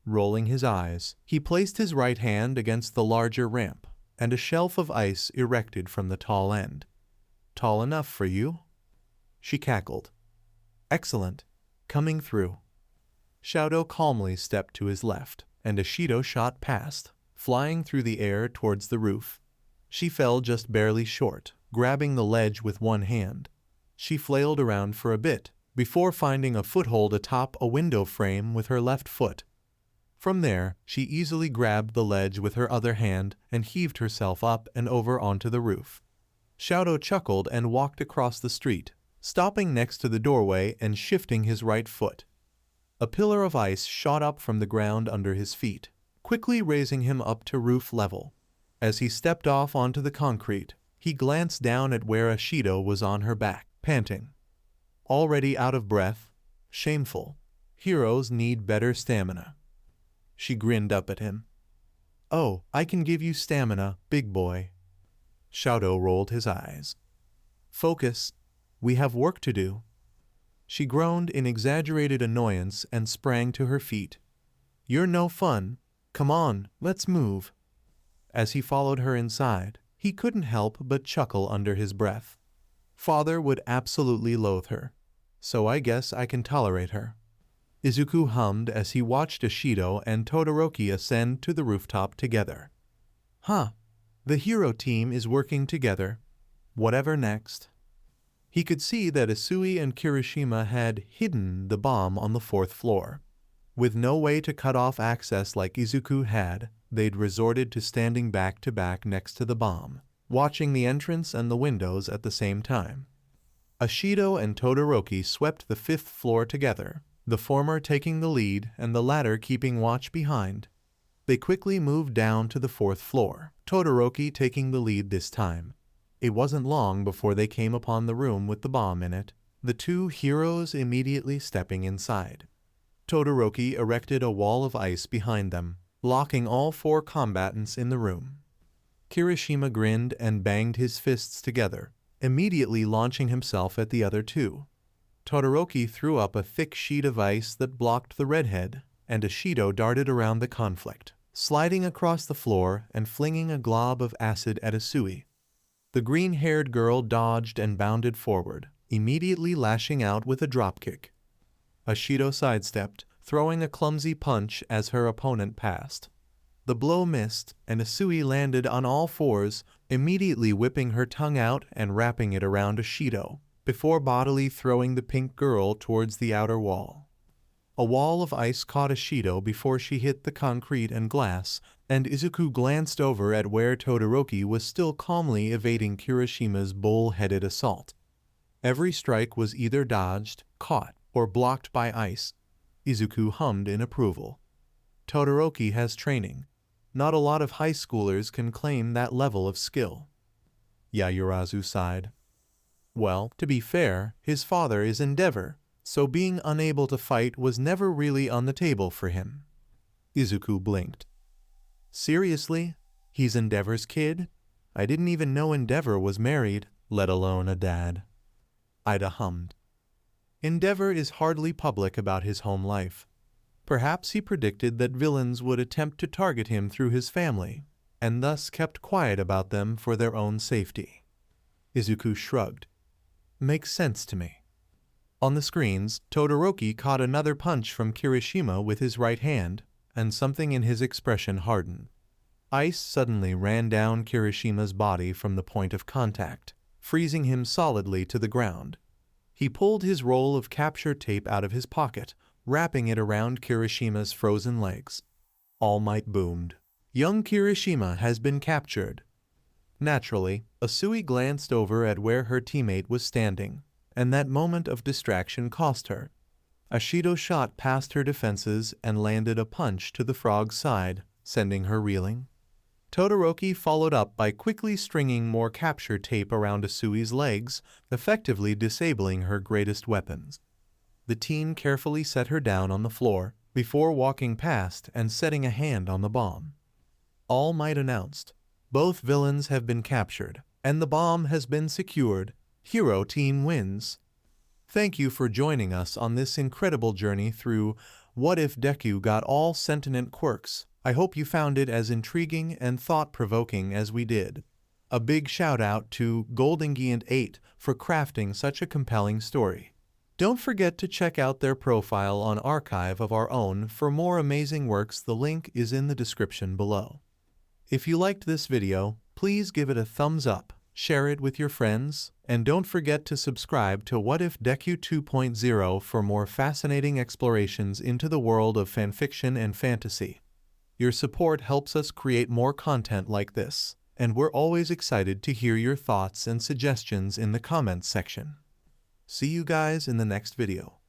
[SPEAKER 1] Rolling his eyes, he placed his right hand against the larger ramp, and a shelf of ice erected from the tall end. Tall enough for you? She cackled. Excellent. Coming through. Shadow calmly stepped to his left, and Ashido shot past, flying through the air towards the roof. She fell just barely short, grabbing the ledge with one hand. She flailed around for a bit, before finding a foothold atop a window frame with her left foot. From there, she easily grabbed the ledge with her other hand and heaved herself up and over onto the roof. Shadow chuckled and walked across the street, stopping next to the doorway and shifting his right foot. A pillar of ice shot up from the ground under his feet, quickly raising him up to roof level. As he stepped off onto the concrete, he glanced down at where Ashido was on her back, panting. Already out of breath. Shameful. Heroes need better stamina. She grinned up at him. Oh, I can give you stamina, big boy. Shadow rolled his eyes. Focus. We have work to do. She groaned in exaggerated annoyance and sprang to her feet. You're no fun. Come on, let's move. As he followed her inside, he couldn't help but chuckle under his breath. Father would absolutely loathe her, so I guess I can tolerate her. Izuku hummed as he watched Ashido and Todoroki ascend to the rooftop together. The hero team is working together. Whatever next. He could see that Asui and Kirishima had hidden the bomb on the 4th floor. With no way to cut off access like Izuku had, they'd resorted to standing back to back next to the bomb, watching the entrance and the windows at the same time. Ashido and Todoroki swept the 5th floor together, the former taking the lead and the latter keeping watch behind. They quickly moved down to the 4th floor, Todoroki taking the lead this time. It wasn't long before they came upon the room with the bomb in it, the two heroes immediately stepping inside. Todoroki erected a wall of ice behind them, locking all 4 combatants in the room. Kirishima grinned and banged his fists together, immediately launching himself at the other 2. Todoroki threw up a thick sheet of ice that blocked the redhead, and Ashido darted around the conflict, sliding across the floor and flinging a glob of acid at Asui. The green-haired girl dodged and bounded forward, immediately lashing out with a dropkick. Ashido sidestepped, throwing a clumsy punch as her opponent passed. The blow missed, and Asui landed on all fours, immediately whipping her tongue out and wrapping it around Ashido, before bodily throwing the pink girl towards the outer wall. A wall of ice caught Ashido before she hit the concrete and glass, and Izuku glanced over at where Todoroki was still calmly evading Kirishima's bull-headed assault. Every strike was either dodged, caught, or blocked by ice. Izuku hummed in approval. Todoroki has training. Not a lot of high schoolers can claim that level of skill. Yayurazu sighed. Well, to be fair, his father is Endeavor, so being unable to fight was never really on the table for him. Izuku blinked. Seriously? He's Endeavor's kid? I didn't even know Endeavor was married, let alone a dad. Ida hummed. Endeavor is hardly public about his home life. Perhaps he predicted that villains would attempt to target him through his family, and thus kept quiet about them for their own safety. Izuku shrugged. Makes sense to me. On the screens, Todoroki caught another punch from Kirishima with his right hand, and something in his expression hardened. Ice suddenly ran down Kirishima's body from the point of contact, freezing him solidly to the ground. He pulled his roll of capture tape out of his pocket, wrapping it around Kirishima's frozen legs. All Might boomed. Young Kirishima has been captured. Naturally, Asui glanced over at where her teammate was standing, and that moment of distraction cost her. Ashido shot past her defenses and landed a punch to the frog's side, sending her reeling. Todoroki followed up by quickly stringing more capture tape around Asui's legs, effectively disabling her greatest weapons. The teen carefully set her down on the floor, before walking past and setting a hand on the bomb. All Might announced, both villains have been captured, and the bomb has been secured. Hero team wins. Thank you for joining us on this incredible journey through What If Deku Got All Sentient Quirks. I hope you found it as intriguing and thought-provoking as we did. A big shout out to Goldingient8 for crafting such a compelling story. Don't forget to check out their profile on Archive of Our Own for more amazing works. The link is in the description below. If you liked this video, please give it a thumbs up, share it with your friends, and don't forget to subscribe to What If Deku 2.0 for more fascinating explorations into the world of fanfiction and fantasy. Your support helps us create more content like this, and we're always excited to hear your thoughts and suggestions in the comments section. See you guys in the next video.